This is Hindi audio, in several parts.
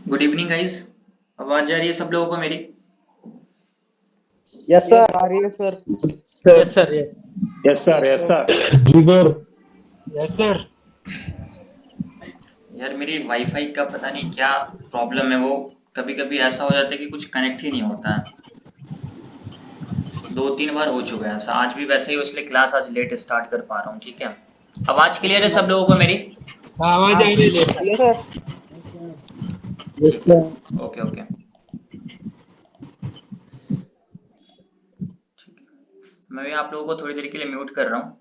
Good evening guys. आवाज आ रही है सब लोगों को मेरी? Yes Yes, sir. are you sir? Yes, sir. Yes, Yes, sir. Yes, Yes, sir. sir. Ji sir. yes, sir. यार मेरी वाईफाई का पता नहीं क्या प्रॉब्लम है। वो कभी कभी ऐसा हो जाता है कि कुछ कनेक्ट ही नहीं होता है। 2-3 बार हो चुका है ऐसा। आज भी वैसे ही, इसलिए क्लास आज लेट स्टार्ट कर पा रहा हूँ। ठीक है, आवाज क्लियर है सब लोगों को मेरी? आवाज आ रही है सर। Yes, sir. यस ठीक है, सर। Okay okay. मैं भी आप लोगों को थोड़ी देर के लिए म्यूट कर रहा हूँ।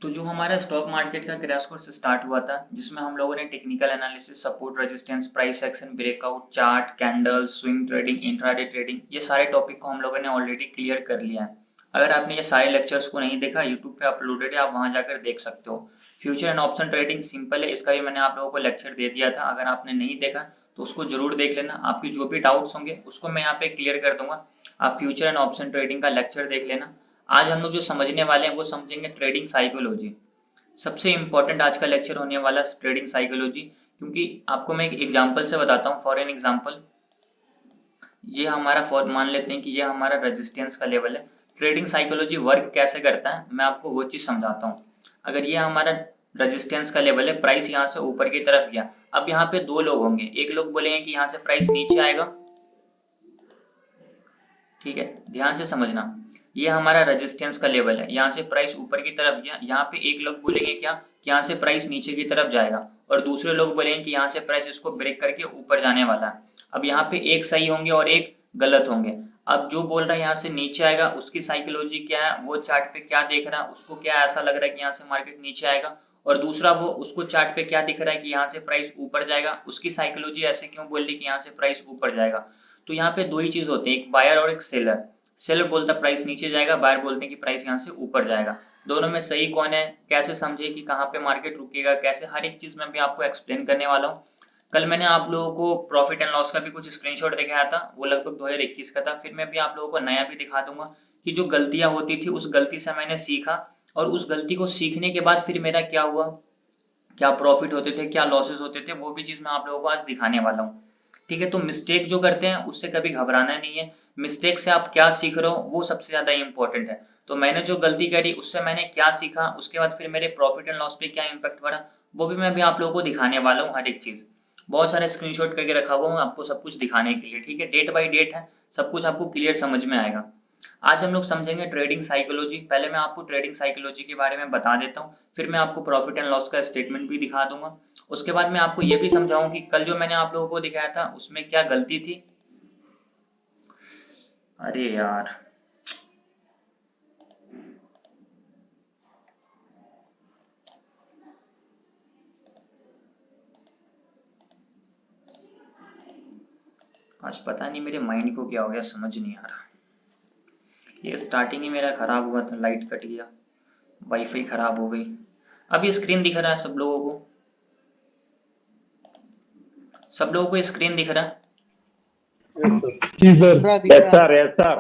तो जो हमारा स्टॉक मार्केट का क्रैश कोर्स स्टार्ट हुआ था, जिसमें हम लोगों ने technical analysis, support, resistance, price action, breakout, chart, candle, swing trading, intraday trading, ये सारे टॉपिक को हम लोगों ने ऑलरेडी क्लियर कर लिया है। अगर आपने ये सारे लेक्चर्स को नहीं देखा, यूट्यूब पे अपलोडेड है, आप वहां जाकर देख सकते हो। Future and option trading simple है, इसका भी मैंने आप लोगों को लेक्चर दे दिया था। अगर आपने नहीं देखा तो उसको जरूर देख लेना। आपकी जो भी डाउट्स होंगे उसको मैं यहाँ पे क्लियर कर दूंगा। आप फ्यूचर एंड ऑप्शन ट्रेडिंग का लेक्चर देख लेना। आज हम लोग जो समझने वाले हैं वो समझेंगे ट्रेडिंग साइकोलॉजी। सबसे इंपॉर्टेंट आज का लेक्चर होने वाला ट्रेडिंग साइकोलॉजी, क्योंकि आपको मैं एक एग्जांपल से बताता हूँ। फॉर एन एग्जांपल, ये हमारा मान लेते हैं कि ये हमारा रेजिस्टेंस का लेवल है। ट्रेडिंग साइकोलॉजी वर्क कैसे करता है मैं आपको वो चीज समझाता हूँ। अगर ये हमारा रेजिस्टेंस का लेवल है, प्राइस यहाँ से ऊपर की तरफ गया। अब यहाँ पे दो लोग होंगे, एक लोग बोलेंगे कि यहाँ से प्राइस नीचे आएगा। ठीक है, ध्यान से समझना। ये हमारा रेजिस्टेंस का लेवल है, यहाँ से प्राइस ऊपर की तरफ गया। यहाँ पे एक लोग बोलेंगे क्या कि यहाँ से प्राइस नीचे की तरफ जाएगा, और दूसरे लोग बोलेंगे कि यहाँ से प्राइस इसको ब्रेक करके ऊपर जाने वाला है। अब यहाँ पे एक सही होंगे और एक गलत होंगे। अब जो बोल रहा है यहाँ से नीचे आएगा, उसकी साइकोलॉजी क्या है, वो चार्ट पे क्या देख रहा है, उसको क्या ऐसा लग रहा है कि यहाँ से मार्केट नीचे आएगा। और दूसरा, वो उसको चार्ट पे क्या दिख रहा है कि यहाँ से प्राइस ऊपर जाएगा, उसकी साइकोलॉजी ऐसे क्यों बोल रही कि यहाँ से प्राइस ऊपर जाएगा। तो यहाँ पे दो ही चीज होते हैं, एक बायर और एक सेलर। सेलर बोलता है प्राइस नीचे जाएगा, बायर बोलते हैं कि प्राइस यहाँ से ऊपर जाएगा। दोनों में सही कौन है, कैसे समझे कि कहाँ पे मार्केट रुकेगा, कैसे, हर एक चीज मैं भी आपको एक्सप्लेन करने वाला हूँ। कल मैंने आप लोगों को प्रॉफिट एंड लॉस का भी कुछ स्क्रीनशॉट दिखाया था, वो लगभग 2021 का था। फिर मैं भी आप लोगों को नया भी दिखा दूंगा कि जो गलतियां होती थी उस गलती से मैंने सीखा, और उस गलती को सीखने के बाद फिर मेरा क्या हुआ, क्या प्रॉफिट होते थे, क्या लॉसेस होते थे, वो भी चीज मैं आप लोगों को आज दिखाने वाला हूँ। ठीक है, तो मिस्टेक जो करते हैं उससे कभी घबराना नहीं है। मिस्टेक से आप क्या सीख रहे हो वो सबसे ज्यादा इंपॉर्टेंट है। तो मैंने जो गलती करी उससे मैंने क्या सीखा, उसके बाद फिर मेरे प्रॉफिट एंड लॉस पे क्या इंपैक्ट पड़ा, वो भी मैं भी आप लोगों को दिखाने वाला हूँ। हर एक चीज बहुत सारे स्क्रीनशॉट करके रखा हुआ हूँ आपको सब कुछ दिखाने के लिए। ठीक है, डेट बाई डेट है, सब कुछ आपको क्लियर समझ में आएगा। आज हम लोग समझेंगे ट्रेडिंग साइकोलॉजी। पहले मैं आपको ट्रेडिंग साइकोलॉजी के बारे में बता देता हूँ, फिर मैं आपको प्रॉफिट एंड लॉस का स्टेटमेंट भी दिखा दूंगा। उसके बाद मैं आपको ये भी समझाऊं कि कल जो मैंने आप लोगों को दिखाया था उसमें क्या गलती थी। अरे यार, आज पता नहीं मेरे माइंड को क्या हो गया, समझ नहीं आ रहा। ये स्टार्टिंग ही मेरा खराब हुआ था, लाइट कट गया, वाईफाई खराब हो गई। अब ये स्क्रीन दिख रहा है सब लोगों को? सब लोगों को स्क्रीन दिख रहा है? जी सर। पूरा दिख Yes, रहा sir. है। Yes, sir.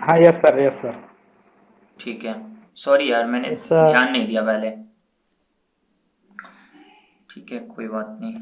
हाँ यस सर। Yes sir. ठीक है, सॉरी यार मैंने यस सर। ध्यान नहीं दिया पहले। ठीक है, कोई बात नहीं।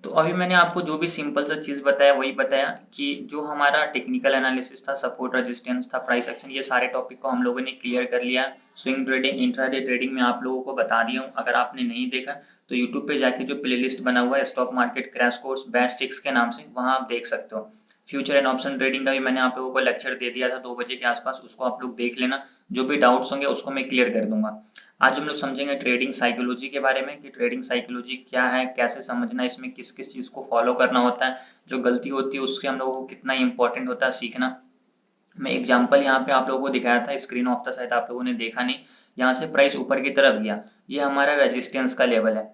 तो अभी मैंने आपको जो भी सिंपल सा चीज बताया वही बताया कि जो हमारा टेक्निकल एनालिसिस था, सपोर्ट, रेजिस्टेंस था, प्राइस एक्शन, ये सारे टॉपिक को हम लोगों ने क्लियर कर लिया। स्विंग ट्रेडिंग, इंट्राडे ट्रेडिंग में आप लोगों को बता दिया हूँ। अगर आपने नहीं देखा तो यूट्यूब पे जाके जो प्लेलिस्ट बना हुआ है stock market crash course batch 6 के नाम से, वहां आप देख सकते हो। फ्यूचर एंड ऑप्शन ट्रेडिंग का भी मैंने आप लोगों को लेक्चर दे दिया था 2 बजे के आसपास, उसको आप लोग देख लेना। जो भी डाउट्स होंगे उसको मैं क्लियर कर दूंगा। आज हम लोग समझेंगे ट्रेडिंग साइकोलॉजी के बारे में कि ट्रेडिंग साइकोलॉजी क्या है, कैसे समझना, इसमें किस किस चीज को फॉलो करना होता है, जो गलती होती है उसके हम लोगों को कितना इंपॉर्टेंट होता है सीखना। मैं एग्जांपल यहाँ पे आप लोगों को दिखाया था, स्क्रीन ऑफ था, शायद आप लोगों ने देखा नहीं। यहाँ से प्राइस ऊपर की तरफ गया, ये हमारा रेजिस्टेंस का लेवल है।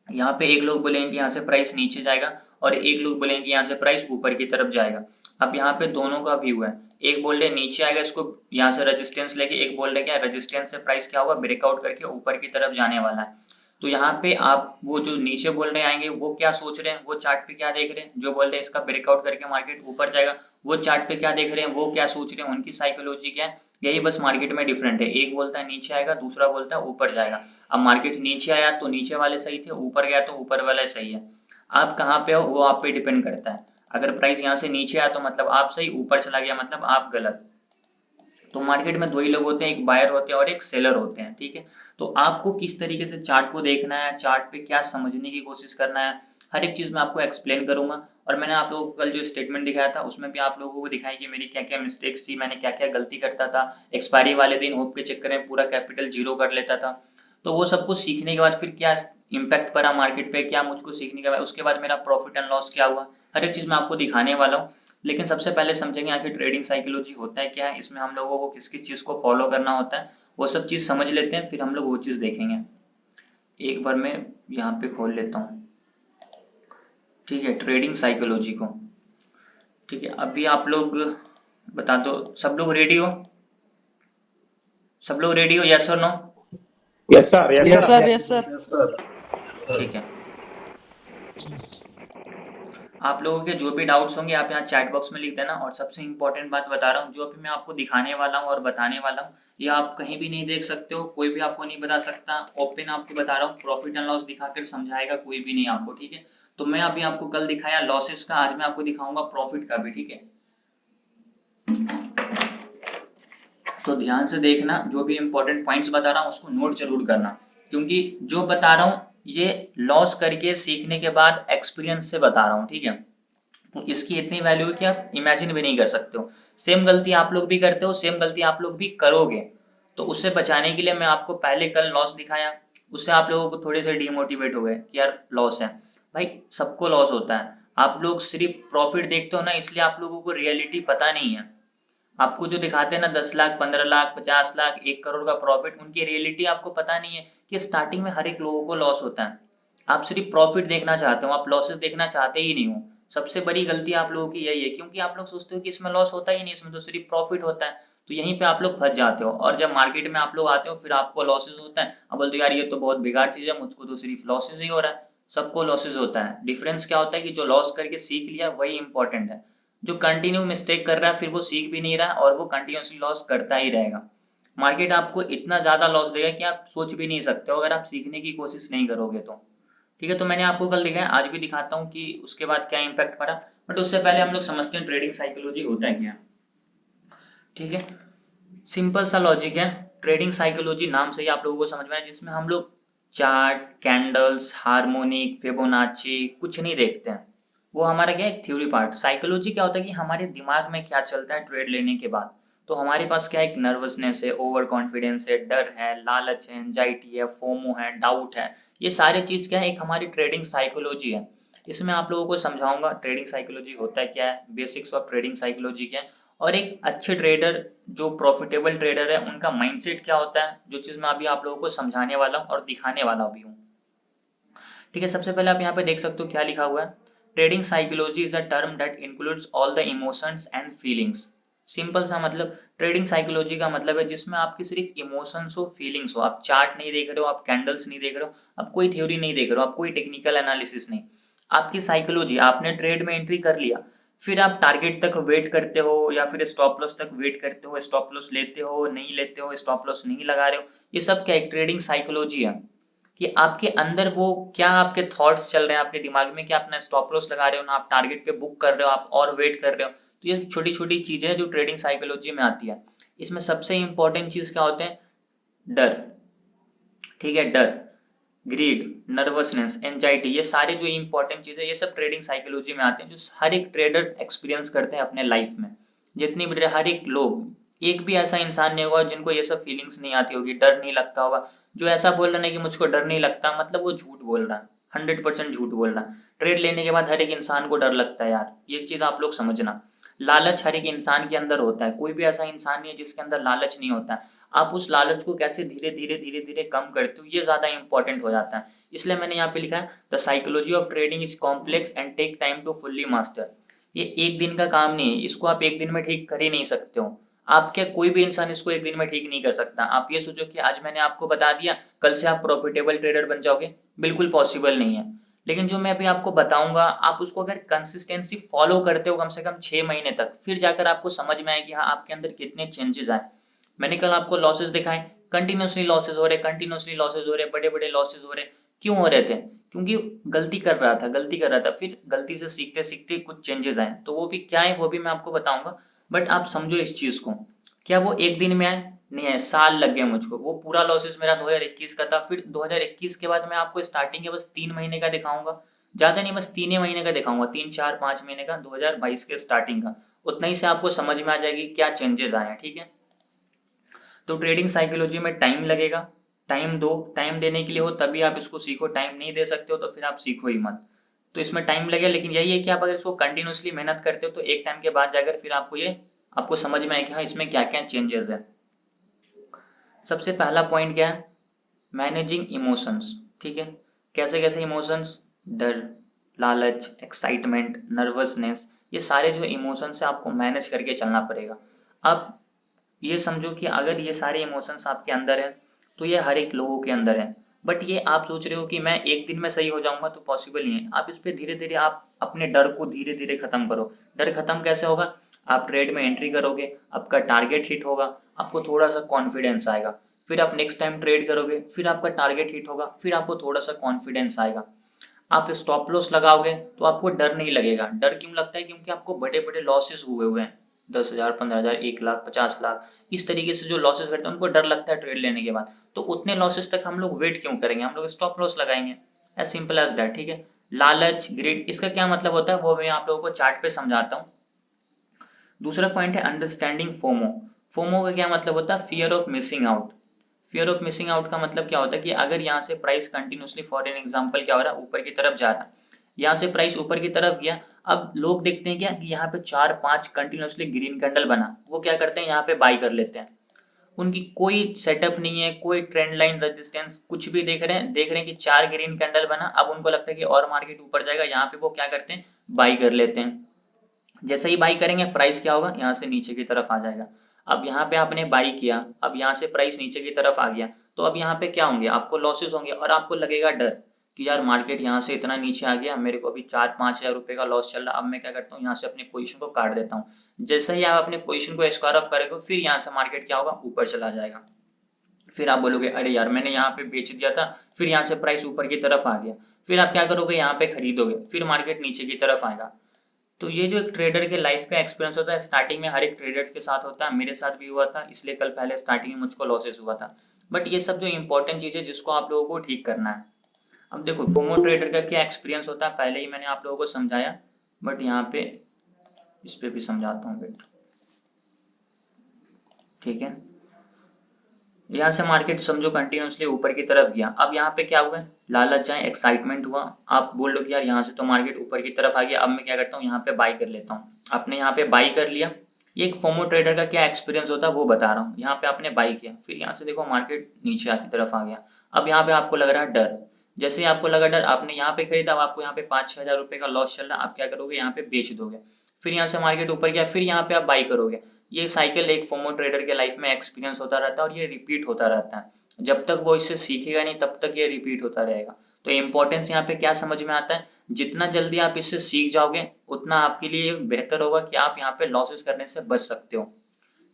यहाँ पे एक लोग बोलेंगे कि यहाँ से प्राइस नीचे जाएगा, और एक लोग बोलेंगे कि यहाँ से प्राइस ऊपर की तरफ जाएगा। अब यहाँ पे दोनों का व्यू है, एक बोल रहे नीचे आएगा इसको यहाँ से रेजिस्टेंस लेके, एक बोल रहे क्या रेजिस्टेंस से प्राइस क्या होगा, ब्रेकआउट करके ऊपर की तरफ जाने वाला है। तो यहाँ पे आप वो जो नीचे बोल रहे आएंगे वो क्या सोच रहे हैं, वो चार्ट पे क्या देख रहे हैं, जो बोल रहे हैं इसका ब्रेकआउट करके मार्केट ऊपर जाएगा वो चार्ट पे क्या देख रहे हैं, वो क्या सोच रहे हैं, उनकी साइकोलॉजी क्या है, यही बस मार्केट में डिफरेंट है, एक बोलता है नीचे आएगा, दूसरा बोलता है ऊपर जाएगा। अब मार्केट नीचे आया तो नीचे वाले सही थे, ऊपर गया तो ऊपर वाले सही है। आप कहाँ पे हो वो आप पे डिपेंड करता है। अगर प्राइस यहाँ से नीचे आया तो मतलब आप सही, ऊपर चला गया मतलब आप गलत। तो मार्केट में दो ही लोग होते हैं, एक बायर होते हैं और एक सेलर होते हैं, ठीक है। तो आपको किस तरीके से चार्ट को देखना है, चार्ट पे क्या समझने की कोशिश करना है, हर एक चीज मैं आपको एक्सप्लेन करूंगा। और मैंने आप लोगों को कल जो स्टेटमेंट दिखाया था उसमें भी आप लोगों को दिखाई कि मेरी क्या क्या मिस्टेक्स थी, मैंने क्या क्या गलती करता था। एक्सपायरी वाले दिन होप के चक्कर में पूरा कैपिटल जीरो कर लेता था। तो वो सब कुछ सीखने के बाद फिर क्या इम्पैक्ट पड़ा मार्केट पे, क्या मुझको सीखने के बाद उसके बाद मेरा प्रॉफिट एंड लॉस क्या हुआ, हर एक चीज मैं आपको दिखाने वाला हूँ। लेकिन सबसे पहले समझेंगे आखिर ट्रेडिंग साइकोलॉजी होता है क्या है, इसमें हम लोगों को किस किस चीज को फॉलो करना होता है, वो सब चीज समझ लेते हैं, फिर हम लोग वो चीज देखेंगे। एक बार मैं यहाँ पे खोल लेता हूँ, ठीक है, ट्रेडिंग साइकोलॉजी को। ठीक है, अभी आप लोग बता दो, सब लोग रेडी हो, सब लोग रेडी हो, यस और no? Yes, sir. Yes, Yes, sir. sir. Yes, sir. ठीक है, आप लोगों के जो भी डाउट्स होंगे आप यहाँ चैट बॉक्स में लिख देना। और सबसे इंपॉर्टेंट बात बता रहा हूँ, जो भी मैं आपको दिखाने वाला हूँ और बताने वाला हूँ, ये आप कहीं भी नहीं देख सकते हो, कोई भी आपको नहीं बता सकता। ओपन आपको बता रहा हूँ, प्रॉफिट एंड लॉस दिखाकर समझाएगा कोई भी नहीं आपको, ठीक है। तो मैं अभी आपको कल दिखाया लॉसेस का, आज मैं आपको दिखाऊंगा प्रॉफिट का भी, ठीक है। तो ध्यान से देखना, जो भी इंपॉर्टेंट पॉइंट्स बता रहा हूँ उसको नोट जरूर करना, क्योंकि जो बता रहा हूँ ये लॉस करके सीखने के बाद एक्सपीरियंस से बता रहा हूँ, ठीक है। तो इसकी इतनी वैल्यू है कि आप इमेजिन भी नहीं कर सकते हो। सेम गलती आप लोग भी करते हो, सेम गलती आप लोग भी करोगे। तो उससे बचाने के लिए मैं आपको पहले कल लॉस दिखाया, उससे आप लोगों को थोड़े से डिमोटिवेट हो गए कि यार लॉस है। भाई सबको लॉस होता है, आप लोग सिर्फ प्रॉफिट देखते हो ना, इसलिए आप लोगों को रियलिटी पता नहीं है। आपको जो दिखाते हैं ना 10 लाख 15 लाख 50 लाख 1 करोड़ का प्रॉफिट, उनकी रियलिटी आपको पता नहीं है कि स्टार्टिंग में हर एक लोगों को लॉस होता है। आप सिर्फ प्रॉफिट देखना चाहते हो, आप लॉसेस देखना चाहते ही नहीं हो। सबसे बड़ी गलती आप लोगों की यही है, क्योंकि आप लोग सोचते हो कि इसमें लॉस होता ही नहीं, इसमें तो सिर्फ प्रॉफिट होता है। तो यहीं पे आप लोग फंस जाते हो, और जब मार्केट में आप लोग आते हो फिर आपको लॉसेस होता है। अब बोलते हो यार ये तो बहुत बेकार चीज है, मुझको तो सिर्फ लॉसेस ही हो रहा है। सबको लॉसेस होता है। डिफरेंस क्या होता है कि जो लॉस करके सीख लिया वही इंपॉर्टेंट है। जो कंटिन्यू मिस्टेक कर रहा है फिर वो सीख भी नहीं रहा और वो कंटिन्यूसली लॉस करता ही रहेगा। मार्केट आपको इतना ज्यादा लॉस देगा कि आप सोच भी नहीं सकते हो, अगर आप सीखने की कोशिश नहीं करोगे तो। ठीक है, तो मैंने आपको कल दिखाया, आज भी दिखाता हूँ कि उसके बाद क्या इम्पैक्ट पड़ा। बट उससे पहले हम लोग समझते हैं ट्रेडिंग साइकोलॉजी होता है क्या। ठीक है, सिंपल सा लॉजिक है। ट्रेडिंग साइकोलॉजी नाम से ही आप लोगों को समझ में आया, जिसमें हम लोग चार्ट, कैंडल्स, हार्मोनिक, फिबोनाची कुछ नहीं देखते हैं। वो हमारा क्या है, थ्योरी पार्ट। साइकोलॉजी क्या होता है कि हमारे दिमाग में क्या चलता है ट्रेड लेने के बाद। तो हमारे पास क्या है, एक नर्वसनेस है, ओवर कॉन्फिडेंस है, डर है, लालच है, एंजाइटी है, फोमो है, डाउट है। ये सारे चीज क्या है, एक हमारी ट्रेडिंग साइकोलॉजी है। इसमें आप लोगों को समझाऊंगा ट्रेडिंग साइकोलॉजी होता है क्या है, बेसिक्स ऑफ ट्रेडिंग साइकोलॉजी क्या है, और एक अच्छे ट्रेडर, जो प्रॉफिटेबल ट्रेडर है, उनका माइंडसेट क्या होता है, जो चीज मैं अभी आप लोगों को समझाने वाला हूँ और दिखाने वाला भी हूँ। ठीक है, सबसे पहले आप यहाँ पे देख सकते हो क्या लिखा हुआ है। Trading psychology is a term that includes all the emotions and feelings. Simple सा मतलब, ट्रेडिंग साइकोलॉजी का मतलब है जिसमें आपकी सिर्फ इमोशंस हो, फीलिंग्स हो। आप चार्ट नहीं देख रहे हो, आप कैंडल्स नहीं देख रहे हो, आप कोई थ्योरी नहीं देख रहे हो, आप कोई टेक्निकल एनालिसिस नहीं। आपकी साइकोलॉजी, आपने ट्रेड में एंट्री कर लिया, फिर आप टारगेट तक वेट करते हो या फिर स्टॉप लॉस तक वेट करते हो, स्टॉप लॉस लेते हो नहीं लेते हो, स्टॉप लॉस नहीं लगा रहे हो। ये सब क्या एक ट्रेडिंग साइकोलॉजी है, कि आपके अंदर वो क्या आपके थॉट्स चल रहे हैं आपके दिमाग में, कि आप ना स्टॉप लॉस लगा रहे हो ना आप टारगेट पे बुक कर रहे हो, आप और वेट कर रहे हो। तो ये छोटी छोटी चीजें हैं जो ट्रेडिंग साइकोलॉजी में आती है। इसमें सबसे इंपॉर्टेंट चीज क्या होते हैं, डर। ठीक है, डर, ग्रीड, नर्वसनेस, एंजाइटी, ये सारे जो इंपॉर्टेंट चीजें, ये सब ट्रेडिंग साइकोलॉजी में आते हैं, जो हर एक ट्रेडर एक्सपीरियंस करते हैं अपने लाइफ में। जितनी भी हर एक लोग, एक भी ऐसा इंसान नहीं होगा जिनको ये सब फीलिंग्स नहीं आती होगी, डर नहीं लगता होगा। जो ऐसा बोल रहा है कि मुझको डर नहीं लगता, मतलब वो झूठ बोल रहा है, 100% झूठ बोल रहा है। ट्रेड लेने के बाद हर एक इंसान को डर लगता है यार, ये चीज आप लोग समझना। लालच हर एक इंसान के अंदर होता है, कोई भी ऐसा इंसान नहीं है जिसके अंदर लालच नहीं होता है। आप उस लालच को कैसे धीरे धीरे धीरे धीरे कम करते हो, ये ज्यादा इंपॉर्टेंट हो जाता है। इसलिए मैंने यहाँ पे लिखा है, the psychology of trading is complex and take time to fully master. ये एक दिन का काम नहीं है, इसको आप एक दिन में ठीक कर ही नहीं सकते हो। आप क्या, कोई भी इंसान इसको एक दिन में ठीक नहीं कर सकता। आप ये सोचो कि आज मैंने आपको बता दिया कल से आप प्रॉफिटेबल ट्रेडर बन जाओगे, बिल्कुल पॉसिबल नहीं है। लेकिन जो मैं अभी आपको बताऊंगा, आप उसको अगर कंसिस्टेंसी फॉलो करते हो कम से कम 6 महीने तक, फिर जाकर आपको समझ में आए कि हाँ आपके अंदर कितने चेंजेस आए। मैंने कल आपको लॉसेस दिखाए, कंटिन्यूसली लॉसेस हो रहे, कंटिन्यूसली लॉसेस हो रहे, बड़े बड़े लॉसेस हो रहे, क्यों हो रहे थे? क्योंकि गलती कर रहा था, गलती कर रहा था, फिर गलती से सीखते सीखते कुछ चेंजेस आए, तो वो भी क्या है वो भी मैं आपको बताऊंगा। बट आप समझो इस चीज को, क्या वो एक दिन में आए? नहीं आए, साल लग गए मुझको। वो पूरा लॉसेस मेरा 2021 का था, फिर 2021 के बाद मैं आपको स्टार्टिंग के बस 3 महीने का दिखाऊंगा, ज्यादा नहीं, बस 3 ही महीने का दिखाऊंगा, 3 4 5 महीने का, 2022 के स्टार्टिंग का। उतना ही से आपको समझ में आ जाएगी क्या चेंजेस आए हैं, ठीक है। तो ट्रेडिंग साइकोलॉजी में टाइम लगेगा, टाइम दो, टाइम देने के लिए हो तभी आप इसको सीखो, टाइम नहीं दे सकते हो तो फिर आप सीखो ही मत। तो इसमें टाइम लगेगा, लेकिन यही है कि आप अगर इसको कंटिन्यूसली मेहनत करते हो तो एक टाइम के बाद जाकर फिर आपको ये आपको समझ में आए कि हाँ इसमें क्या क्या चेंजेस है। सबसे पहला पॉइंट क्या है? मैनेजिंग इमोशंस, ठीक है। कैसे कैसे इमोशंस? डर, लालच, एक्साइटमेंट, नर्वसनेस, ये सारे जो इमोशंस है आपको मैनेज करके चलना पड़ेगा। आप ये समझो कि अगर ये सारे इमोशंस आपके अंदर है तो ये हर एक लोगों के अंदर है, बट ये आप सोच रहे हो कि मैं एक दिन में सही हो जाऊंगा, तो पॉसिबल नहीं है। आप इस पे धीरे धीरे आप अपने डर को धीरे धीरे खत्म करो। डर खत्म कैसे होगा? आप ट्रेड में एंट्री करोगे, आपका टारगेट हिट होगा, आपको थोड़ा सा कॉन्फिडेंस आएगा, फिर आप नेक्स्ट टाइम ट्रेड करोगे, फिर आपका टारगेट हिट होगा, फिर आपको थोड़ा सा कॉन्फिडेंस आएगा। आप स्टॉप लॉस लगाओगे तो आपको डर नहीं लगेगा। डर क्यों लगता है? क्योंकि आपको बड़े बड़े लॉसेस हुए हुए हैं, 10,000, 15,000, 1 लाख, 50 लाख, इस तरीके से जो लॉसेस करते हैं उनको डर लगता है ट्रेड लेने के बाद। तो उतने लॉसेस तक हम लोग वेट क्यों करेंगे, हम लोग स्टॉप लॉस लगाएंगे। एज सिंपल एज दैट, ठीक है। लालच, ग्रीड, इसका क्या मतलब होता है वो मैं आप लोगों को चार्ट पे समझाता हूँ। दूसरा पॉइंट है अंडरस्टैंडिंग फोमो। फोमो का क्या मतलब होता है? Fear of missing out. Fear of missing out का मतलब क्या होता है कि अगर यहाँ से price continuously, for an example क्या हो रहा है, ऊपर की तरफ जा रहा है, यहाँ से प्राइस ऊपर की तरफ गया, अब लोग देखते हैं क्या कि यहाँ पे 4 5 कंटिन्यूसली ग्रीन कैंडल बना, वो क्या करते हैं यहाँ पे बाई कर लेते हैं। उनकी कोई सेटअप नहीं है, कोई ट्रेंड लाइन, रेजिस्टेंस कुछ भी देख रहे हैं कि 4 ग्रीन कैंडल बना, अब उनको लगता है कि और मार्केट ऊपर जाएगा, यहाँ पे वो क्या करते हैं, बाई कर लेते हैं। जैसे ही बाई करेंगे प्राइस क्या होगा, यहाँ से नीचे की तरफ आ जाएगा। अब यहाँ पे आपने बाई किया, अब यहाँ से प्राइस नीचे की तरफ आ गया, तो अब यहाँ पे क्या होंगे, आपको लॉसेस होंगे और आपको लगेगा डर कि यार मार्केट यहाँ से इतना नीचे आ गया, मेरे को अभी 4-5 हजार रुपए का लॉस चल रहा, अब मैं क्या करता हूँ, यहाँ से अपनी पोजीशन को काट देता हूँ। जैसे ही आप अपने पोजीशन को स्क्वायर ऑफ करेंगे, फिर यहाँ से मार्केट क्या होगा, ऊपर चला जाएगा। फिर आप बोलोगे अरे यार मैंने यहाँ पे बेच दिया था, फिर यहाँ से प्राइस ऊपर की तरफ आ गया, फिर आप क्या करोगे, यहाँ पे खरीदोगे, फिर मार्केट नीचे की तरफ आएगा। तो ये जो एक ट्रेडर के लाइफ का एक्सपीरियंस होता है, स्टार्टिंग में हर एक ट्रेडर के साथ होता है, मेरे साथ भी हुआ था, इसलिए कल पहले स्टार्टिंग में मुझको लॉसेस हुआ था। बट ये सब जो इंपॉर्टेंट चीज है जिसको आप लोगों को ठीक करना है। अब देखो फोमो ट्रेडर का क्या एक्सपीरियंस होता है, पहले ही मैंने आप लोगों को समझाया, बट यहाँ पे इस पे भी समझाता हूँ बेट, ठीक है। यहाँ से मार्केट समझो कंटिन्यूसली ऊपर की तरफ गया, अब यहाँ पे क्या हुआ है, लालच जाए, एक्साइटमेंट हुआ, आप बोल लो कि यार यहाँ से तो मार्केट ऊपर की तरफ आ गया, अब मैं क्या करता हूँ, यहाँ पे बाई कर लेता हूँ। आपने यहाँ पे बाई कर लिया। ये एक फोमो ट्रेडर का क्या एक्सपीरियंस होता है वो बता रहा हूँ। यहाँ पे आपने बाई किया, फिर यहाँ से देखो मार्केट नीचे की तरफ आ गया, अब यहाँ पे आपको लग रहा है डर। जैसे ही आपको लगा डर, आपने यहाँ पे खरीदा, अब आपको यहाँ पे 5-6 हजार रुपए का लॉस चल रहा है, आप क्या करोगे, यहाँ पे बेच दोगे। फिर यहाँ से मार्केट ऊपर गया, फिर यहाँ पे आप बाई करोगे। ये साइकिल एक फोमो ट्रेडर के लाइफ में एक्सपीरियंस होता रहता है और ये रिपीट होता रहता है। जब तक वो इससे सीखेगा नहीं तब तक ये रिपीट होता रहेगा। तो इम्पोर्टेंस यहाँ पे क्या समझ में आता है, जितना जल्दी आप इससे सीख जाओगे उतना आपके लिए बेहतर होगा कि आप यहाँ पे लॉसेस करने से बच सकते हो,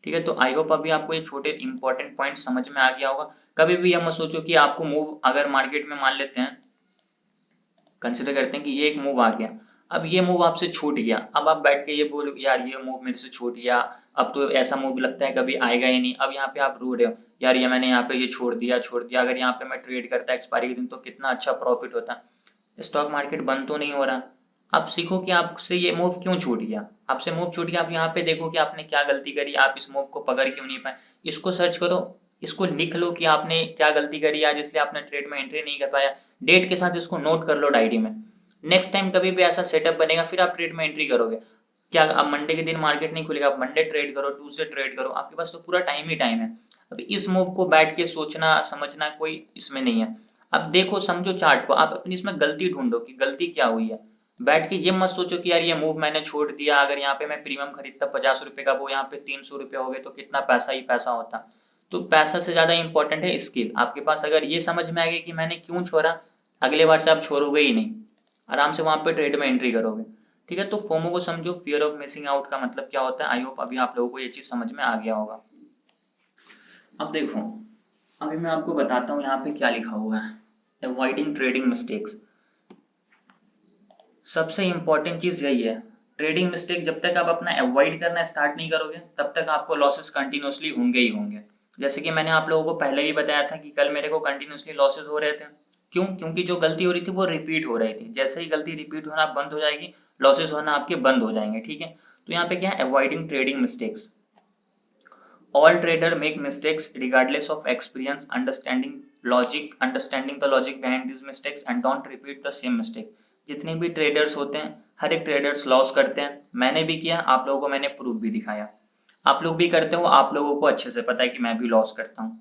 ठीक है। तो आई होप अभी आपको ये छोटे इंपॉर्टेंट पॉइंट समझ में आ गया होगा। कभी भी यह मत सोचो कि आपको मूव, अगर मार्केट में मान लेते हैं, कंसिडर करते हैं कि ये एक मूव आ गया, अब ये मूव आपसे छूट गया, अब आप बैठ के ये बोलो यार ये मूव मेरे से छूट गया, अब तो ऐसा मूव लगता है कभी आएगा ही नहीं। अब यहाँ पे आप रो रहे हो, यार ये मैंने यहाँ पे ये छोड़ दिया, अगर यहाँ पे मैं ट्रेड करता एक्सपायरी के दिन तो कितना अच्छा प्रॉफिट होता। स्टॉक मार्केट बंद तो नहीं हो रहा। आप सीखो कि आपसे ये मूव क्यों छूट गया, आपसे मूव छूट गया, आप यहाँ पे देखो कि आपने क्या गलती करी, आप इस मूव को पकड़ क्यों नहीं पाए, इसको सर्च करो, इसको लिख लो कि आपने क्या गलती करी आज, इसलिए आपने ट्रेड में एंट्री नहीं कर पाया। डेट के साथ इसको नोट कर लो डायरी में। नेक्स्ट टाइम कभी भी ऐसा सेटअप बनेगा, फिर आप ट्रेड में एंट्री करोगे। क्या अब मंडे के दिन मार्केट नहीं खुलेगा, आप मंडे ट्रेड करो, ट्यूसडे ट्रेड करो, आपके पास तो पूरा टाइम ही टाइम है। अब इस मूव को बैठ के सोचना समझना कोई इसमें नहीं है। अब देखो समझो चार्ट को, आप अपनी इसमें गलती ढूंढो कि गलती क्या हुई है। बैठ के ये मत सोचो कि यार ये मूव मैंने छोड़ दिया, अगर यहाँ पे मैं प्रीमियम खरीदता 50 रुपए का, वो यहाँ पे 300 रुपए हो गए तो कितना पैसा ही पैसा होता। तो पैसा से ज्यादा इंपॉर्टेंट है स्किल। आपके पास अगर ये समझ में आ गया कि मैंने क्यों छोड़ा, अगले बार से आप छोड़ोगे ही नहीं, आराम से वहां पे ट्रेड में एंट्री करोगे, ठीक है। तो फोमो को समझो, फियर ऑफ मिसिंग आउट का मतलब क्या होता है। आई होप अभी आप लोगों को ये चीज समझ में आ गया होगा। अब देखो, अभी मैं आपको बताता हूँ यहाँ पे क्या लिखा हुआ है, अवॉइडिंग ट्रेडिंग मिस्टेक्स। सबसे इंपॉर्टेंट चीज यही है, ट्रेडिंग मिस्टेक जब तक आप अपना अवॉइड करना स्टार्ट नहीं करोगे तब तक आपको लॉसेस कंटिन्यूसली होंगे ही होंगे। जैसे कि मैंने आप लोगों को पहले भी बताया था कि कल मेरे को कंटिन्यूसली लॉसेस हो रहे थे। क्यों? क्योंकि जो गलती हो रही थी वो रिपीट हो रही थी। जैसे ही गलती रिपीट होना बंद हो जाएगी, लॉसेस होना आपके बंद हो जाएंगे। ठीक है, तो यहाँ पे क्या है, avoiding trading mistakes. All trader make mistakes regardless of experience, understanding the logic behind these mistakes and don't repeat the same mistake। जितने भी ट्रेडर्स होते हैं, हर एक ट्रेडर्स लॉस करते हैं। मैंने भी किया, आप लोगों को मैंने प्रूफ भी दिखाया। आप लोग भी करते हो, आप लोगों को अच्छे से पता है कि मैं भी लॉस करता हूँ।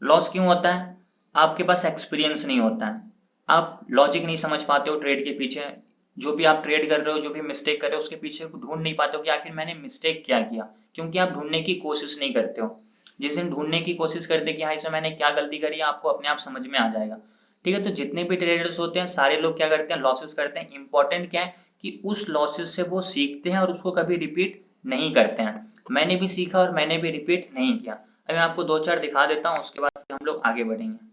लॉस क्यों होता है? आपके पास एक्सपीरियंस नहीं होता है, आप लॉजिक नहीं समझ पाते हो ट्रेड के पीछे। जो भी आप ट्रेड कर रहे हो, जो भी मिस्टेक कर रहे हो, उसके पीछे ढूंढ नहीं पाते हो कि आखिर मैंने मिस्टेक क्या किया, क्योंकि आप ढूंढने की कोशिश नहीं करते हो। जिस दिन ढूंढने की कोशिश करते कि हाँ इसमें मैंने क्या गलती करी, आपको अपने आप समझ में आ जाएगा। ठीक है, तो जितने भी ट्रेडर्स होते हैं सारे लोग क्या करते हैं, लॉसेस करते हैं। इंपॉर्टेंट क्या है कि उस लॉसेस से वो सीखते हैं और उसको कभी रिपीट नहीं करते हैं। मैंने भी सीखा और मैंने भी रिपीट नहीं किया। अभी मैं आपको 2-4 दिखा देता हूँ, उसके बाद फिर हम लोग आगे बढ़ेंगे।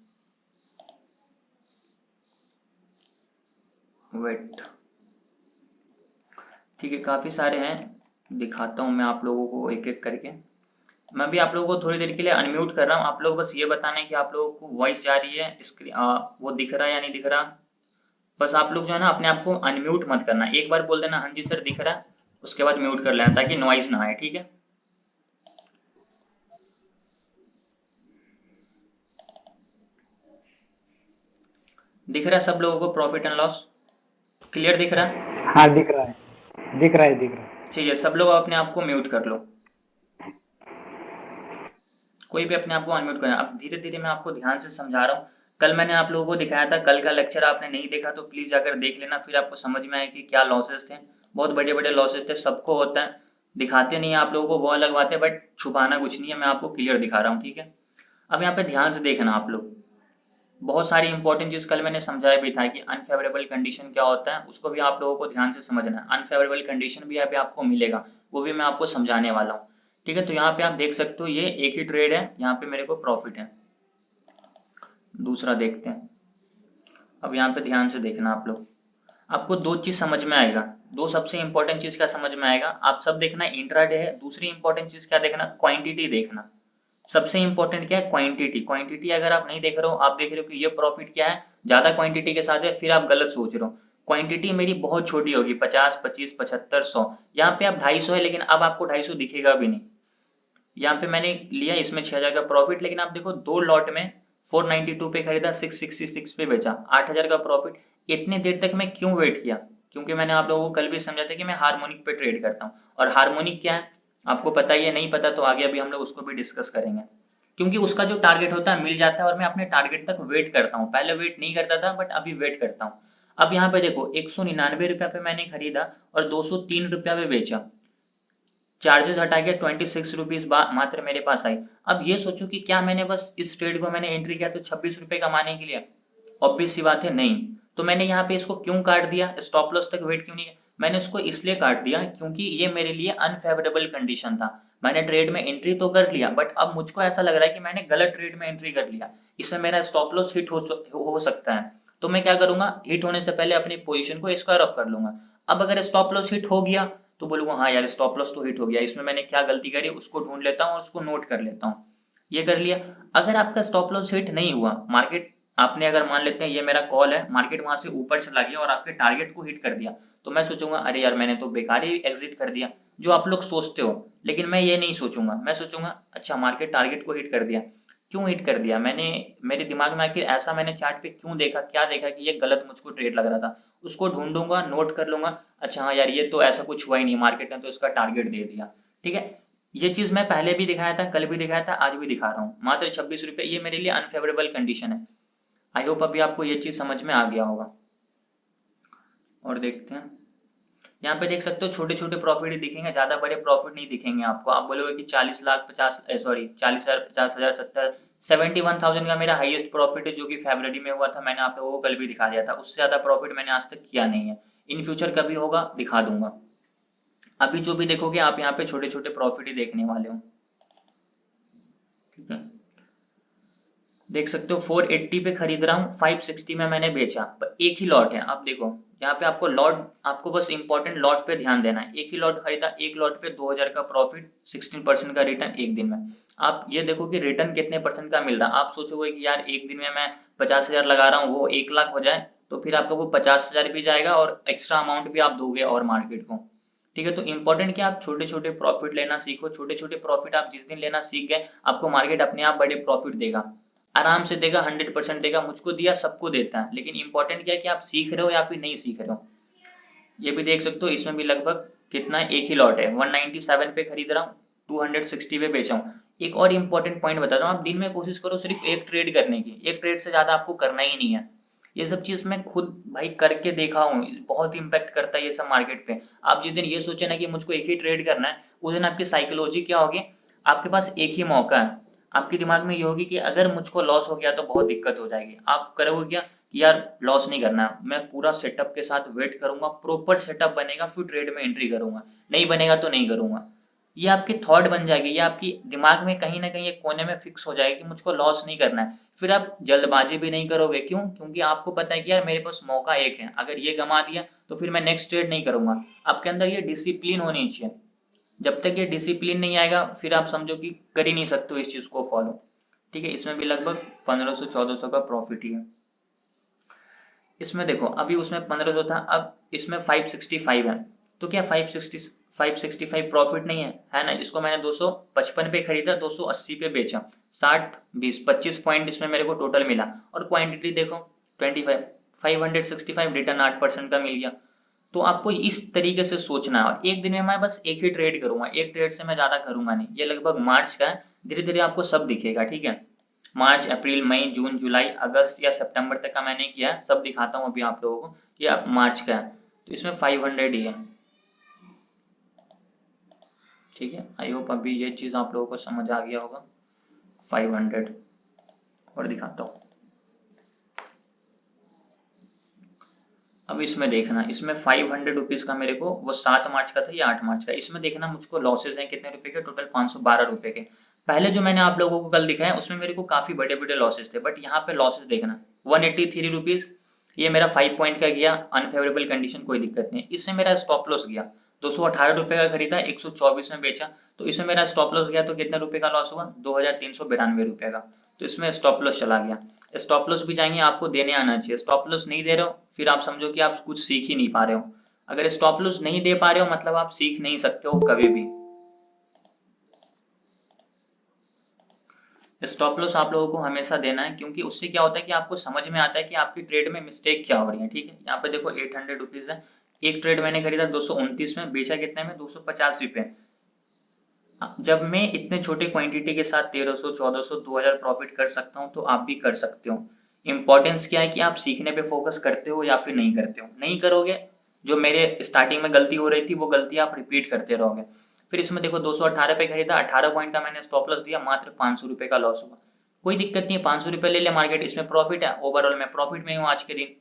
वेट, ठीक है, काफी सारे हैं, दिखाता हूँ मैं आप लोगों को एक एक करके। मैं भी आप लोगों को थोड़ी देर के लिए अनम्यूट कर रहा हूँ। आप लोग बस ये बताना है कि आप लोगों को वॉइस जा रही है, स्क्रीन वो दिख रहा है या नहीं दिख रहा। बस आप लोग जो है ना अपने आप को अनम्यूट मत करना, एक बार बोल देना हाँ जी सर दिख रहा है, उसके बाद म्यूट कर लेना ताकि नॉइज ना आए। ठीक है, दिख रहा है सब लोगों को प्रॉफिट एंड लॉस क्लियर दिख रहा है? हाँ दिख रहा है, दिख रहा है, दिख रहा है। ठीक है, सब लोग अपने आप को म्यूट कर लो, कोई भी अपने आप को अनम्यूट करना। अब धीरे धीरे मैं आपको ध्यान से समझा रहा हूँ। कल मैंने आप लोगों को दिखाया था, कल का लेक्चर आपने नहीं देखा तो प्लीज जाकर देख लेना, फिर आपको समझ में आए कि क्या लॉसेस थे। बहुत बड़े बड़े लॉसेस थे, सबको होता है, दिखाते नहीं है आप लोगों को, वो अलग बात है, बट छुपाना कुछ नहीं है, मैं आपको क्लियर दिखा रहा हूँ। ठीक है, अब यहाँ पे ध्यान से देखना आप लोग, बहुत सारी इंपॉर्टेंट चीज कल मैंने समझाया भी था कि अनफेवरेबल कंडीशन क्या होता है, उसको भी आप लोगों को ध्यान से समझना है। अनफेवरेबल कंडीशन भी यहाँ पे आपको मिलेगा, वो भी मैं आपको समझाने वाला हूँ। ठीक है, तो यहाँ पे आप देख सकते हो ये एक ही ट्रेड है, यहाँ पे मेरे को प्रॉफिट है। दूसरा देखते हैं, अब यहाँ पे ध्यान से देखना आप लोग, आपको दो चीज समझ में आएगा। दो सबसे इंपॉर्टेंट चीज क्या समझ में आएगा, आप सब देखना इंट्राडे है। दूसरी इंपॉर्टेंट चीज क्या देखना, क्वांटिटी देखना। सबसे इंपॉर्टेंट क्या है, क्वांटिटी। क्वांटिटी अगर आप नहीं देख रहे हो, आप देख रहे हो कि ये प्रॉफिट क्या है, ज्यादा क्वांटिटी के साथ है, फिर आप गलत सोच रहे हो। क्वांटिटी मेरी बहुत छोटी होगी, 50, 25, 75, 100। यहाँ पे आप 250 है, लेकिन अब आपको 250 दिखेगा भी नहीं। यहाँ पे मैंने लिया इसमें 6000 का प्रॉफिट, लेकिन आप देखो दो लॉट में 492 पे खरीदा, 666 पे बेचा, 8000 का प्रॉफिट। इतनी देर तक मैं क्यों वेट किया? क्योंकि मैंने आप लोगों को कल भी समझा था कि मैं हार्मोनिक पे ट्रेड करता हूँ। और हार्मोनिक क्या है आपको पता ही है, नहीं पता तो आगे अभी हम लोग उसको भी डिस्कस करेंगे। क्योंकि उसका जो टारगेट होता है मिल जाता है और मैं अपने टारगेट तक वेट करता हूँ। पहले वेट नहीं करता था, बट अभी वेट करता हूँ। अब यहाँ पे देखो 199 रुपया पे मैंने खरीदा और 203 रुपया पे बेचा, चार्जेस हटा के 26 रुपीज मात्र मेरे पास आई। अब ये सोचो कि क्या मैंने बस इस ट्रेड को मैंने एंट्री किया तो 26 रुपए कमाने के लिए? ऑब्वियस सी बात है, नहीं। तो मैंने यहाँ पे इसको क्यों काट दिया, स्टॉप लॉस तक वेट क्यों नहीं किया? मैंने इसको इसलिए काट दिया क्योंकि ये मेरे लिए अनफेवरेबल कंडीशन था। मैंने ट्रेड में एंट्री तो कर लिया, बट अब मुझको ऐसा लग रहा है कि मैंने गलत ट्रेड में एंट्री कर लिया, इसमें मेरा स्टॉप लॉस हिट हो सकता है। तो मैं क्या करूंगा, हिट होने से पहले अपनी पोजीशन को स्क्वायर ऑफ कर लूंगा। अब अगर स्टॉप लॉस हिट हो गया तो बोलूंगा हाँ यार स्टॉप लॉस तो हिट हो गया, इसमें मैंने क्या गलती करी उसको ढूंढ लेता हूँ और उसको नोट कर लेता हूँ। ये कर लिया। अगर आपका स्टॉप लॉस हिट नहीं हुआ, मार्केट आपने अगर मान लेते हैं ये मेरा कॉल है, मार्केट वहां से ऊपर चला गया और आपके टारगेट को हिट कर दिया, तो मैं सोचूंगा अरे यार मैंने तो बेकार ही एग्जिट कर दिया, जो आप लोग सोचते हो। लेकिन मैं ये नहीं सोचूंगा, मैं सोचूंगा अच्छा मार्केट टारगेट को हिट कर दिया, क्यों हिट कर दिया मैंने, मेरे दिमाग में आखिर ऐसा मैंने चार्ट पे क्यों देखा, क्या देखा कि ये गलत मुझको ट्रेड लग रहा था, उसको ढूंढूंगा, नोट कर लूंगा। अच्छा हाँ यार ये तो ऐसा कुछ हुआ ही नहीं, मार्केट ने तो इसका टारगेट दे दिया। ठीक है, ये चीज मैं पहले भी दिखाया था, कल भी दिखाया था, आज भी दिखा रहा हूँ। मात्र 26 रुपये, ये मेरे लिए अनफेवरेबल कंडीशन है। आई होप अभी आपको ये चीज समझ में आ गया होगा। और देखते हैं, यहाँ पे देख सकते हो छोटे छोटे प्रॉफिट ही दिखेंगे, ज्यादा बड़े प्रॉफिट नहीं दिखेंगे आपको। आप बोलोगे कि 40 लाख 50 सॉरी 40,000 50,000 70 71,000 का मेरा हाईएस्ट प्रॉफिट है, जो कि फरवरी में हुआ था। मैंने आप लोगों को कल भी दिखा दिया था, उससे ज्यादा प्रॉफिट मैंने आज तक किया नहीं है। इन फ्यूचर कभी होगा दिखा दूंगा। अभी जो भी देखोगे आप यहाँ पे छोटे छोटे प्रॉफिट ही देखने वाले हो। ठीक है, देख सकते हो 480 पे खरीद रहा हूँ, 560 में मैंने बेचा, पर एक ही लॉट है। आप देखो यहाँ पे आपको लॉट, आपको बस इंपॉर्टेंट लॉट पे ध्यान देना है। एक ही लॉट खरीदा, एक लॉट पे 2000 का प्रॉफिट, 16% का रिटर्न एक दिन में। आप ये देखो कि रिटर्न कितने परसेंट का मिल रहा है। आप सोचोगे कि यार एक दिन में मैं 50,000 लगा रहा हूँ, वो 1 लाख हो जाए, तो फिर आपको वो 50,000 भी जाएगा और एक्स्ट्रा अमाउंट भी आप दोगे और मार्केट को। ठीक है, तो इंपॉर्टेंट क्या, आप छोटे छोटे प्रॉफिट लेना सीखो। छोटे छोटे प्रॉफिट आप जिस दिन लेना सीख गए, आपको मार्केट अपने आप बड़े प्रॉफिट देगा, आराम से देगा, 100% देगा। मुझको दिया, सबको देता है, लेकिन इंपॉर्टेंट क्या है कि आप सीख रहे हो या फिर नहीं सीख रहे हो। ये भी देख सकते हो, इसमें भी लगभग कितना, एक ही लॉट है, 197 पे खरीद रहा हूँ, 260 पे बेचा हूँ। एक और इंपॉर्टेंट पॉइंट बता रहा हूँ, आप दिन में कोशिश करो सिर्फ एक ट्रेड करने की, एक ट्रेड से ज्यादा आपको करना ही नहीं है। ये सब चीज मैं खुद भाई करके देखा हूँ, बहुत इंपैक्ट करता है ये सब मार्केट पे। आप जिस दिन ये सोचे ना कि मुझको एक ही ट्रेड करना है, उस दिन आपकी साइकोलॉजी क्या होगी, आपके पास एक ही मौका है। आपके दिमाग में ये होगी कि अगर मुझको लॉस हो गया तो बहुत दिक्कत हो जाएगी। आप करोगे क्या कि यार लॉस नहीं करना है, मैं पूरा सेटअप के साथ वेट करूंगा, प्रॉपर सेटअप बनेगा फिर ट्रेड में एंट्री करूंगा, नहीं बनेगा तो नहीं करूंगा। ये आपकी थॉट बन जाएगी, ये आपकी दिमाग में कहीं ना कहीं एक कोने में फिक्स हो जाएगी कि मुझको लॉस नहीं करना है। फिर आप जल्दबाजी भी नहीं करोगे, क्यों, क्योंकि आपको पता है कि यार मेरे पास मौका एक है, अगर ये गंवा दिया तो फिर मैं नेक्स्ट ट्रेड नहीं करूंगा। आपके अंदर ये डिसिप्लिन होनी चाहिए। जब तक ये डिसिप्लिन नहीं आएगा, फिर आप समझो कि कर ही नहीं सकते हो इस चीज को फॉलो। ठीक है, इसमें भी लगभग 1500-1400 का प्रॉफिट ही है। इसमें देखो अभी उसमें 1500 था, अब इसमें 565 है, तो क्या 565 प्रॉफिट नहीं है ना। इसको मैंने 255 पे खरीदा, 280 पे बेचा, 60 20 25 पॉइंट इसमें मेरे को टोटल मिला। और क्वांटिटी देखो 25, 565 रिटर्न 8% का मिल गया। तो आपको इस तरीके से सोचना है, और एक दिन में मैं बस एक ही ट्रेड करूंगा, एक ट्रेड से मैं ज्यादा करूंगा नहीं। ये लगभग मार्च का है, धीरे धीरे आपको सब दिखेगा। ठीक है, मार्च अप्रैल मई जून जुलाई अगस्त या सितंबर तक का मैंने किया है, सब दिखाता हूँ अभी आप लोगों को। ये मार्च का है, तो इसमें 500 ही है। ठीक है, आई होप अभी ये चीज आप लोगों को समझ आ गया होगा। 500 और दिखाता हूँ। अब इसमें देखना, इसमें 500 रुपीज का मेरे को, वो 7 मार्च का था, ये 8 मार्च का। इसमें देखना मुझको लॉसेज हैं कितने रुपए के, टोटल 512 रुपए के। पहले जो मैंने आप लोगों को कल दिखाया उसमें मेरे को काफी बड़े बड़े लॉसेज थे, बट यहाँ पे लॉसेज देखना 183 रुपीज, ये मेरा 5 पॉइंट का गया, अनफेवरेबल कंडीशन, कोई दिक्कत नहीं। इससे मेरा स्टॉप लॉस गया, 218 रुपए का खरीदा, 124 में बेचा, तो इसमें मेरा स्टॉप लॉस गया, तो कितने रुपए का लॉस हुआ, 2392 रुपए का। तो इसमें स्टॉप लॉस चला गया। स्टॉप लॉस भी जाएंगे, आपको देने आना चाहिए। स्टॉप लॉस नहीं दे रहे हो, फिर आप समझो कि आप कुछ सीख ही नहीं पा रहे हो। अगर स्टॉप लॉस नहीं दे पा रहे हो, मतलब आप सीख नहीं सकते हो कभी भी। स्टॉप लॉस आप लोगों को हमेशा देना है, क्योंकि उससे क्या होता है कि आपको समझ में आता है कि आपकी ट्रेड में मिस्टेक क्या हो रही है। ठीक है, यहाँ पे देखो 800 रुपीज है, एक ट्रेड मैंने खरीदा 229 में, बेचा कितने में, 250 रुपए। जब मैं इतने छोटे क्वांटिटी के साथ 1300 1400 2000 प्रॉफिट कर सकता हूँ, तो आप भी कर सकते हो। इंपॉर्टेंस क्या है कि आप सीखने पे फोकस करते हो या फिर नहीं करते हो। नहीं करोगे, जो मेरे स्टार्टिंग में गलती हो रही थी वो गलती आप रिपीट करते रहोगे। फिर इसमें देखो 218 पे खरीदा, 18 पॉइंट का मैंने स्टॉप लॉस दिया, मात्र 500 रुपए का लॉस हुआ। कोई दिक्कत नहीं है, 500 रुपए ले ले मार्केट, इसमें प्रॉफिट है, ओवरऑल मैं प्रॉफिट में हूँ आज के दिन।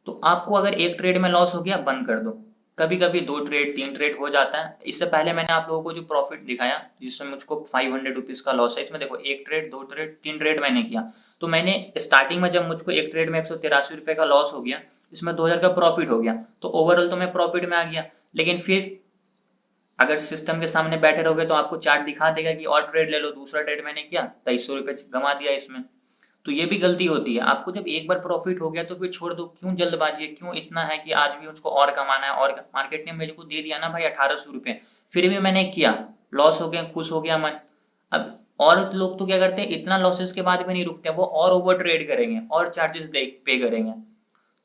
तो आपको अगर एक ट्रेड में लॉस हो गया, बंद कर दो। कभी कभी 2 ट्रेड 3 ट्रेड हो जाता है। इससे पहले मैंने आप लोगों को जो प्रॉफिट दिखाया, जिसमें मुझको 500 रुपीज का लॉस है, इसमें देखो 1 ट्रेड 2 ट्रेड 3 ट्रेड मैंने किया। तो मैंने स्टार्टिंग में जब मुझको एक ट्रेड में 183 रुपए का लॉस हो गया, इसमें 2000 का प्रॉफिट हो गया, तो ओवरऑल तो मैं प्रॉफिट में आ गया। लेकिन फिर अगर सिस्टम के सामने बैठे रहोगे तो आपको चार्ट दिखा देगा कि और ट्रेड ले लो, दूसरा ट्रेड मैंने किया, 2300 रुपए गंवा दिया इसमें। तो ये भी गलती होती है। आपको जब एक बार प्रॉफिट हो गया तो फिर छोड़ दो, क्यों जल्दबाजी है, क्यों इतना है कि आज भी मुझको और कमाना है। और मार्केट ने मेरे को दे दिया ना भाई 1800 रुपए, फिर भी मैंने किया, लॉस हो गया, खुश हो गया मन। अब और लोग तो क्या करते हैं, इतना लॉसेस के बाद भी नहीं रुकते, वो और ओवर ट्रेड करेंगे और चार्जेस पे करेंगे।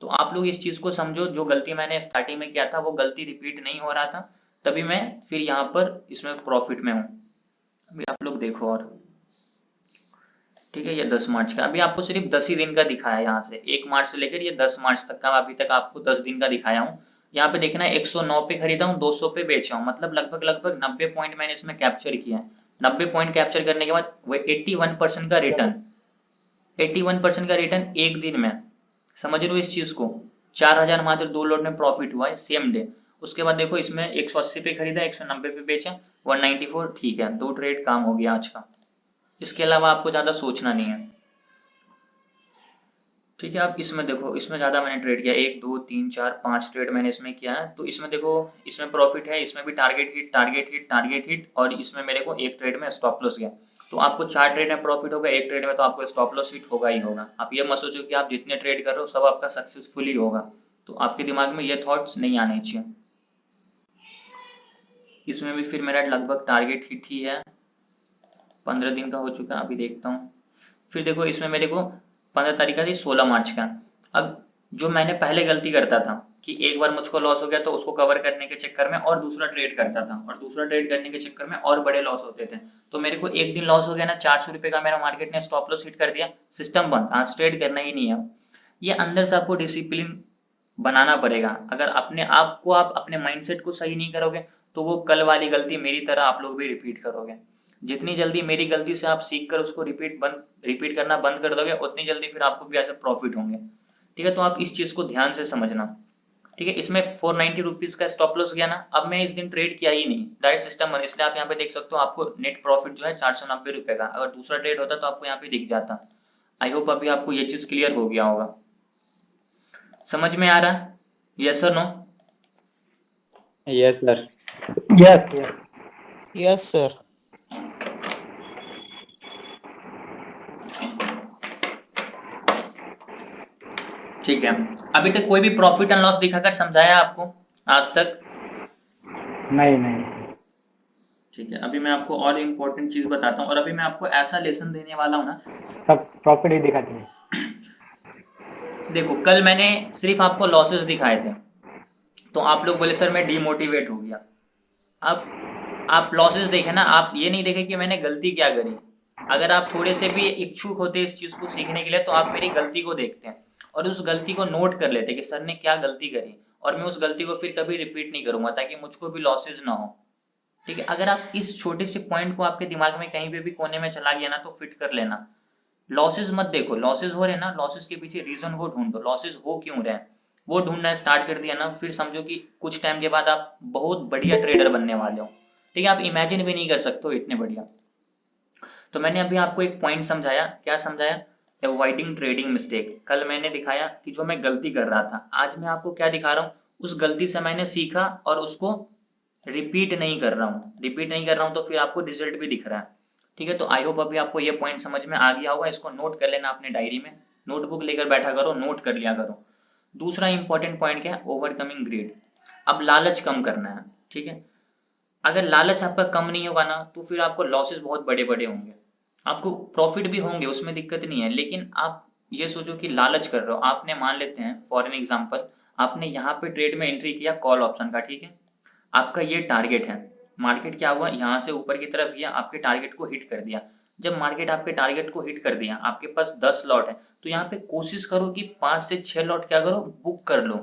तो आप लोग इस चीज को समझो, जो गलती मैंने स्टार्टिंग में किया था वो गलती रिपीट नहीं हो रहा था, तभी मैं फिर यहाँ पर इसमें प्रॉफिट में हूँ। अभी आप लोग देखो, और ठीक है, ये 10 मार्च का, अभी आपको सिर्फ 10 ही दिन का दिखाया, यहाँ से 1 मार्च से लेकर ये 10 मार्च तक का, अभी तक आपको 10 दिन का दिखाया हूँ। यहाँ पे देखना है 109 पे खरीदा हूँ, 200 पे बेचा हूँ, मतलब लगभग लगभग 90 पॉइंट मैंने इसमें कैप्चर किया है। 90 पॉइंट कैप्चर करने के बाद वो 81% का रिटर्न, 81% का रिटर्न एक दिन में। समझ रहे हो इस चीज को, 4000 मात्र 2 लोट में प्रॉफिट हुआ है सेम डे। उसके बाद देखो इसमें 180 पे खरीदा, 190 पे बेचा, 194, ठीक है, 2 ट्रेड काम हो गया आज का। इसके अलावा आपको ज्यादा सोचना नहीं है। ठीक है। अब इसमें देखो, इसमें ज़्यादा मैंने ट्रेड किया, 1 2 3 4 5 ट्रेड मैंने इसमें किया है। तो इसमें देखो, इसमें प्रॉफिट है, इसमें भी target hit target hit target hit, और इसमें मेरे को एक ट्रेड में स्टॉप लॉस गया। तो आपको 4 ट्रेड में प्रॉफिट होगा, एक ट्रेड में तो आपको स्टॉप लॉस हिट होगा ही होगा। आप ये मत सोचो कि आप जितने ट्रेड कर रहे हो सब आपका सक्सेसफुली होगा, तो आपके दिमाग में ये थॉट्स नहीं आने चाहिए। इसमें भी फिर मेरा लगभग टारगेट हिट ही है, 15 दिन का हो चुका है, अभी देखता हूँ। फिर देखो, इसमें मेरे को 15 तारीख का थी, 16 मार्च का। अब जो मैंने पहले गलती करता था कि एक बार मुझको लॉस हो गया तो उसको कवर करने के चक्कर में और दूसरा ट्रेड करता था, और दूसरा ट्रेड करने के चक्कर में और बड़े लॉस होते थे। तो मेरे को एक दिन लॉस हो गया ना, 400 रुपए का मेरा मार्केट ने स्टॉप लॉस हिट कर दिया, सिस्टम बंद, आज ट्रेड करना ही नहीं है। ये अंदर से आपको डिसिप्लिन बनाना पड़ेगा। अगर अपने आप को, आप अपने माइंडसेट को सही नहीं करोगे तो वो कल वाली गलती मेरी तरह आप लोग भी रिपीट करोगे। जितनी जल्दी मेरी गलती से आप सीख कर उसको रिपीट करना बंद कर दोगे, उतनी जल्दी फिर आपको भी ऐसे प्रॉफिट होंगे। ठीक है, तो आप इस चीज को ध्यान से समझना। ठीक है, इसमें 490 रुपीज का स्टॉप लॉस गया ना, अब मैं इस दिन ट्रेड किया ही नहीं, डायरेक्ट सिस्टम बंद। इसलिए आप यहाँ पे देख सकते हो, आपको नेट प्रॉफिट जो है 490 रुपए का। अगर दूसरा ट्रेड होता तो आपको यहाँ पे दिख जाता। आई होप अभी आपको ये चीज क्लियर हो गया होगा। समझ में आ रहा? यस और no? Yes sir. Yes, yes. Yes sir. ठीक है, अभी तक कोई भी प्रॉफिट एंड लॉस दिखाकर समझाया आपको आज तक? नहीं नहीं ठीक है, अभी मैं आपको और इम्पोर्टेंट चीज बताता हूँ, और अभी मैं आपको ऐसा लेसन देने वाला हूँ ना। सब प्रॉफिट ही दिखाते हैं। देखो, कल मैंने सिर्फ आपको लॉसेस दिखाए थे, तो आप लोग बोले सर मैं डिमोटिवेट हो गया। अब आप लॉसेस देखे ना, आप ये नहीं देखे कि मैंने गलती क्या करी। अगर आप थोड़े से भी इच्छुक होते इस चीज को सीखने के लिए, तो आप मेरी गलती को देखते हैं और उस गलती को नोट कर लेते कि सर ने क्या गलती करी, और मैं उस गलती को फिर कभी रिपीट नहीं करूंगा, ताकि मुझको भी लॉसेज ना हो। ठीक है, अगर आप इस छोटे से पॉइंट को आपके दिमाग में कहीं पे भी कोने में चला गया ना, तो फिट कर लेना। लॉसेस मत देखो, लॉसेस हो रहे हैं ना, लॉसेस के पीछे रीजन को ढूंढो, लॉसेस हो क्यों रहे हैं वो ढूंढना स्टार्ट कर दिया ना, फिर समझो कि कुछ टाइम के बाद आप बहुत बढ़िया ट्रेडर बनने वाले हो। ठीक है, आप इमेजिन भी नहीं कर सकते हो इतने बढ़िया। तो मैंने अभी आपको एक पॉइंट समझाया, क्या समझाया? Avoiding trading mistake. कल मैंने दिखाया कि जो मैं गलती कर रहा था, आज मैं आपको क्या दिखा रहा हूँ, उस गलती से मैंने सीखा और उसको रिपीट नहीं कर रहा हूँ, तो फिर आपको रिजल्ट भी दिख रहा है। ठीक है, तो आई होप अभी आपको ये पॉइंट समझ में आ गया होगा। इसको नोट कर लेना अपने डायरी में, नोटबुक लेकर बैठा करो, नोट कर लिया करो। दूसरा इंपॉर्टेंट पॉइंट क्या है? Overcoming greed. अब लालच कम करना है। ठीक है, अगर लालच आपका कम नहीं होगा ना, तो फिर आपको लॉसेस बहुत बड़े बड़े होंगे। आपको प्रॉफिट भी होंगे, उसमें दिक्कत नहीं है, लेकिन आप ये सोचो कि लालच कर रहे हो। आपने, मान लेते हैं फॉर एन एग्जाम्पल, आपने यहाँ पे ट्रेड में एंट्री किया कॉल ऑप्शन का। ठीक है, आपका ये टारगेट है, मार्केट क्या हुआ, यहाँ से ऊपर की तरफ गया, आपके टारगेट को हिट कर दिया। जब मार्केट आपके टारगेट को हिट कर दिया, आपके पास 10 लॉट है, तो यहाँ पे कोशिश करो कि 5 से 6 लॉट क्या करो, बुक कर लो।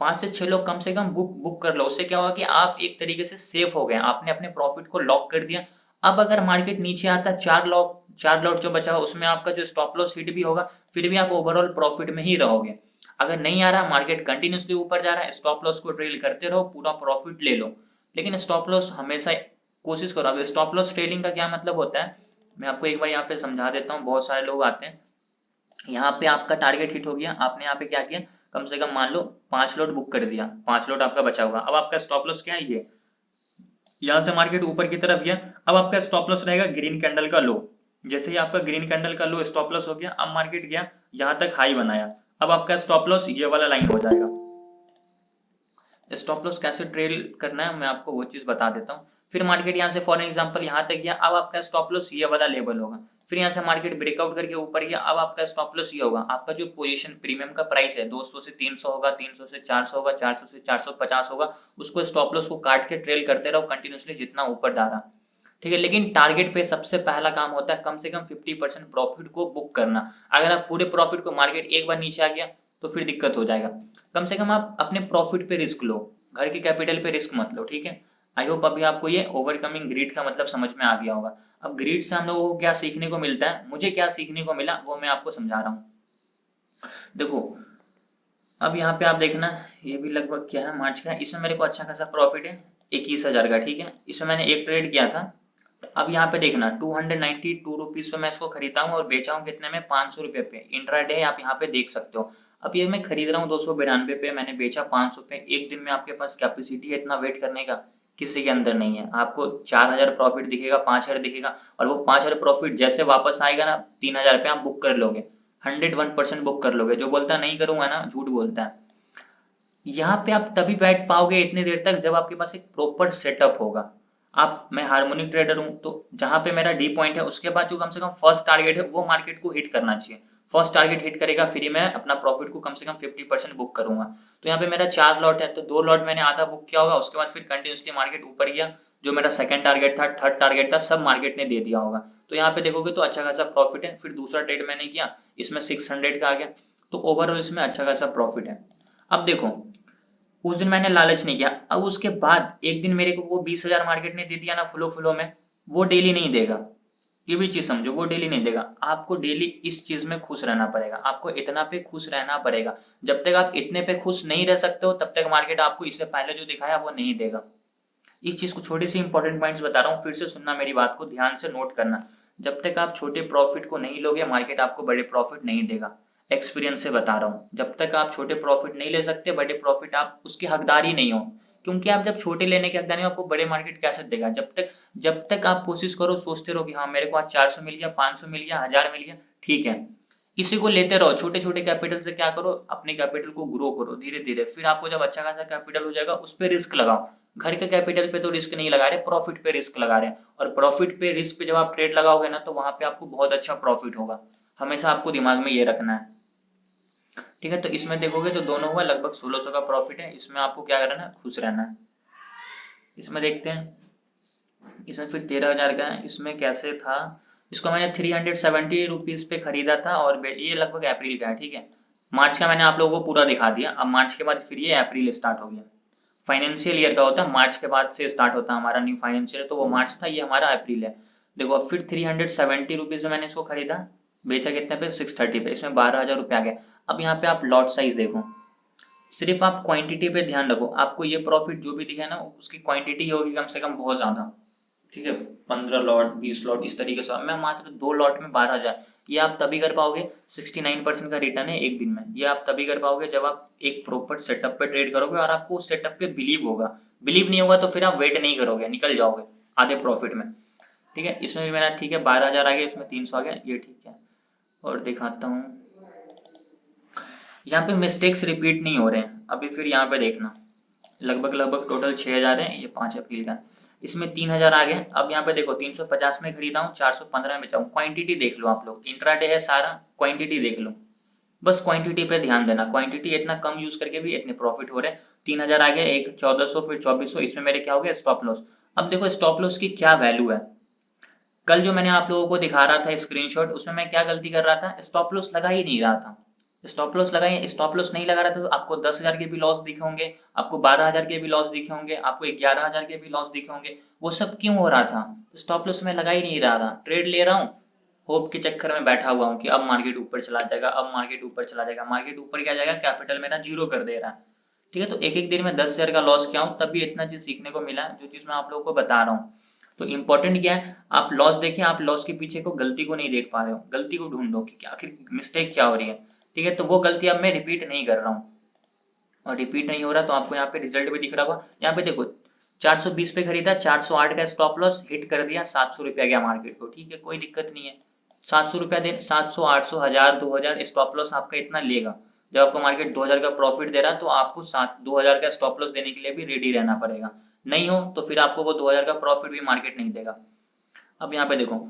5 से 6 लोग कम से कम बुक कर लो। उससे क्या होगा कि आप एक तरीके से सेफ हो गए, आपने अपने प्रॉफिट को लॉक कर दिया। अब अगर मार्केट नीचे आता, 4 लॉट जो बचा उसमें आपका जो स्टॉप लॉस हिट भी होगा, फिर भी आप ओवरऑल प्रॉफिट में ही रहोगे। अगर नहीं आ रहा, मार्केट कंटिन्यूसली ऊपर जा रहा है, स्टॉप लॉस को ट्रेल करते रहो, पूरा प्रॉफिट ले लो। लेकिन स्टॉप लॉस हमेशा कोशिश करो। अब स्टॉप लॉस ट्रेडिंग का क्या मतलब होता है, मैं आपको एक बार यहाँ पे समझा देता हूँ। बहुत सारे लोग आते हैं, यहाँ पे आपका टारगेट हिट हो गया, आपने यहाँ पे क्या किया, कम से कम मान लो 5 लॉट बुक कर दिया, 5 लॉट आपका बचा हुआ। अब आपका स्टॉप लॉस क्या है, ये यहाँ से मार्केट ऊपर की तरफ गया, अब आपका स्टॉप लॉस रहेगा ग्रीन कैंडल का लो। जैसे ही आपका ग्रीन कैंडल का लो स्टॉप लॉस हो गया, अब मार्केट गया यहाँ तक हाई बनाया, अब आपका स्टॉप लॉस ये वाला लाइन हो जाएगा। स्टॉप लॉस कैसे ट्रेल करना है मैं आपको वो चीज बता देता हूँ। फिर मार्केट यहाँ से फॉर एग्जांपल यहाँ तक गया, अब आपका स्टॉप लॉस ये वाला लेवल होगा। फिर यहाँ से मार्केट ब्रेकआउट करके ऊपर गया, अब आपका स्टॉप लॉस ये होगा। आपका जो पोजीशन प्रीमियम का प्राइस है 200 से 300 होगा, 300 से 400 होगा, 400 से 450 होगा, उसको स्टॉप लॉस को काट के ट्रेल करते रहो कंटिन्यूसली जितना ऊपर जा रहा। ठीक है, लेकिन टारगेट पे सबसे पहला काम होता है कम से कम 50% प्रॉफिट को बुक करना। अगर आप पूरे प्रॉफिट को, मार्केट एक बार नीचे आ गया तो फिर दिक्कत हो जाएगा। कम से कम आप अपने प्रॉफिट पे रिस्क लो, घर के कैपिटल पे रिस्क मत लो। ठीक है, आई होप अभी आपको ये ओवरकमिंग ग्रीड का मतलब समझ में आ गया होगा। अब ग्रीड से हम लोगों को क्या सीखने को मिलता है, मुझे क्या सीखने को मिला वो मैं आपको समझा रहा हूँ। देखो, अब यहाँ पे आप देखना, ये भी लगभग क्या है, मार्च का है। इसमें मेरे को अच्छा खासा प्रॉफिट है 21,000 का। ठीक है, इसमें मैंने एक ट्रेड किया था अब यहाँ पे देखना 292 रुपीज पे मैं इसको खरीदा हूँ और बेचा हूँ कितने में, 500 रुपये पे। इंट्राडे आप यहाँ पे देख सकते हो। अब ये मैं खरीद रहा हूँ 292 पे, मैंने बेचा 500 पे। एक दिन में आपके पास कैपेसिटी है इतना वेट करने का? किसी के अंदर नहीं है। आपको 4000 प्रॉफिट दिखेगा, 5000 दिखेगा, और वो 5000 प्रॉफिट जैसे वापस आएगा ना 3000 पे आप बुक कर लोगे, 101% बुक कर लोगे। जो बोलता है नहीं करूंगा ना, झूठ बोलता है। यहाँ पे आप तभी बैठ पाओगे इतनी देर तक जब आपके पास एक प्रॉपर सेटअप होगा। मैं हार्मोनिक ट्रेडर हूँ, तो जहां पे मेरा डी पॉइंट है उसके बाद जो कम से कम फर्स्ट टारगेट है वो मार्केट को हिट करना चाहिए। फर्स्ट टारगेट हिट करेगा फिर मैं अपना प्रॉफिट को कम से कम 50% बुक करूंगा। तो यहाँ पे मेरा 4 लॉट है, तो 2 लॉट मैंने आधा बुक किया होगा, उसके बाद फिर कंटिन्यूसली मार्केट ऊपर गया। जो मेरा सेकंड टारगेट था, थर्ड टारगेट था, सब मार्केट ने दे दिया होगा। तो यहाँ पे देखोगे तो अच्छा खासा प्रॉफिट है। फिर दूसरा ट्रेड मैंने किया, इसमें 600 का आ गया, तो ओवरऑल इसमें अच्छा खासा प्रॉफिट है। अब देखो, उस दिन मैंने लालच नहीं किया। अब उसके बाद एक दिन मेरे को वो 20,000 मार्केट ने दे दिया ना फ्लो फ्लो में, वो डेली नहीं देगा। ये भी चीज समझो, वो डेली नहीं देगा। आपको डेली इस चीज में खुश रहना पड़ेगा, आपको इतना पे खुश रहना पड़ेगा। जब तक आप इतने पे खुश नहीं रह सकते हो तब तक मार्केट आपको इससे पहले जो दिखाया वो नहीं देगा। इस चीज को, छोटी सी इंपॉर्टेंट पॉइंट्स बता रहा हूँ, फिर से सुनना, मेरी बात को ध्यान से नोट करना। जब तक आप छोटे प्रॉफिट को नहीं लोगे मार्केट आपको बड़े प्रॉफिट नहीं देगा। एक्सपीरियंस से बता रहा हूँ, जब तक आप छोटे प्रॉफिट नहीं ले सकते बड़े प्रॉफिट आप उसके हकदार ही नहीं हो। क्योंकि आप जब छोटे लेने के हकदार नहीं हो, आपको बड़े मार्केट कैसे देगा? जब तक आप कोशिश करो, सोचते रहो कि हाँ मेरे को आज 400 मिल गया, 500 मिल गया, 1000 मिल गया, ठीक है, इसी को लेते रहो। छोटे छोटे कैपिटल से क्या करो, अपने कैपिटल को ग्रो करो धीरे धीरे। फिर आपको जब अच्छा खासा कैपिटल हो जाएगा उस पर रिस्क लगाओ। घर के कैपिटल पे तो रिस्क नहीं लगा रहे, प्रॉफिट पे रिस्क लगा रहे हैं। और प्रॉफिट पे रिस्क पे जब आप ट्रेड लगाओगे ना, तो वहां पे आपको बहुत अच्छा प्रॉफिट होगा। हमेशा आपको दिमाग में ये रखना है, ठीक है? तो इसमें देखोगे तो दोनों हुआ, लगभग 1600 का प्रॉफिट है। इसमें आपको क्या करना है, खुश रहना है। इसमें देखते हैं, इसमें फिर 13,000 का है। इसमें कैसे था, इसको मैंने 370 रुपीज पे खरीदा था, और ये लगभग अप्रैल का है, ठीक है? मार्च का मैंने आप लोगों को पूरा दिखा दिया। अब मार्च के बाद फिर ये अप्रैल स्टार्ट हो गया। फाइनेंशियल ईयर का होता है, मार्च के बाद से स्टार्ट होता है हमारा न्यू फाइनेंशियल। तो वो मार्च था, ये हमारा अप्रैल है। देखो, अब फिर 370 रुपीज में मैंने इसको खरीदा, बेचा कितने पे, 630 पे। इसमें 12,000 रुपये आ गए। अब यहाँ पे आप लॉट साइज देखो, सिर्फ आप क्वांटिटी पे ध्यान रखो। आपको ये प्रॉफिट जो भी दिखे ना, उसकी क्वांटिटी होगी कम से कम बहुत ज्यादा, ठीक है? 15 लॉट, 20 लॉट, इस तरीके से। मैं मात्र 2 लॉट में 12,000, ये आप तभी कर पाओगे। 69% का रिटर्न है एक दिन में। ये आप तभी कर पाओगे जब आप एक प्रॉपर सेटअप पे ट्रेड करोगे और आपको उस सेटअप पे बिलीव होगा। बिलीव नहीं होगा तो फिर आप वेट नहीं करोगे, निकल जाओगे आधे प्रॉफिट में, ठीक है? इसमें भी मेरा ठीक है, 12,000 आ गया, इसमें 300 आ गया, ये ठीक है। और दिखाता हूँ, यहाँ पे मिस्टेक्स रिपीट नहीं हो रहे हैं। अभी फिर यहाँ पे देखना, लगभग लगभग टोटल 6,000 है, ये 5 अप्रैल का। इसमें 3,000 आ गए। अब यहाँ पे देखो, 350 में खरीदा हूँ, 415 में बेचा हूँ। क्वांटिटी देख लो आप लोग, इंट्राडे है सारा, क्वांटिटी देख लो। बस क्वांटिटी पे ध्यान देना, क्वांटिटी इतना कम यूज करके भी इतने प्रॉफिट हो रहे हैं। 3,000 आ गया, एक 1,400, फिर 2,400। इसमें मेरे क्या हो गया, स्टॉप लॉस। अब देखो स्टॉप लॉस की क्या वैल्यू है। कल जो मैंने आप लोगों को दिखा रहा था स्क्रीनशॉट, उसमें मैं क्या गलती कर रहा था, स्टॉप लॉस लगा ही नहीं रहा था। स्टॉप लॉस लगाइए, स्टॉप लॉस नहीं लगा रहा था तो आपको 10,000 के भी लॉस दिखे होंगे, आपको 12,000 के भी लॉस दिखे होंगे, आपको 11,000 के भी लॉस दिखे होंगे। वो सब क्यों हो रहा था? स्टॉप लॉस में लगा ही नहीं रहा था, ट्रेड ले रहा हूँ, होप के चक्कर में बैठा हुआ हूँ कि अब मार्केट ऊपर चला जाएगा, अब मार्केट ऊपर चला जाएगा। मार्केट ऊपर क्या जाएगा, कैपिटल मेरा जीरो कर दे रहा है, ठीक है? तो एक एक दिन में 10,000 का लॉस किया हूँ, तब भी इतना चीज सीखने को मिला, जो चीज मैं आप लोगों को बता रहा हूँ। तो इंपॉर्टेंट क्या है, आप लॉस देखिए, आप लॉस के पीछे को, गलती को नहीं देख पा रहे हो, गलती को ढूंढो कि आखिर मिस्टेक क्या हो रही है, ठीक है? तो वो गलती अब मैं रिपीट नहीं कर रहा हूँ, और रिपीट नहीं हो रहा तो आपको यहाँ पे रिजल्ट भी दिख रहा होगा। यहाँ पे देखो, 420 पे खरीदा, 408 का स्टॉप लॉस हिट कर दिया, 700 रुपया गया मार्केट को, ठीक है? कोई दिक्कत नहीं है। 700 रुपया दे, 700, 800, 1000, 2000 स्टॉप लॉस आपका इतना लेगा। जब आपको मार्केट 2000 का प्रॉफिट दे रहा है तो आपको 2000 का स्टॉप लॉस देने के लिए भी रेडी रहना पड़ेगा। नहीं हो तो फिर आपको वो 2000 का प्रॉफिट भी मार्केट नहीं देगा। अब यहाँ पे देखो,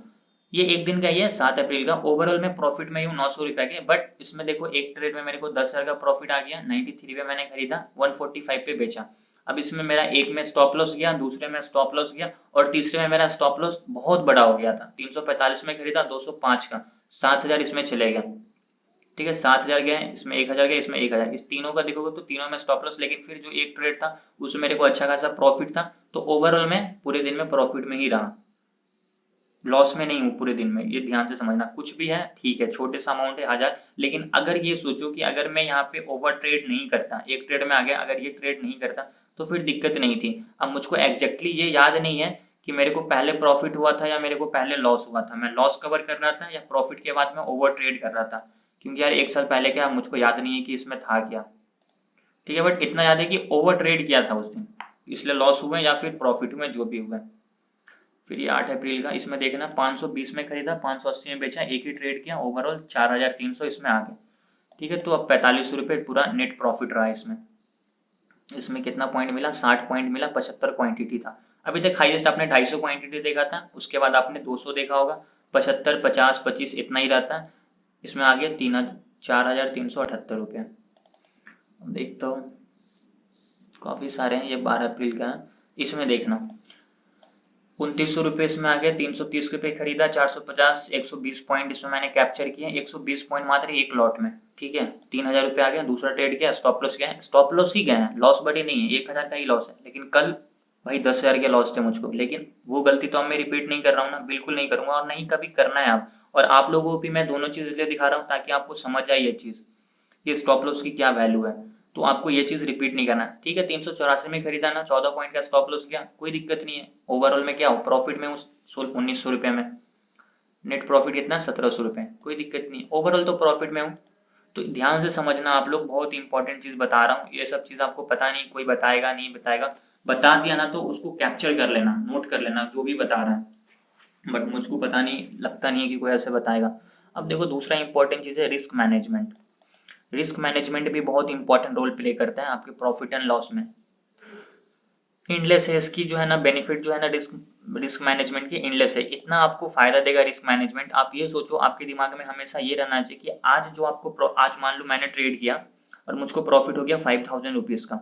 ये एक दिन का ही है, 7 अप्रैल का। ओवरऑल में प्रॉफिट में हूँ 900 रुपए के, बट इसमें देखो एक ट्रेड में मेरे को 10,000 का प्रॉफिट आ गया। 93 पे मैंने खरीदा, 145 पे बेचा। अब इसमें मेरा एक में स्टॉप लॉस गया, दूसरे में स्टॉप लॉस गया, और तीसरे में मेरा स्टॉप लॉस बहुत बड़ा हो गया था। 345 में खरीदा, 205 का, 7,000 इसमें चले गया, ठीक है? 7,000 गए, इसमें 1,000 गया, इसमें 1,000। इस तीनों का देखोगे तो तीनों में स्टॉप लॉस, लेकिन फिर जो एक ट्रेड था उसमें मेरे को अच्छा खासा प्रॉफिट था। तो ओवरऑल में पूरे दिन में प्रॉफिट में ही रहा, लॉस में नहीं हूँ पूरे दिन में। ये ध्यान से समझना, कुछ भी है ठीक है, छोटे सा अमाउंट है 1000, लेकिन अगर ये सोचो कि अगर मैं यहाँ पे ओवर ट्रेड नहीं करता, एक ट्रेड में आ गया, अगर ये ट्रेड नहीं करता तो फिर दिक्कत नहीं थी। अब मुझको एग्जैक्टली ये याद नहीं है कि मेरे को पहले प्रॉफिट हुआ था या मेरे को पहले लॉस हुआ था, मैं लॉस कवर कर रहा था या प्रॉफिट के बाद मैं ओवर ट्रेड कर रहा था, क्योंकि यार 1 साल पहले क्या मुझको याद नहीं है कि इसमें था क्या, ठीक है, बट इतना याद है कि ओवर ट्रेड किया था उस दिन, इसलिए लॉस हुए या फिर प्रॉफिट हुए जो भी हुए। फिर ये 8 अप्रैल का, इसमें देखना 520 में खरीदा, 580 में बेचा, एक ही ट्रेड किया, ओवरऑल 4300 इसमें आ गए, ठीक है। तो अब 45 रुपये पूरा नेट प्रॉफिट रहा इसमें। इसमें कितना पॉइंट मिला, 60 पॉइंट मिला, 75 क्वांटिटी था। अभी तक हाईएस्ट आपने 250 क्वांटिटी देखा था, उसके बाद आपने 200 देखा होगा, 75, 50, 25 इतना ही रहता है। इसमें आ गया 4378 रुपये। अब देखता हूँ, काफी सारे हैं, ये 12 अप्रैल का है। इसमें देखना 2900 रुपये इसमें आ गया, 330 रुपये खरीदा, 450, 120 पॉइंट इसमें मैंने कैप्चर किया, 120 पॉइंट मात्र एक लॉट में, ठीक है। 3000 रुपये आ गया, दूसरा ट्रेड किया, स्टॉप लॉस गया, स्टॉप लॉस ही गए हैं, लॉस बड़ी नहीं है, 1000 का ही लॉस है, लेकिन कल भाई 10,000 के लॉस थे मुझको, लेकिन वो गलती तो अब मैं रिपीट नहीं कर रहा हूँ ना, बिल्कुल नहीं करूंगा और नहीं कभी करना है आप। और आप लोगों को भी मैं दोनों चीज इसलिए दिखा रहा हूँ ताकि आपको समझ आए ये चीज कि स्टॉप लॉस की क्या वैल्यू है, तो आपको ये चीज रिपीट नहीं करना, ठीक है। 384 में खरीदा ना, 14 पॉइंट का स्टॉप लॉस गया, कोई दिक्कत नहीं है, ओवरऑल में क्या हो, प्रॉफिट में उस 1900 रुपये में, नेट प्रॉफिट कितना 1700 रुपये, कोई दिक्कत नहीं, ओवरऑल तो प्रॉफिट में हूँ। तो ध्यान से समझना आप लोग, बहुत इंपॉर्टेंट चीज बता रहा हूँ, ये सब चीज आपको पता नहीं, कोई बताएगा नहीं बताएगा, बता दिया ना तो उसको कैप्चर कर लेना, नोट कर लेना जो भी बता रहा है, बट मुझको पता नहीं, लगता नहीं है कि कोई ऐसे बताएगा। अब देखो दूसरा इंपॉर्टेंट चीज है रिस्क मैनेजमेंट। रिस्क मैनेजमेंट भी बहुत इंपॉर्टेंट रोल प्ले करता है आपके प्रॉफिट एंड लॉस में। इनलेस है इसकी जो है ना, बेनिफिट जो है ना रिस्क मैनेजमेंट की इनलेस है, इतना आपको फायदा देगा रिस्क मैनेजमेंट। आप ये सोचो, आपके दिमाग में हमेशा ये रहना चाहिए कि आज जो आपको, आज मान लो मैंने ट्रेड किया और मुझको प्रॉफिट हो गया 5000 रुपीज का,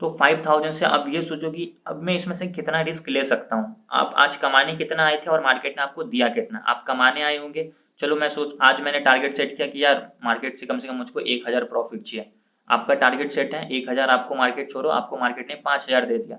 तो 5000 से अब ये सोचो कि अब मैं इसमें से कितना रिस्क ले सकता हूँ। आप आज कमाने कितना आए थे और मार्केट ने आपको दिया कितना, आप कमाने आए होंगे, चलो मैं सोच आज मैंने टारगेट सेट किया कि यार मार्केट से कम मुझको 1000 प्रॉफिट चाहिए, आपका टारगेट सेट है 1000, आपको मार्केट छोड़ो, आपको मार्केट ने 5000 दे दिया।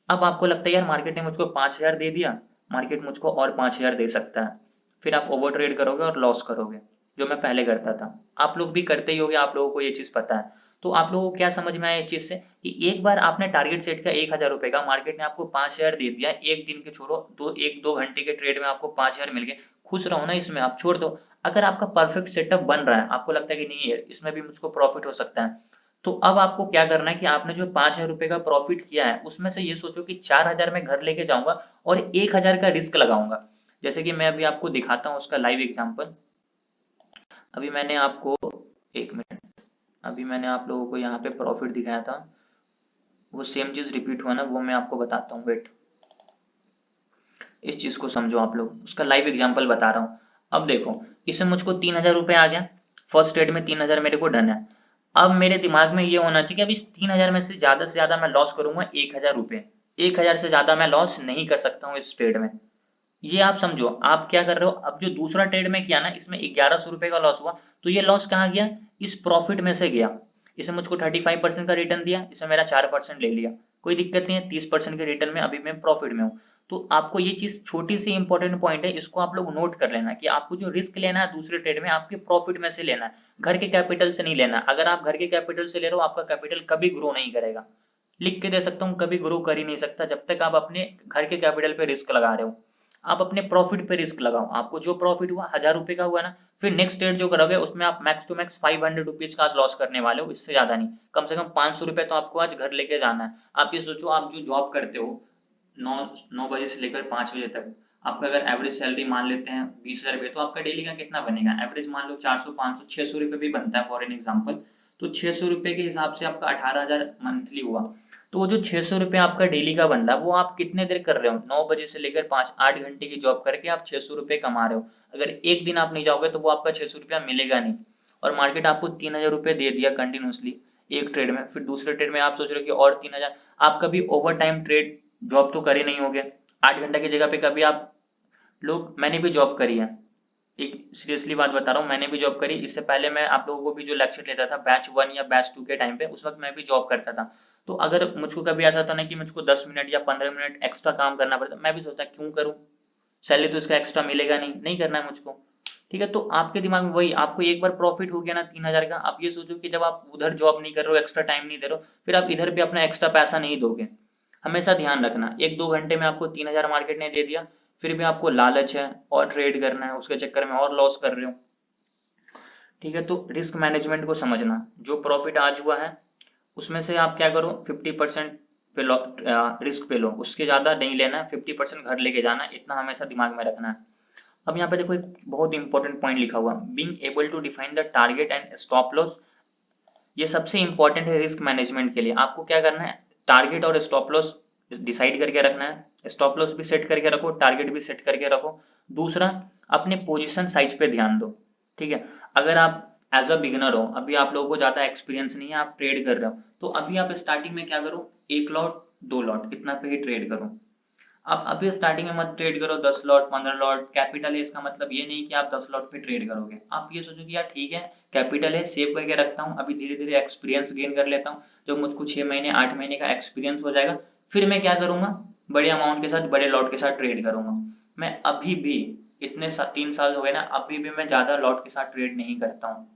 अब आपको लगता है यार मार्केट ने मुझको 5000 दे दिया, मार्केट मुझको और 5000 दे सकता है, फिर आप ओवर ट्रेड करोगे और लॉस करोगे, जो मैं पहले करता था, आप लोग भी करते ही होगे, आप लोगों को ये चीज पता है। तो आप लोगों को क्या समझ में आया इस चीज से कि एक बार आपने टारगेट सेट किया 1000 रुपए का, मार्केट ने आपको 5000 दे दिया, एक दिन के छोड़ो, 1-2 घंटे के ट्रेड में आपको 5000 मिल गए, खुश रहो ना इसमें, आप छोड़ दो। अगर आपका परफेक्ट सेटअप बन रहा है, आपको लगता है कि नहीं है इसमें भी मुझको प्रॉफिट हो सकता है, तो अब आपको क्या करना है कि आपने जो 5000 रुपए का प्रॉफिट किया है उसमें से ये सोचो कि 4000 में घर लेके जाऊंगा और 1000 का रिस्क लगाऊंगा। जैसे कि मैं अभी आपको दिखाता हूँ उसका लाइव एग्जांपल। अभी मैंने आपको, एक मिनट, अभी मैंने आप लोगों को यहाँ पे प्रॉफिट दिखाया था, वो सेम चीज रिपीट हुआ ना, वो मैं आपको बताता हूँ, वेट, इस चीज को समझो आप लोग, उसका लाइव एग्जांपल बता रहा हूँ। अब देखो इसमें मुझको 3000 रुपये आ गया, फर्स्ट ट्रेड में 3000 मेरे को डन है। अब मेरे दिमाग में ये होना चाहिए कि अब इस 3000 में से ज्यादा मैं लॉस करूंगा 1000 रुपये, 1000 से ज्यादा मैं लॉस नहीं कर सकता हूँ इस ट्रेड में। ये आप समझो, आप क्या कर रहे हो, अब जो दूसरा ट्रेड में किया ना, इसमें 1100 रुपये का लॉस हुआ, तो ये लॉस कहाँ गया, इस प्रॉफिट में से गया। इसमें मुझको 35% का रिटर्न दिया, इसमें मेरा 4% ले लिया, कोई दिक्कत नहीं है, 30% के रिटर्न में अभी मैं प्रॉफिट में हूँ। तो आपको ये चीज छोटी सी इंपॉर्टेंट पॉइंट है, इसको आप लोग नोट कर लेना कि आपको जो रिस्क लेना है दूसरे ट्रेड में, आपके प्रॉफिट में से लेना है, घर के कैपिटल से नहीं लेना। अगर आप घर के कैपिटल से ले रहे हो, आपका कैपिटल कभी ग्रो नहीं करेगा, लिख के दे सकता हूँ, कभी ग्रो कर ही नहीं सकता जब तक आप अपने घर के कैपिटल पे रिस्क लगा रहे हो। आप अपने प्रॉफिट पे रिस्क लगाओ, आपको जो प्रॉफिट हुआ 1000 रुपए का हुआ ना, फिर नेक्स्ट ट्रेड जो करोगे उसमें आप मैक्स टू मैक्स 500 रुपीज का लॉस करने वाले हो, इससे ज्यादा नहीं, कम से कम 500 रुपए तो आपको आज घर लेके जाना है। आप ये सोचो, आप जो जॉब करते हो 9 बजे से लेकर 5 बजे तक, आपका अगर एवरेज सैलरी मान लेते हैं 20,000 रुपये, तो आपका डेली का कितना बनेगा, एवरेज मान लो 400, 500, 600 रुपये भी बनता है फॉर एन एग्जाम्पल, तो 600 रुपये के हिसाब से आपका 18,000 मंथली हुआ। तो वो जो 600 रुपये आपका डेली का बन रहा है, वो आप कितने देर कर रहे हो, 9 बजे से लेकर 5, 8 घंटे की जॉब करके आप 600 रुपये कमा रहे हो। अगर एक दिन आप नहीं जाओगे तो वो आपका 600 रुपया मिलेगा नहीं, और मार्केट आपको 3000 रुपये दे दिया कंटिन्यूसली एक ट्रेड में, फिर दूसरे ट्रेड में आप सोच रहे हो कि और 3000। आप कभी ओवर टाइम ट्रेड जॉब तो करे नहीं होगे, 8 घंटे की जगह पे कभी आप लोग, मैंने भी जॉब करी है, एक सीरियसली बात बता रहा हूँ, मैंने भी जॉब करी, इससे पहले मैं आप लोगों को भी जो लेक्चर लेता था बैच 1 या बैच 2 के टाइम पे, उस वक्त मैं भी जॉब करता था। तो अगर मुझको कभी ऐसा था ना कि मुझको 10 मिनट या 15 मिनट एक्स्ट्रा काम करना पड़ता, मैं भी सोचता क्यों करूँ, सैलरी तो इसका एक्स्ट्रा मिलेगा नहीं, नहीं करना है मुझको, ठीक है। तो आपके दिमाग में वही, आपको एक बार प्रॉफिट हो गया ना 3000 का, आप ये सोचो कि जब आप उधर जॉब नहीं कर रहे हो, एक्स्ट्रा टाइम नहीं दे रहे हो, फिर आप इधर भी अपना एक्स्ट्रा पैसा नहीं दोगे, हमेशा ध्यान रखना, 1-2 घंटे में आपको 3000 मार्केट ने दे दिया, फिर भी आपको लालच है और ट्रेड करना है, उसके चक्कर में और लॉस कर रहे हो। ठीक है, तो रिस्क मैनेजमेंट को समझना, जो प्रॉफिट आज हुआ है उसमें से आप क्या करो 50% पे लो, रिस्क पे लो, उसके ज़्यादा नहीं लेना है, 50% घर लेके जाना है, इतना हमेशा दिमाग में रखना है। अब यहाँ पे देखो एक बहुत इंपॉर्टेंट पॉइंट लिखा हुआ, being able to define the target and stop loss, ये सबसे इंपॉर्टेंट है रिस्क मैनेजमेंट के लिए। आपको क्या करना है, टारगेट और स्टॉप लॉस डिसाइड करके रखना है, स्टॉप लॉस भी सेट करके रखो, टारगेट भी सेट करके रखो। दूसरा, अपने पोजीशन साइज पे ध्यान दो। ठीक है, अगर आप एज अ बिगिनर हो, अभी आप लोगों को ज्यादा एक्सपीरियंस नहीं है, आप ट्रेड कर रहे हो, तो अभी आप स्टार्टिंग में क्या करो, 1 लॉट 2 लॉट इतना पे ही ट्रेड करो। आप अभी स्टार्टिंग में मत ट्रेड करो 10 लॉट 15 लॉट। कैपिटल है इसका मतलब ये नहीं कि आप 10 लॉट पे ट्रेड करोगे, आप ये सोचो कि यार ठीक है कैपिटल है, सेव करके रखता हूँ, अभी धीरे धीरे एक्सपीरियंस गेन कर लेता हूँ, जब मुझको 6 महीने 8 महीने का एक्सपीरियंस हो जाएगा, फिर मैं क्या करूंगा, बड़े अमाउंट के साथ बड़े लॉट के साथ ट्रेड करूंगा। मैं अभी भी 3 साल हो गए ना, अभी भी मैं ज्यादा लॉट के साथ ट्रेड नहीं करता हूँ।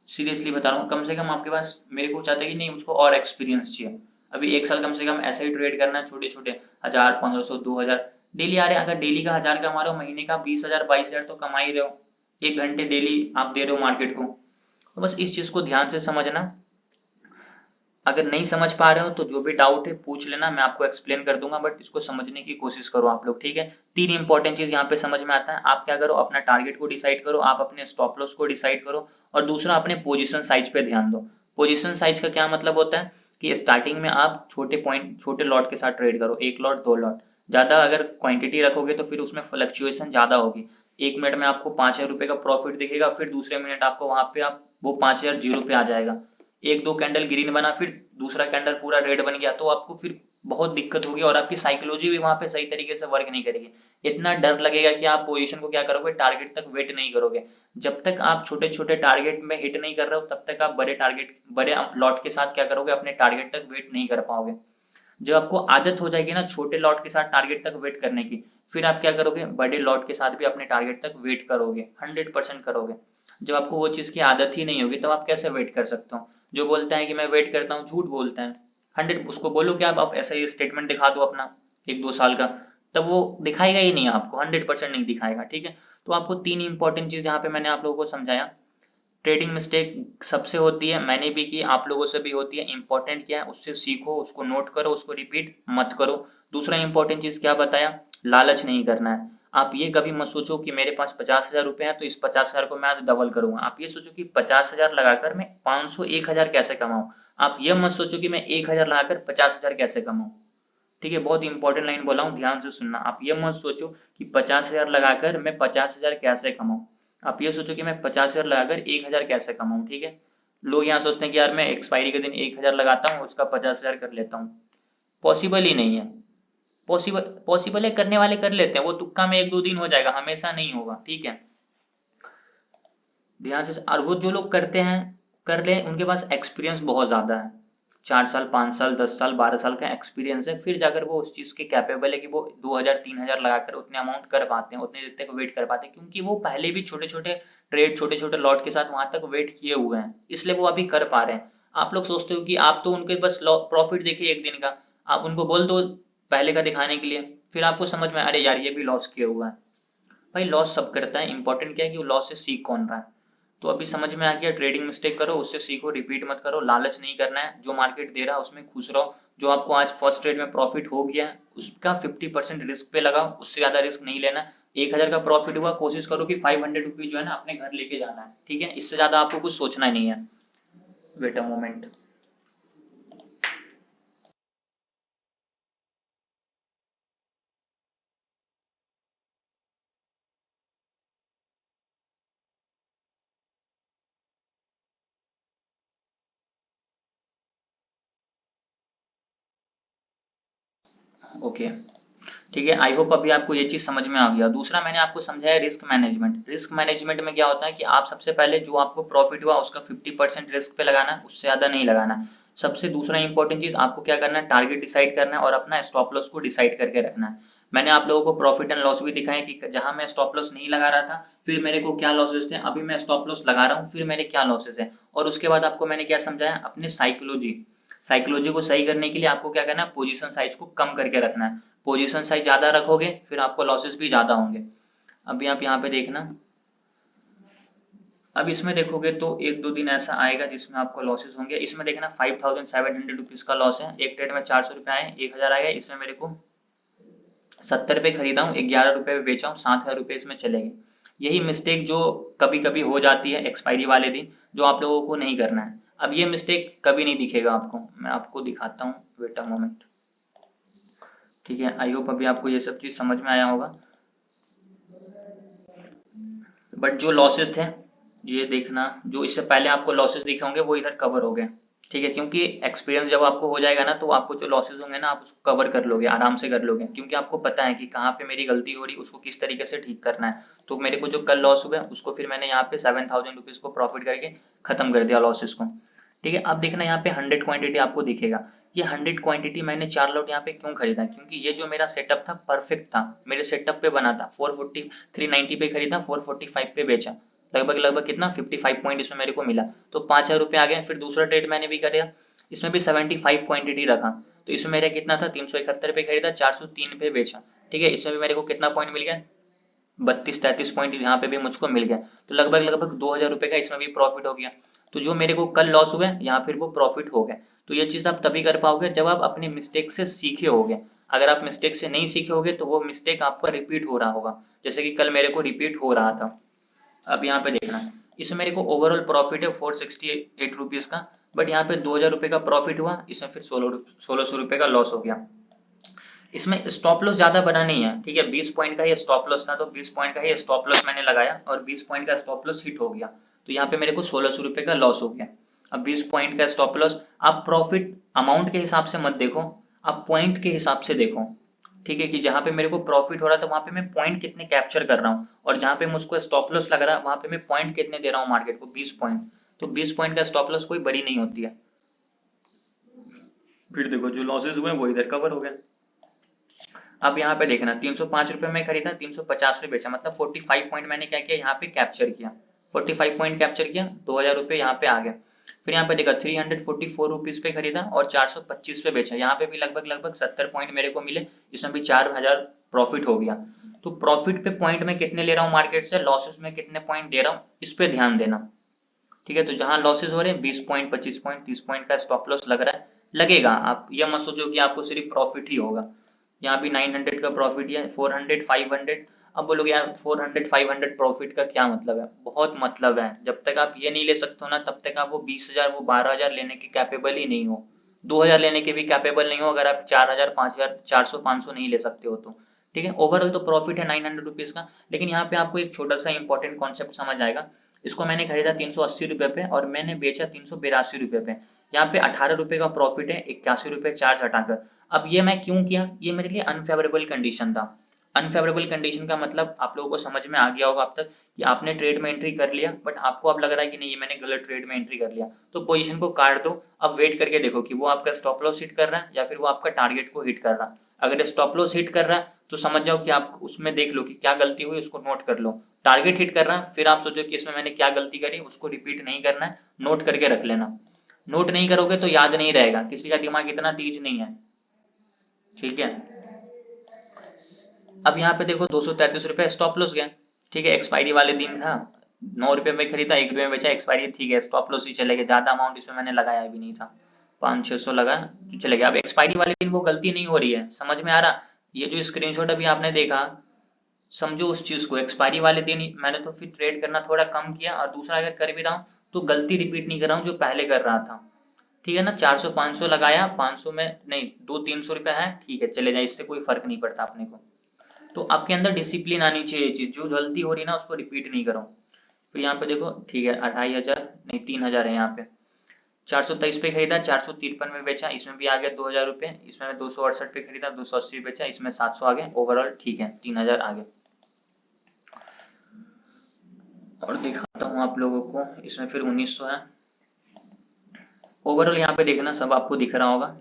सीरियसली बता रहा हूँ, कम से कम आपके पास, मेरे को चाहता है कि नहीं, मुझको और एक्सपीरियंस चाहिए। अभी 1 साल कम से कम ऐसे ही ट्रेड करना है, छोटे छोटे 1000 1500 2000 डेली आ रहे हैं। अगर डेली का 1000 कमा रहे हो, महीने का 20,000 22,000 तो कमा ही रहे हो, 1 घंटे डेली आप दे रहे हो मार्केट को। तो बस इस चीज को ध्यान से समझना। अगर नहीं समझ पा रहे हो तो जो भी डाउट है पूछ लेना, मैं आपको एक्सप्लेन कर दूंगा, बट इसको समझने की कोशिश करो आप लोग। ठीक है, 3 इंपॉर्टेंट चीज यहाँ पे समझ में आता है। आप क्या करो, अपना टारगेट को डिसाइड करो, आप अपने स्टॉप लॉस को डिसाइड करो, और दूसरा अपने पोजीशन साइज पे ध्यान दो। पोजीशन साइज का क्या मतलब होता है कि स्टार्टिंग में आप छोटे लॉट के साथ ट्रेड करो, 1 लॉट 2 लॉट। ज्यादा अगर क्वांटिटी रखोगे तो फिर उसमें फ्लक्चुएशन ज्यादा होगी। 1 मिनट में आपको 5,000 रुपए का प्रॉफिट दिखेगा, फिर दूसरे मिनट आपको वहां पे आप वो 5,000 जीरो पे आ जाएगा। 1-2 कैंडल ग्रीन बना, फिर दूसरा कैंडल पूरा रेड बन गया, तो आपको फिर बहुत दिक्कत होगी, और आपकी साइकोलॉजी भी वहां पे सही तरीके से वर्क नहीं करेगी। इतना डर लगेगा कि आप पोजीशन को क्या करोगे, टारगेट तक वेट नहीं करोगे। जब तक आप छोटे छोटे टारगेट में हिट नहीं कर रहे हो, तब तक आप बड़े लॉट के साथ क्या करोगे, अपने टारगेट तक वेट नहीं कर पाओगे। जब आपको आदत हो जाएगी ना छोटे लॉट के साथ टारगेट तक वेट करने की, फिर आप क्या करोगे, बड़े लॉट के साथ भी अपने टारगेट तक वेट करोगे, 100% करोगे। जब आपको वो चीज की आदत ही नहीं होगी, तब आप कैसे वेट कर सकते हो। जो बोलता है कि मैं वेट करता हूँ, झूठ बोलता है। 100, उसको बोलो कि आप ऐसा ही स्टेटमेंट दिखा दो अपना 1-2 साल का, तब वो दिखाएगा ही नहीं, आपको 100% नहीं दिखाएगा। ठीक है, तो आपको 3 इंपॉर्टेंट चीज यहाँ पे मैंने आप लोगों को समझाया। ट्रेडिंग मिस्टेक सबसे होती है, मैंने भी की, आप लोगों से भी होती है। इंपॉर्टेंट क्या है, उससे सीखो, उसको नोट करो, उसको रिपीट मत करो। दूसरा इंपॉर्टेंट चीज क्या बताया, लालच नहीं करना है। आप ये कभी मत सोचो कि मेरे पास 50,000 रुपए हैं तो इस 50,000 को मैं आज डबल करूंगा। आप ये सोचो कि 50,000 लगाकर मैं 500 1,000 कैसे कमाऊं। आप ये मत सोचो कि मैं 1,000 लगाकर 50,000 कैसे कमाऊं। ठीक है, बहुत इंपॉर्टेंट लाइन बोला हूँ, ध्यान से सुनना। आप ये मत सोचो कि 50,000 लगाकर मैं 50,000 कैसे कमाऊं। आप ये सोचो कि मैं 50,000 लगाकर 1,000 कैसे कमाऊं। ठीक है, लोग यहाँ सोचते हैं कि यार मैं एक्सपायरी के दिन 1,000 लगाता हूँ, उसका 50,000 कर लेता हूँ। पॉसिबल ही नहीं है। पॉसिबल है, करने वाले कर लेते हैं, वो तुक्का में 1-2 दिन हो जाएगा, हमेशा नहीं होगा। ठीक है, ध्यान से। और वो जो लोग करते हैं, कर ले, उनके पास एक्सपीरियंस बहुत ज्यादा है, 4 साल 5 साल 10 साल 12 साल का एक्सपीरियंस है, फिर जाकर वो उस चीज के कैपेबल है कि वो 2,000 3,000 लगाकर उतने अमाउंट कर पाते हैं, उतने देर तक वेट कर पाते हैं, क्योंकि वो पहले भी छोटे छोटे ट्रेड छोटे छोटे लॉट के साथ वहां तक वेट किए हुए हैं, इसलिए वो अभी कर पा रहे हैं। आप लोग सोचते हो कि आप तो उनके बस प्रॉफिट देखिए 1 दिन का, आप उनको बोल दो पहले का दिखाने के लिए, फिर आपको समझ में, अरे यार ये भी लॉस किया हुआ है। भाई लॉस सब करता है, इंपॉर्टेंट क्या है कि वो लॉस से सीख कौन रहा है। तो अभी समझ में आ गया, ट्रेडिंग मिस्टेक करो, उससे सीखो, रिपीट मत करो, लालच नहीं करना है, जो मार्केट दे रहा है उसमें खुश रहो। जो आपको आज फर्स्ट ट्रेड में प्रॉफिट हो गया है, उसका 50% रिस्क पे लगाओ, उससे ज्यादा रिस्क नहीं लेना। 1,000 का प्रॉफिट हुआ, कोशिश करो कि 500 रुपीज जो है ना अपने घर लेके जाना है। ठीक है, इससे ज्यादा आपको कुछ सोचना नहीं है। Wait a moment. ओके, ठीक है, आई होप अभी आपको ये चीज समझ में आ गया। दूसरा मैंने आपको समझाया रिस्क मैनेजमेंट। रिस्क मैनेजमेंट में क्या होता है कि आप सबसे पहले जो आपको प्रॉफिट हुआ उसका 50% रिस्क पे लगाना है, उससे ज्यादा नहीं लगाना है। सबसे दूसरा इंपॉर्टेंट चीज आपको क्या करना है, टारगेट डिसाइड करना है और अपना स्टॉप लॉस को डिसाइड करके रखना है। मैंने आप लोगों को प्रॉफिट एंड लॉस भी दिखाया कि जहां मैं स्टॉप लॉस नहीं लगा रहा था, फिर मेरे को क्या लॉसेस थे, अभी मैं स्टॉप लॉस लगा रहा हूँ, फिर मेरे क्या लॉसेस है। और उसके बाद आपको मैंने क्या समझाया, अपने साइकोलॉजी, साइकोलॉजी को सही करने के लिए आपको क्या करना है, पोजीशन साइज को कम करके रखना है। पोजीशन साइज ज्यादा रखोगे फिर आपको लॉसेस भी ज्यादा होंगे। अभी आप यहाँ पे देखना, अब इसमें देखोगे तो एक दो दिन ऐसा आएगा जिसमें आपको लॉसेस होंगे। इसमें देखना 5700 रुपीज का लॉस है, एक ट्रेड में 400 रुपए आए, 1000 आएगा। इसमें मेरे को 70 पे खरीदा हूँ, 11 रुपए पे बेचा हूँ, 7000 रुपए इसमें चले गए। यही मिस्टेक जो कभी कभी हो जाती है एक्सपायरी वाले दिन, जो आप लोगों को नहीं करना है। अब ये मिस्टेक कभी नहीं दिखेगा आपको, मैं आपको दिखाता हूँ, वेट अ मोमेंट। ठीक है, आई होप अभी आपको ये सब चीज समझ में आया होगा। बट जो लॉसेस थे, ये देखना, जो इससे पहले आपको लॉसेस दिखे होंगे वो इधर कवर हो गए। ठीक है, क्योंकि एक्सपीरियंस जब आपको हो जाएगा ना, तो आपको जो लॉसेस होंगे ना आप उसको कवर कर लोगे, आराम से कर लोगे, क्योंकि आपको पता है कि कहाँ पे मेरी गलती हो रही, उसको किस तरीके से ठीक करना है। तो मेरे को जो कल लॉस हुआ उसको फिर मैंने यहाँ पे 7000 रुपीज को प्रॉफिट करके खत्म कर दिया लॉसेस को। ठीक है, अब देखना यहाँ पे 100 क्वांटिटी आपको दिखेगा। ये 100 क्वांटिटी मैंने 4 लॉट यहाँ पे क्यों खरीदा, क्योंकि ये जो मेरा सेटअप था परफेक्ट था, मेरे सेटअप पे बना था। 390 पे खरीदा, 445 पे बेचा, लगभग कितना 55 पॉइंट इसमें मेरे को मिला, तो 5000 रुपए आ गए। फिर दूसरा ट्रेड मैंने भी किया, इसमें भी 75 क्वांटिटी रखा, तो इसमें मेरा कितना था 371 पे खरीदा, 403 पे बेचा। ठीक है, इसमें भी मेरे को कितना पॉइंट मिल गया, 32-33 पॉइंट यहाँ पे भी मुझको मिल गया। तो लगभग 2000 रुपए का इसमें भी प्रॉफिट हो गया। तो जो मेरे को कल लॉस हुआ यहाँ फिर वो प्रॉफिट हो गया। तो ये चीज आप तभी कर पाओगे जब आप अपने मिस्टेक से सीखे होगे। अगर आप मिस्टेक से नहीं सीखे होगे तो वो मिस्टेक आपका रिपीट हो रहा होगा, जैसे कि कल मेरे को रिपीट हो रहा था। अब यहाँ पे देखना, इसमें मेरे को ओवरऑल प्रॉफिट है 468 रुपीज का, बट यहाँ पे 2000 रुपए का प्रॉफिट हुआ, इसमें फिर 1600 रुपए का लॉस हो गया। इसमें स्टॉप लॉस ज्यादा बना नहीं है। ठीक है, 20 पॉइंट का ये स्टॉप लॉस था, तो 20 पॉइंट का ये स्टॉप लॉस मैंने लगाया और 20 पॉइंट का स्टॉप लॉस हिट हो गया, तो यहाँ पे मेरे को 1600 रुपए का लॉस हो गया। अब 20 पॉइंट का स्टॉप लॉस, आप प्रॉफिट अमाउंट के हिसाब से मत देखो, आप पॉइंट के हिसाब से देखो। ठीक है, कि जहां पे मेरे को प्रॉफिट हो रहा था वहां पे मैं पॉइंट कितने कैप्चर कर रहा हूँ, और जहां पे मुझको स्टॉप लॉस लग रहा है वहां पे मैं पॉइंट कितने दे रहा हूँ मार्केट को, 20 पॉइंट। तो 20 पॉइंट का स्टॉप लॉस कोई बड़ी नहीं होती है। फिर देखो जो लॉसेस हुए वो इधर कवर हो गए। अब यहाँ पे देखना, 305 रुपए में खरीदा, 350 में बेचा, मतलब 45 पॉइंट मैंने क्या किया यहाँ पे कैप्चर किया, 45 पॉइंट कैप्चर किया, 2000 रुपए यहाँ पे आ गए। फिर यहाँ पे देखा 344 रुपीज पे खरीदा और 425 पे बेचा, यहाँ पे भी लगभग 70 पॉइंट मेरे को मिले, इसमें भी 4000 प्रॉफिट हो गया। तो प्रॉफिट पे पॉइंट में कितने ले रहा हूँ मार्केट से, लॉसेस में कितने पॉइंट दे रहा हूँ, इस पे ध्यान देना। ठीक है, तो जहां लॉसेस हो रहे हैं 20 पॉइंट, 25 पॉइंट, 30 पॉइंट का स्टॉप लॉस लग रहा है, लगेगा। आप ये मत सोचो कि आपको सिर्फ प्रॉफिट ही होगा। यहाँ भी 900 का प्रॉफिट है, 400, 500। अब बोलोगे यार 400, 500 प्रॉफिट का क्या मतलब है, बहुत मतलब है। जब तक आप ये नहीं ले सकते हो ना, तब तक आप वो 20,000, वो 12,000 लेने के कैपेबल ही नहीं हो, 2000 लेने के भी कैपेबल नहीं हो, अगर आप 4000, 5000, 400, 500 नहीं ले सकते हो तो। ठीक है, ओवरऑल तो प्रॉफिट है 900 रुपीज का। लेकिन यहाँ पे आपको एक छोटा सा इंपॉर्टेंट कॉन्सेप्ट समझ आएगा। इसको मैंने खरीदा 380 रुपए पे और मैंने बेचा 382 रुपए पे, यहाँ पे 18 रुपए का प्रॉफिट है, 81 रुपए चार्ज हटाकर। अब ये मैं क्यों किया, ये मेरे लिए अनफेवरेबल कंडीशन था। अनफेवरेबल कंडीशन का मतलब आप लोगों को समझ में आ गया होगा अब तक, कि आपने ट्रेड में एंट्री कर लिया, बट आपको अब लग रहा है कि नहीं ये मैंने गलत ट्रेड में एंट्री कर लिया, तो पोजीशन को काट दो। अब वेट करके देखो कि वो आपका स्टॉप लॉस हिट कर रहा है या फिर वो आपका टारगेट को हिट कर रहा है। अगर स्टॉप लॉस हिट कर रहा है तो समझ जाओ कि आप उसमें देख लो कि क्या गलती हुई, उसको नोट कर लो। टारगेट हिट कर रहा है, फिर आप सोचो कि इसमें मैंने क्या गलती करी, उसको रिपीट नहीं करना है, नोट करके रख लेना। नोट नहीं करोगे तो याद नहीं रहेगा, किसी का दिमाग इतना तेज नहीं है। ठीक है, अब यहाँ पे देखो 233 रुपए स्टॉप लॉस गया। ठीक है, एक्सपायरी वाले दिन था, 9 रुपए में खरीदा, 1 रुपए में बेचा, एक्सपायरी ठीक है, स्टॉप लॉस ही चले गए, ज्यादा अमाउंट इसमें मैंने लगाया भी नहीं था, 500-600 लगा तो चले गया। अब एक्सपायरी वाले दिन वो गलती नहीं हो रही है, समझ में आ रहा। ये जो स्क्रीनशॉट अभी आपने देखा, समझो उस चीज को, एक्सपायरी वाले दिन मैंने तो फिर ट्रेड करना थोड़ा कम किया, और दूसरा अगर कर भी रहा हूँ तो गलती रिपीट नहीं कर रहा हूँ जो पहले कर रहा था। ठीक है ना, 400-500 लगाया, 500 में नहीं, 200-300 रुपया है, ठीक है चले जाए, इससे कोई फर्क नहीं पड़ता अपने को। तो आपके अंदर डिसिप्लिन आनी चाहिए, चीज जो गलती हो रही है ना उसको रिपीट नहीं करो। फिर यहाँ पे देखो, ठीक है 2500 नहीं 3000 है यहाँ पे, 423 पे खरीदा, 453 में बेचा, इसमें भी आ गया 2000 रुपए, इसमें 268 पे खरीदा, 280 बेचा, इसमें 700 आ गए, ओवरऑल ठीक है 3000 आ गए। और दिखाता हूँ आप लोगों को, इसमें फिर 1900 है। ओवरऑल यहाँ पे देखना सब आपको दिख रहा होगा,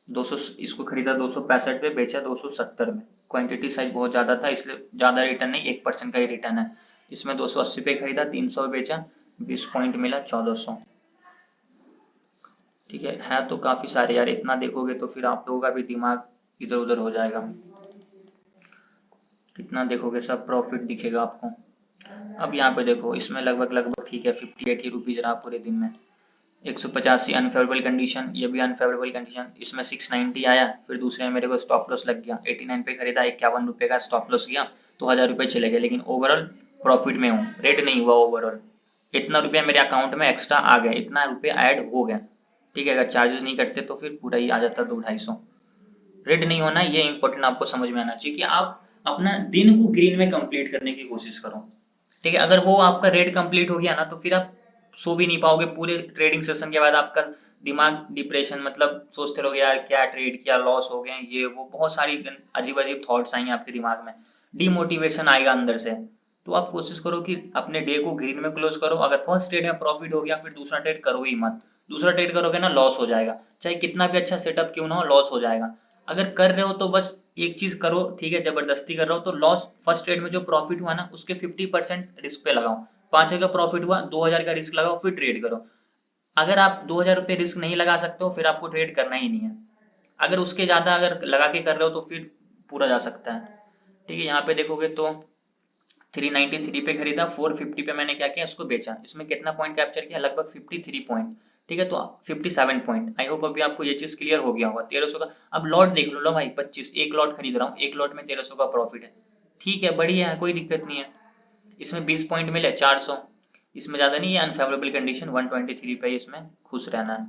200, इसको खरीदा 265 पे, बेचा 270 में। क्वांटिटी साइज बहुत ज्यादा था इसलिए ज्यादा रिटर्न नहीं, 1% का ही रिटर्न है। इसमें 280 पे खरीदा, 300 बेचा, 20 पॉइंट मिला, 1400। ठीक है तो काफी सारे यार, इतना देखोगे तो फिर आप लोगों का भी दिमाग इधर उधर हो जाएगा। कितना देखोगे सब प्रॉफिट दिखेगा आपको। अब यहाँ पे देखो, इसमें लगभग लगभग ठीक है 50-80 रुपीज रहा पूरे दिन में। 185 अनफेवरेबल कंडीशन, ये भी अनफेवरेबल कंडीशन, इसमें 690 आया, फिर दूसरे में मेरे को स्टॉप लॉस लग गया, 89 पे खरीदा, 51 रुपये का स्टॉप लॉस गया, तो 1000 रुपये चले गए, लेकिन ओवरऑल प्रॉफिट में हूँ, रेट नहीं हुआ ओवरऑल। इतना रुपया मेरे अकाउंट में एक्स्ट्रा आ गया, इतना रुपये ऐड हो गया। ठीक है, अगर चार्जेस नहीं करते तो फिर पूरा ही आ जाता 200-250। रेड नहीं होना, ये इंपॉर्टेंट आपको समझ में आना चाहिए कि आप अपना दिन को ग्रीन में कंप्लीट करने की कोशिश करो। ठीक है, अगर वो आपका रेड कंप्लीट हो गया ना, तो फिर आप सो भी नहीं पाओगे, पूरे ट्रेडिंग सेशन के बाद आपका दिमाग डिप्रेशन, मतलब सोचते रहोगे यार क्या ट्रेड किया, लॉस हो गए, ये वो बहुत सारी अजीब अजीब थॉट्स आएंगे आपके दिमाग में, डिमोटिवेशन आएगा अंदर से। तो आप कोशिश करो कि अपने डे को ग्रीन में क्लोज करो। अगर फर्स्ट ट्रेड में प्रॉफिट हो गया, फिर दूसरा ट्रेड करो ही मत। दूसरा ट्रेड करोगे ना, लॉस हो जाएगा, चाहे कितना भी अच्छा सेटअप क्यों ना हो, लॉस हो जाएगा। अगर कर रहे हो तो बस एक चीज करो, ठीक है, जबरदस्ती कर रहे हो तो लॉस, फर्स्ट ट्रेड में जो प्रॉफिट हुआ ना उसके 50% रिस्क पे लगाओ। 5000 का प्रॉफिट हुआ, 2000 का रिस्क लगाओ, फिर ट्रेड करो। अगर आप 2000 रुपये रिस्क नहीं लगा सकते हो, फिर आपको ट्रेड करना ही नहीं है। अगर उसके ज्यादा अगर लगा के कर रहे हो तो फिर पूरा जा सकता है। ठीक है, यहाँ पे देखोगे तो 393 पे खरीदा, 450 पे मैंने क्या किया, इसको बेचा। इसमें कितना पॉइंट कैप्चर किया, लगभग 53 पॉइंट। ठीक है, तो 57 पॉइंट। आई होप अभी आपको ये चीज क्लियर हो गया होगा। 1300 का अब लॉट देख लो भाई, 25, एक लॉट खरीद रहा हूँ, एक लॉट में 1300 का प्रॉफिट है। ठीक है, बढ़िया है, कोई दिक्कत नहीं है। इसमें 20 पॉइंट मिले, 400। इसमें ज्यादा नहीं है, अनफेवरेबल कंडीशन 123 पे, इसमें खुश रहना है।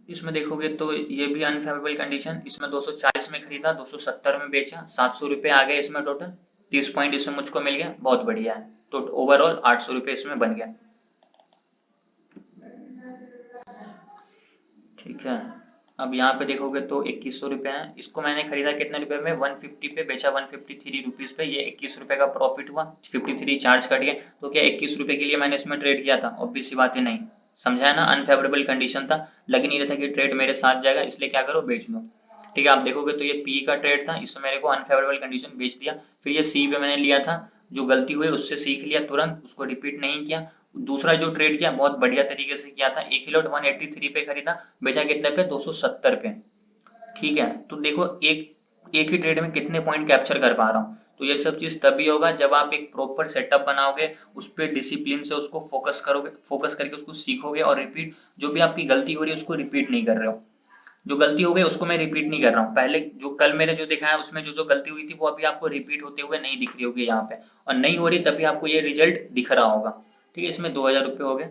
इसमें देखोगे तो ये भी अनफेवरेबल कंडीशन, इसमें 240 में खरीदा, 270 में बेचा, 700 रुपये आ गए इसमें टोटल। 30 पॉइंट इसमें मुझको मिल गया, बहुत बढ़िया है। तो ओवरऑल 800 रुपये इसमें बन गया। ठीक है, अब यहाँ पे देखोगे तो 2100 रुपये है। इसको मैंने खरीदा कितने रुपए में, 150 पे बेचा, 153 रुपीज पे। ये 21 रुपये का प्रॉफिट हुआ, 53 चार्ज कट गया। तो क्या 21 रुपये के लिए मैंने इसमें ट्रेड किया था? ऑब्वियस सी बात है, नहीं। समझाया ना, अनफेवरेबल कंडीशन था, लग नहीं रहा था कि ट्रेड मेरे साथ जाएगा, इसलिए क्या करो, बेच दो। ठीक है, आप देखोगे तो ये पी का ट्रेड था, इसमें मेरे को अनफेवरेबल कंडीशन बेच दिया। फिर ये सी पे मैंने लिया था, जो गलती हुई उससे सीख लिया तुरंत, उसको रिपीट नहीं किया। दूसरा जो ट्रेड किया बहुत बढ़िया तरीके से किया था, एक ही लॉट 183 पे खरीदा, बेचा कितने पे, 270 पे। ठीक है, तो देखो एक एक ही ट्रेड में कितने पॉइंट कैप्चर कर पा रहा हूँ। तो ये सब चीज तभी होगा जब आप एक प्रॉपर सेटअप बनाओगे, उस पर डिसिप्लिन से उसको फोकस करोगे, फोकस करके उसको सीखोगे, और रिपीट, जो भी आपकी गलती हो रही है उसको रिपीट नहीं कर रहे हो। जो गलती हो गई उसको मैं रिपीट नहीं कर रहा हूँ, पहले जो कल मेरे जो दिखाया उसमें जो जो गलती हुई थी वो अभी आपको रिपीट होते हुए नहीं दिख रही होगी यहाँ पे, और नहीं हो रही तभी आपको ये रिजल्ट दिख रहा होगा। ठीक है, इसमें 2000 रुपये हो गए।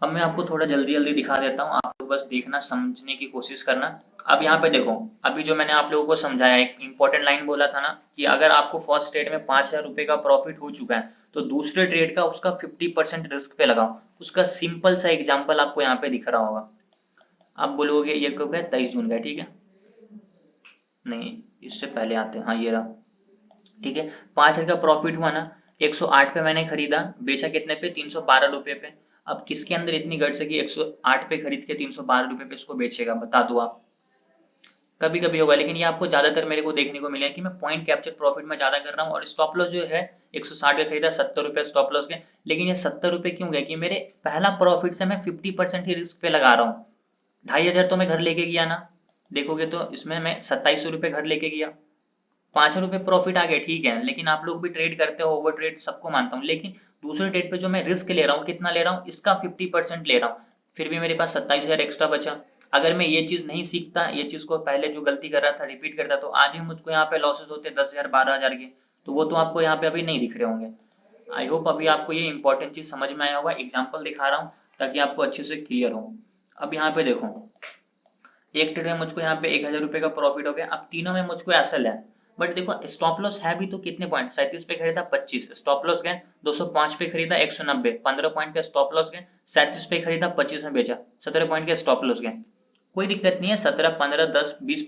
अब मैं आपको थोड़ा जल्दी जल्दी दिखा देता हूँ, आप लोग बस देखना, समझने की कोशिश करना। अब यहाँ पे देखो, अभी जो मैंने आप लोगों को समझाया, एक इंपॉर्टेंट लाइन बोला था ना कि अगर आपको फर्स्ट ट्रेड में 5000 रुपये का प्रॉफिट हो चुका है, तो दूसरे ट्रेड का उसका 50% रिस्क पे लगाओ। उसका सिंपल सा एग्जाम्पल आपको यहाँ पे दिख रहा होगा। आप बोलोगे ये कब है, 23 जून का, ठीक है, नहीं, इससे पहले आते हैं, हाँ ये रहा। ठीक है, 5000 का प्रॉफिट हुआ ना, 108 पे मैंने खरीदा, बेचा कितने पे, 312 रुपये पे। अब किसके अंदर इतनी गट्स है कि 108 पे खरीद के 312 रुपये पे इसको बेचेगा, बता दो आप। कभी कभी होगा, लेकिन ये आपको ज्यादातर मेरे को देखने को मिला है कि मैं पॉइंट कैप्चर प्रॉफिट में ज्यादा कर रहा हूँ, और स्टॉप लॉस जो है 160 का खरीदा, 70 रुपये स्टॉप लॉस गए। लेकिन ये 70 रुपये क्यों गए, कि मेरे पहला प्रॉफिट से मैं 50% ही रिस्क पे लगा रहा हूँ। 2500 तो मैं घर लेके गया ना, देखोगे तो इसमें मैं 2700 रुपये घर लेके गया, 5 रुपये प्रॉफिट आ गया, ठीक है। लेकिन आप लोग भी ट्रेड करते हो, ओवर ट्रेड सबको मानता हूँ, लेकिन दूसरे ट्रेड पे जो मैं रिस्क ले रहा हूँ, कितना ले रहा हूँ, इसका 50% ले रहा हूँ, फिर भी मेरे पास 27,000 एक्स्ट्रा बचा। अगर मैं ये चीज नहीं सीखता, ये चीज को पहले जो गलती कर रहा था रिपीट करता, तो आज ही मुझको यहाँ पे लॉसेस होते 10,000 12,000 के। तो वो तो आपको यहाँ पे अभी नहीं दिख रहे होंगे। आई होप अभी आपको ये इंपॉर्टेंट चीज समझ में आया होगा, एग्जाम्पल दिखा रहा हूँ ताकि आपको अच्छे से क्लियर हो। अब यहाँ पे देखो, एक ट्रेड में मुझको यहाँ पे 1000 रुपये का प्रॉफिट हो गया। अब तीनों में मुझको एसएल है, बट देखो स्टॉप लॉस है भी तो कितने पॉइंट, 37 पे खरीदा, 25 स्टॉप लॉस गए, 205 पे खरीदा, 190 15 पॉइंट का स्टॉप लॉस गए, 37 पे खरीदा, 25 में बेचा, 17 पॉइंट के स्टॉप लॉस गए। कोई दिक्कत नहीं है, 17 15 10 20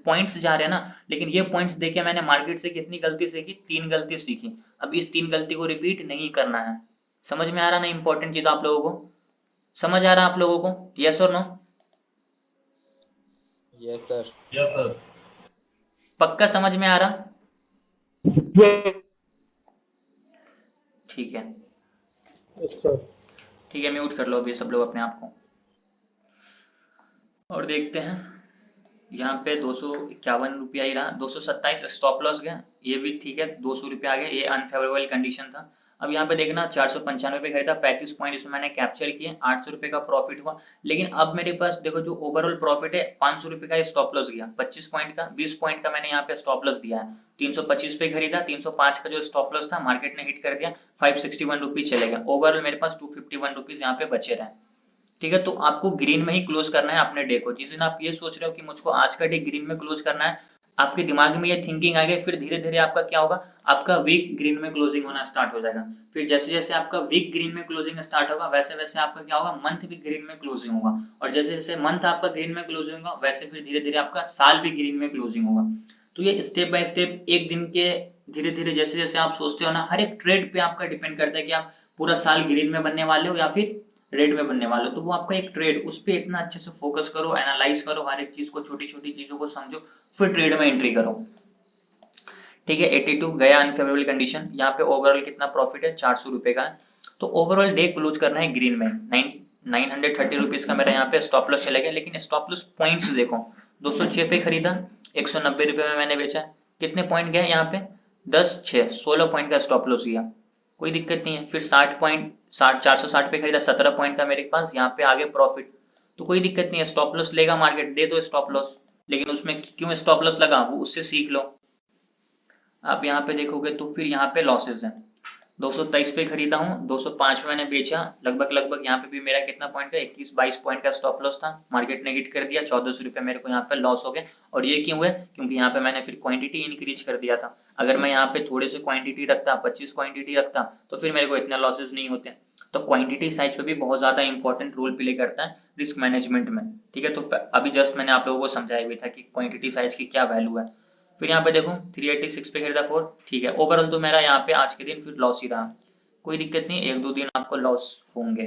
पॉइंट्स जा रहे हैं ना, लेकिन ये पॉइंट्स देखे मैंने मार्केट से कितनी गलती सीखी, 3 गलती सीखी। अब इस 3 गलती को रिपीट नहीं करना है। समझ में आ रहा ना इंपॉर्टेंट चीज आप लोगों को, समझ आ रहा आप लोगों को, यस और नो? Yes sir. पक्का समझ में आ रहा? ठीक है, यस सर। ठीक है, म्यूट कर लो अभी सब लोग अपने आप को। और देखते हैं यहाँ पे 251 रुपया ही रहा, 227 स्टॉप लॉस गया, ये भी ठीक है, 200 रुपया आ गया, ये अनफेवरेबल कंडीशन था। अब यहाँ पे देखना 495 पे खरीदा, 35 पॉइंट इसमें मैंने कैप्चर किए, 800 रुपये का प्रॉफिट हुआ। लेकिन अब मेरे पास देखो जो ओवरऑल प्रॉफिट है 500 रुपये का स्टॉप लॉस गया, 25 पॉइंट का, 20 पॉइंट का मैंने यहाँ पे स्टॉप लॉस दिया है। 325 पे खरीदा, 305 का जो स्टॉप लॉस था मार्केट ने हिट कर दिया, 561 रुपीज चले गया। ओवरऑल मेरे पास 251 रुपीज यहाँ पे बचे रहे। ठीक है, तो आपको ग्रीन में ही क्लोज करना है अपने डे को। जिस दिन आप ये सोच रहे हो कि मुझको आज का डे ग्रीन में क्लोज करना है, आपके दिमाग में ये थिंकिंग आ गई, फिर धीरे धीरे आपका क्या होगा, आपका वीक ग्रीन में क्लोजिंग होना स्टार्ट हो जाएगा। फिर जैसे जैसे आपका वीक ग्रीन में क्लोजिंग स्टार्ट होगा, वैसे वैसे आपका क्या होगा, मंथ भी ग्रीन में क्लोजिंग होगा। और जैसे जैसे मंथ आपका ग्रीन में क्लोजिंग होगा, वैसे फिर धीरे धीरे आपका साल भी ग्रीन में क्लोजिंग होगा। तो ये स्टेप बाय स्टेप एक दिन के धीरे धीरे जैसे जैसे आप सोचते हो ना, हर एक ट्रेड पे आपका डिपेंड करता है कि आप पूरा साल ग्रीन में बनने वाले हो या फिर रेड में बनने वाले हो। तो वो आपका एक ट्रेड, उस पर इतना अच्छे से फोकस करो, एनालाइज करो, हर एक चीज को, छोटी छोटी चीजों को समझो, फिर ट्रेड में एंट्री करो। ठीक है, 82 गया अनफेवरेबल कंडीशन। यहाँ पे ओवरऑल कितना प्रॉफिट है, 400 रुपए का। तो ओवरऑल डे क्लोज करना है ग्रीन में। 930 रुपीज का मेरा यहाँ पे स्टॉप लॉस चलेगा। लेकिन स्टॉप लॉस पॉइंट्स देखो, 206 पे खरीदा, 190 रुपए में मैंने बेचा, कितने पॉइंट गए यहाँ पे, 10 6 16 पॉइंट का स्टॉप लॉस गया, कोई दिक्कत नहीं है। फिर 60 पॉइंट 460 पे खरीदा, 17 पॉइंट का मेरे पास यहाँ पे आगे प्रॉफिट, तो कोई दिक्कत नहीं है। स्टॉप लॉस लेगा मार्केट, दे दो स्टॉप लॉस, लेकिन उसमें क्यों स्टॉप लॉस लगा वो उससे सीख लो। आप यहाँ पे देखोगे तो फिर यहाँ पे लॉसेस हैं। 223 पे खरीदा हूँ, 205 में मैंने बेचा, लगभग लगभग यहाँ पे भी मेरा कितना पॉइंट का, 21-22 पॉइंट का स्टॉप लॉस था। मार्केट ने हिट कर दिया, 1400 रुपये मेरे को यहाँ पे लॉस हो गए। और ये क्यों हुआ, क्योंकि यहाँ पे मैंने फिर क्वांटिटी इंक्रीज कर दिया था। अगर मैं यहाँ पे थोड़े से क्वांटिटी रखता, 25 क्वांटिटी रखता, तो फिर मेरे को इतने लॉसेस नहीं होते। तो क्वांटिटी साइज पे भी बहुत ज्यादा इंपॉर्टेंट रोल प्ले करता है रिस्क मैनेजमेंट में। ठीक है, तो अभी जस्ट मैंने आप लोगों को समझाया भी था कि क्वांटिटी साइज की क्या वैल्यू है। फिर यहाँ पे देखो 386 पे खरीदा 4, ठीक है। ओवरऑल तो मेरा यहाँ पे आज के दिन फिर लॉस ही रहा, कोई दिक्कत नहीं, एक दो दिन आपको लॉस होंगे,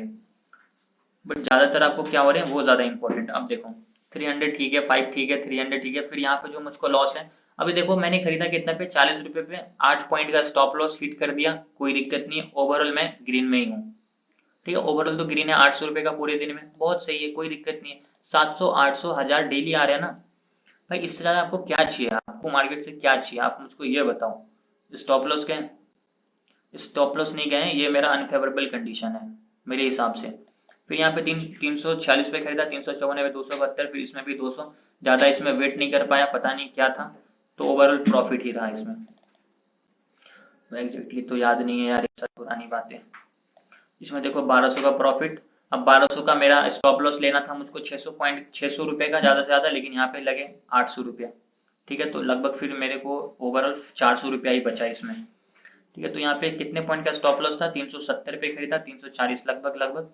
बट ज्यादातर आपको क्या हो रहे हैं वो ज्यादा इंपॉर्टेंट। अब देखो 300 ठीक है, 5 ठीक है, 300 ठीक है। फिर यहाँ पे जो मुझको लॉस है, अभी देखो मैंने खरीदा कितना पे, 40 रुपए पे, 8 पॉइंट का स्टॉप लॉस हिट कर दिया, कोई दिक्कत नहीं। ओवरऑल मैं ग्रीन में ही हूँ। ठीक है, ओवरऑल तो ग्रीन है 800 रुपए का पूरे दिन में, बहुत सही है, कोई दिक्कत नहीं है। 700 800 1000 डेली आ रहे हैं ना भाई, इससे ज्यादा आपको क्या चाहिए, आपको मार्केट से क्या चाहिए, आप मुझको ये बताओ। स्टॉप लॉस गए, स्टॉप लॉस नहीं गए, ये मेरा अनफेवरेबल कंडीशन है मेरे हिसाब से। फिर यहाँ पे 346 पे खरीदा, 354 पे 272, फिर इसमें भी 200, ज्यादा इसमें वेट नहीं कर पाया, पता नहीं क्या था, तो ओवरऑल प्रॉफिट ही रहा इसमें। एग्जैक्टली तो याद नहीं है यार, ये सब पुरानी बातें। इसमें देखो 1200 का प्रॉफिट। अब 1200 का मेरा स्टॉप लॉस लेना था मुझको 600 रुपए का ज्यादा से ज्यादा, लेकिन यहाँ पे लगे 800 रुपया। ठीक है, तो लगभग फिर मेरे को ओवरऑल 400 रुपया ही बचा इसमें। ठीक है, तो यहाँ पे कितने पॉइंट का स्टॉप लॉस था, 370 पे खरीदा, 340 लगभग लगभग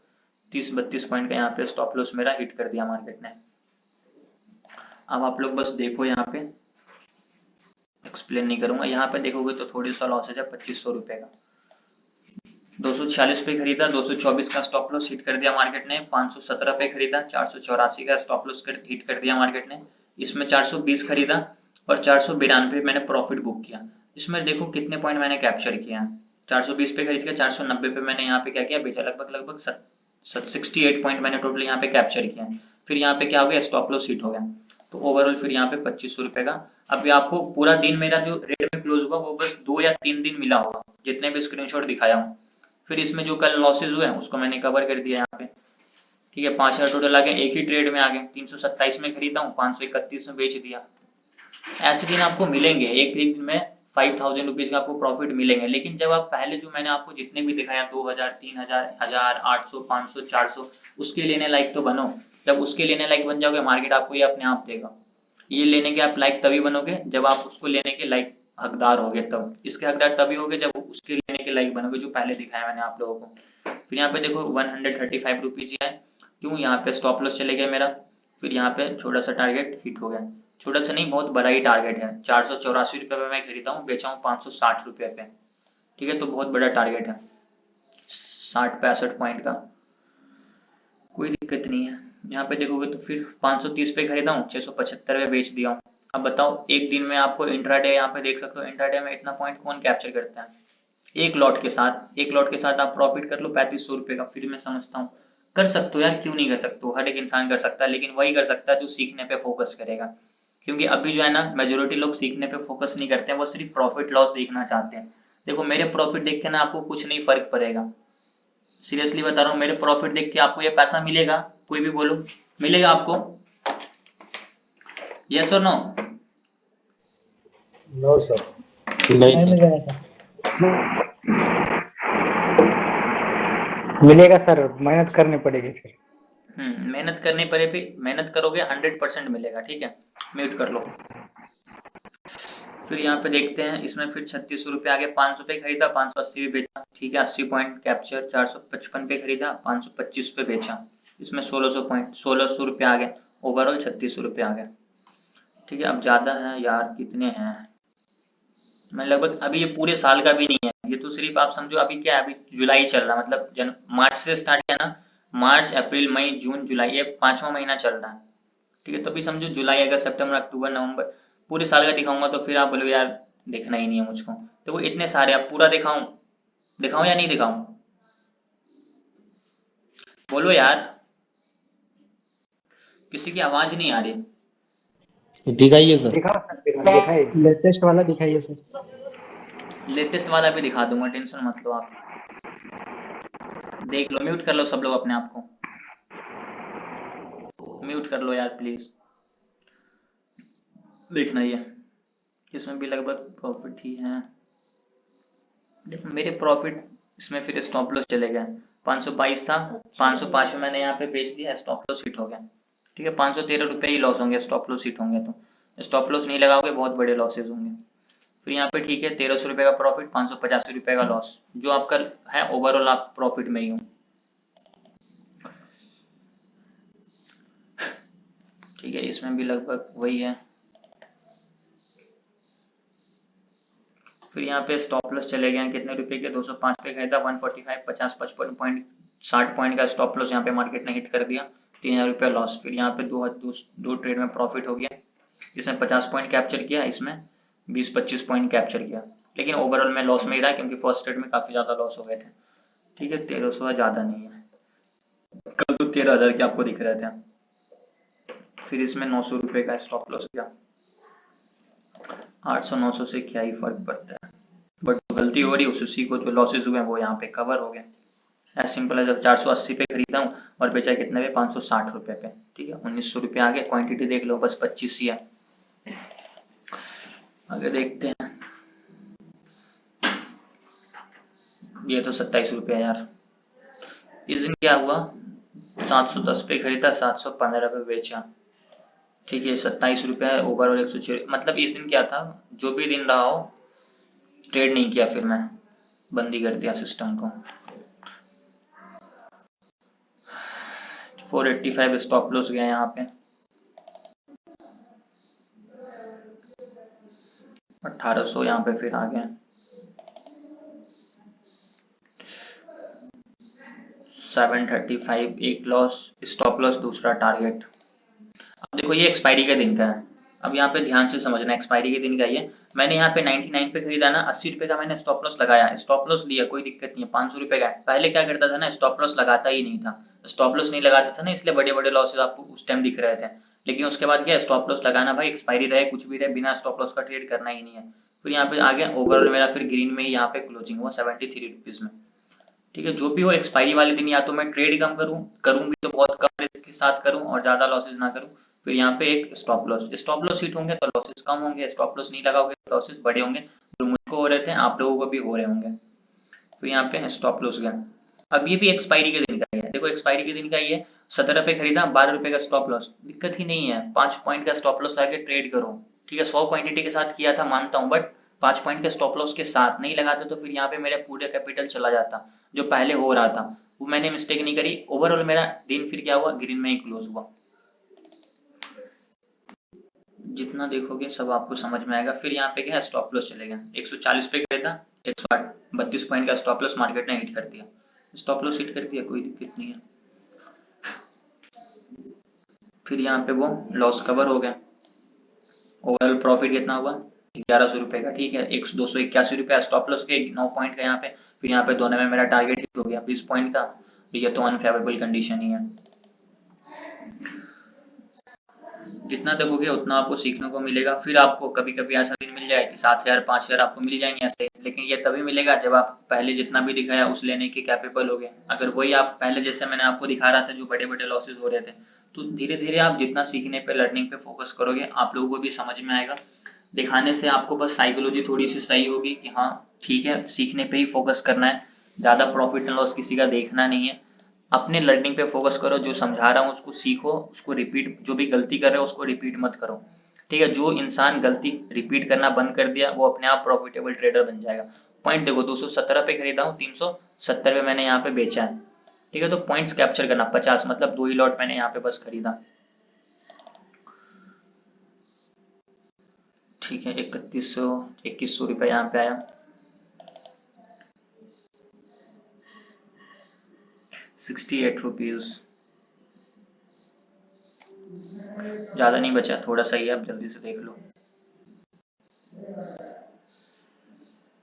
30-32 पॉइंट का यहाँ पे स्टॉप लॉस मेरा हिट कर दिया मार्केट ने। अब आप लोग बस देखो, यहाँ पे एक्सप्लेन नहीं करूंगा, यहाँ पे देखोगे तो थोड़ी सा लॉसेज है 2500 रुपए का। 246 पे खरीदा, 224 का स्टॉप लॉस हिट कर दिया मार्केट ने। 517 पे खरीदा, 484 का स्टॉप लॉस हिट कर दिया मार्केट ने। इसमें 420 खरीदा और 492 मैंने प्रॉफिट बुक किया। इसमें देखो कितने पॉइंट मैंने कैप्चर किया, 420 पे खरीद के 490 पे मैंने यहाँ पे क्या किया, बेचा, लगभग लगभग 68 पॉइंट मैंने टोटल यहाँ पे कैप्चर किया। फिर यहाँ पे क्या हो गया, स्टॉप लॉस हिट हो गया, तो ओवरऑल फिर यहाँ पे 2500 रुपए का। अभी आपको पूरा दिन मेरा जो रेट में क्लोज हुआ वो बस 2 या 3 दिन मिला होगा, जितने भी स्क्रीनशॉट दिखाया हूँ। फिर इसमें जो कल लॉसेज हुए उसको मैंने कवर कर दिया यहाँ पे। ठीक है, 5000 टोटल आ गए, एक ही ट्रेड में आ गए। 327 में खरीदा हूँ, 531 में बेच दिया। ऐसे दिन आपको मिलेंगे, एक दिन में 5000 रुपीज का आपको प्रॉफिट मिलेंगे। लेकिन जब आप पहले जो मैंने आपको जितने भी दिखाया 2000 3000 1000 800 500 400, उसके लेने लायक तो बनो। जब उसके लेने लायक बन जाओगे, मार्केट आपको ये अपने आप देगा। ये लेने के आप लायक तभी बनोगे जब आप उसको लेने के लायक हकदार होगे, तब इसके हकदार तभी होगे जब उसके लेने के लायक बनोगे, जो पहले दिखाया मैंने आप लोगों को। फिर यहाँ पे देखो 135 रुपीज है, क्यों, यहाँ पे स्टॉप लॉस चले गया मेरा। फिर यहाँ पे छोटा सा टारगेट हिट हो गया, छोटा सा नहीं बहुत बड़ा ही टारगेट है। 484 रुपये पे मैं खरीदा हूँ, बेचा हूँ 560 रुपये पे। ठीक है, तो बहुत बड़ा टारगेट है, 60-65 पॉइंट का, कोई दिक्कत नहीं है। यहाँ पे देखोगे तो फिर 530 पे खरीदा हूँ, 675 पे बेच दिया हूँ। अब बताओ एक दिन में आपको इंट्राडे यहाँ पे देख सकते हो, इंट्राडे में इतना पॉइंट कौन कैप्चर करता है, एक लॉट के साथ आप प्रॉफिट कर लो 3500 रुपए का। फिर मैं समझता हूँ कर सकते हो यार, क्यों नहीं कर सकते हो, हर एक इंसान कर सकता है, लेकिन वही कर सकता है जो सीखने पे फोकस करेगा। क्योंकि अभी जो है ना मेजोरिटी लोग सीखने पे फोकस नहीं करते हैं, वो सिर्फ प्रॉफिट लॉस देखना चाहते हैं। देखो मेरे प्रॉफिट देख के ना आपको कुछ नहीं फर्क पड़ेगा, सीरियसली बता रहा हूँ, मेरे प्रॉफिट देख के आपको ये पैसा मिलेगा? कोई भी बोलो, मिलेगा आपको? यस और नो? No sir. नहीं सर। मिलेगा सर, मेहनत करनी पड़ेगी फिर। मेहनत करनी पड़े, फिर मेहनत करोगे 100% मिलेगा। ठीक है, म्यूट कर लो। फिर यहाँ पे देखते हैं, इसमें फिर 3600 रुपये आगे, 500 पे खरीदा, 580 पे बेचा। ठीक है, 80 पॉइंट कैप्चर, 455 पे खरीदा, 525 पे बेचा। इसमें 1600 पॉइंट, 1600 रुपये आ गए, ओवरऑल 3600 रुपये आ गए। ठीक है, अब ज्यादा है यार, कितने हैं, मैं लगभग, अभी ये पूरे साल का भी नहीं है, ये तो सिर्फ आप समझो अभी क्या है, अभी जुलाई चल रहा है, मतलब मार्च से स्टार्ट किया ना, मार्च अप्रैल मई जून जुलाई, ये 5वां महीना चल रहा है। ठीक है, तो अभी समझो जुलाई अगस्त सितंबर अक्टूबर नवंबर, पूरे साल का दिखाऊंगा तो फिर आप बोलोगे यार देखना ही नहीं है मुझको। तो वो इतने सारे, आप पूरा दिखाऊं, दिखाऊं या नहीं दिखाऊं, बोलो यार, किसी की आवाज नहीं आ रही। दिखाइए सर। दिखाओ सर, दिखाइए। लेटेस्ट वाला दिखाइए सर। लेटेस्ट वाला भी दिखा दूंगा, टेंशन मत लो आप, देख लो, म्यूट कर लो सब लोग अपने आप को, म्यूट कर लो यार प्लीज, देखना ही है। इसमें भी लगभग प्रॉफिट ही है। देखो मेरे प्रॉफिट इसमें फिर स्टॉप लॉस चले गए, 522 था, 505 में मैंने यहाँ पे बेच दिया, स्टॉप लॉस हिट हो गया। ठीक है, 513 रुपये ही लॉस होंगे स्टॉप लॉस हिट होंगे तो, स्टॉप लॉस नहीं लगाओगे बहुत बड़े लॉसेज होंगे। फिर यहाँ पे ठीक है 1300 रुपये का प्रॉफिट, 585 रुपये का लॉस, जो आपका है ओवरऑल आप प्रॉफिट में ही हो। ठीक है, इसमें भी लगभग वही है। फिर यहाँ पे स्टॉप लॉस चले गए हैं कितने रुपए के, 205 पे खरीदा, 145, 50 55 पॉइंट, 60 पॉइंट का स्टॉप लॉस यहाँ पे मार्केट ने हिट कर दिया, 3000 रुपया लॉस। फिर यहाँ पे दो ट्रेड में प्रॉफिट हो गया, इसमें 50 पॉइंट कैप्चर किया, इसमें 20-25 पॉइंट कैप्चर किया, लेकिन ओवरऑल में लॉस में ही रहा क्योंकि फर्स्ट ट्रेड में काफी ज्यादा लॉस हो गए थे। ठीक है, 1300 ज्यादा नहीं है, कल तो 13,000 के आपको दिख रहे थे। फिर इसमें 900 रुपए का स्टॉप लॉस किया, 800-900 से क्या ही फर्क पड़ता है, बट गलती हो रही उसी को, जो लॉसेज हुए हैं वो यहाँ पे कवर हो गए। एज सिंपल है, जब 480 पे खरीदा हूँ और बेचा कितने पे, 560 रुपए पे। ठीक है, 1900 रुपये आ गए, क्वांटिटी देख लो बस 25 ही है। आगे देखते हैं, ये तो 27 रुपये यार। इस दिन क्या हुआ, 710 पे खरीदा, 715 पे बेचा। ठीक है, 27 रुपये है, ओवरऑल 106, मतलब इस दिन क्या था, जो भी दिन रहा हो, ट्रेड नहीं किया, फिर मैं बंदी कर दिया सिस्टम को। 485 स्टॉप लॉस गया यहाँ पे, 1800 यहाँ पे फिर आ गए, 735 एक लॉस, स्टॉप लॉस दूसरा टारगेट। अब देखो ये एक्सपायरी के दिन का है, अब यहाँ पे ध्यान से समझना, एक्सपायरी के दिन का ये, मैंने यहाँ पे 99 पे खरीदा ना, 80 रुपए का मैंने स्टॉप लॉस लगाया, स्टॉप लॉस लिया, कोई दिक्कत नहीं है, 500 रुपए का। पहले क्या करता था ना, स्टॉप लॉस लगाता ही नहीं था, स्टॉप लॉस नहीं लगाता था ना, इसलिए बड़े बड़े लॉसेज आपको उस टाइम दिख रहे थे। लेकिन उसके बाद क्या, स्टॉप लॉस लगाना भाई, एक्सपायरी रहे कुछ भी रहे, बिना स्टॉप लॉस का ट्रेड करना ही नहीं है। फिर यहाँ पे आ गया, ओवरऑल मेरा फिर ग्रीन में यहाँ पे क्लोजिंग हुआ 73 रुपीज में। ठीक है, जो भी हो एक्सपायरी वाले दिन या तो मैं ट्रेड कम करूं भी तो बहुत कम रिस्क के साथ करूं और ज्यादा लॉसेज ना करूं। फिर यहाँ पे एक स्टॉप लॉस हिट होंगे तो लॉसेज कम होंगे, स्टॉप लॉस नहीं लगाओगे तो लॉसेज बड़े होंगे, जो मुझको हो रहे थे आप लोगों को भी हो रहे होंगे। फिर यहाँ पे स्टॉप लॉस गया। अब ये भी एक्सपायरी के दिन का ही है, देखो एक्सपायरी के दिन का ये 17 पे खरीदा, 12 रुपए का स्टॉप लॉस, दिक्कत ही नहीं है, 5 पॉइंट का स्टॉप लॉस लाके ट्रेड करो। ठीक है, 100 क्वांटिटी के साथ किया था मानता हूँ, बट 5 पॉइंट के स्टॉप लॉस के साथ नहीं लगाते तो फिर यहाँ पे मेरा पूरा कैपिटल चला जाता, जो पहले हो रहा था। वो मैंने मिस्टेक नहीं करी, ओवरऑल मेरा दिन फिर क्या हुआ, ग्रीन में ही क्लोज हुआ। जितना देखोगे सब आपको समझ में आएगा। फिर यहाँ पे क्या है, स्टॉप लॉस चलेगा, 140 पे खरीदा, 108, 32 पॉइंट का स्टॉप लॉस मार्केट ने हिट कर दिया, स्टॉप लॉस हिट कर दिया, कोई दिक्कत नहीं है। फिर यहाँ पे वो लॉस कवर हो गया, ओवरऑल प्रॉफिट कितना हुआ, 1100 रुपए का, ठीक है। 281 रुपया स्टॉप लॉस के 9 पॉइंट का यहाँ पे, फिर यहाँ पे दोनों में मेरा टारगेट हिट हो गया 20 पॉइंट का। ये तो अनफेवरेबल कंडीशन ही है। जितना देखोगे उतना आपको सीखने को मिलेगा। फिर आपको कभी कभी ऐसा दिन मिल जाए कि 7,000 5,000 आपको मिल जाएंगे ऐसे, लेकिन ये तभी मिलेगा जब आप पहले जितना भी दिखाया उस लेने के कैपेबल हो गए। अगर वही आप पहले जैसे मैंने आपको दिखा रहा था जो बड़े बड़े लॉसेस हो रहे थे, तो धीरे धीरे आप जितना सीखने पे लर्निंग पे फोकस करोगे आप लोगों को भी समझ में आएगा। दिखाने से आपको बस साइकोलॉजी थोड़ी सी सही होगी कि हाँ ठीक है, सीखने पे ही फोकस करना है, ज़्यादा प्रॉफिट एंड लॉस किसी का देखना नहीं है। अपने लर्निंग पे फोकस करो, जो समझा रहा हूँ उसको सीखो, उसको रिपीट, जो भी गलती कर रहे हो उसको रिपीट मत करो, ठीक है। जो इंसान गलती रिपीट करना बंद कर दिया वो अपने आप प्रॉफिटेबल ट्रेडर बन जाएगा। पॉइंट देखो 217 पे खरीदा हूँ, 370 पे मैंने यहाँ पे बेचा है, ठीक है। तो पॉइंट्स कैप्चर करना 50, मतलब 2 ही लॉट मैंने यहाँ पे बस खरीदा, ठीक है। 2100 रुपये यहाँ पे आया, 68 रुपीज, ज्यादा नहीं बचा, थोड़ा सा ही है, अब जल्दी से देख लो।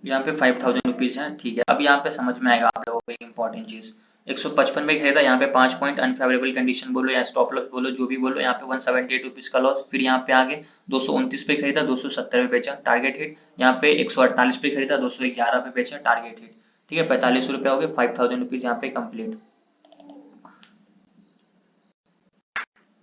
यहाँ पे 5000 रुपीज है, ठीक है। अब यहाँ पे समझ में आएगा आप लोगों को एक इंपॉर्टेंट चीज। 155 में खरीदा, यहाँ पे 5 पॉइंट अनफेवरेबल कंडीशन बोलो या स्टॉप लॉस बोलो, जो भी बोलो, यहाँ पे 178 रुपीज का लॉस। फिर यहाँ पे आगे 229 पे खरीदा, 270 पे बेचा, टारगेट हिट। यहाँ पे 148 पे खरीदा, 211 पे बेचा, टारगेट हिट, ठीक है। 45 रुपया हो गए, 5000 रुपीज यहाँ पे कंप्लीट।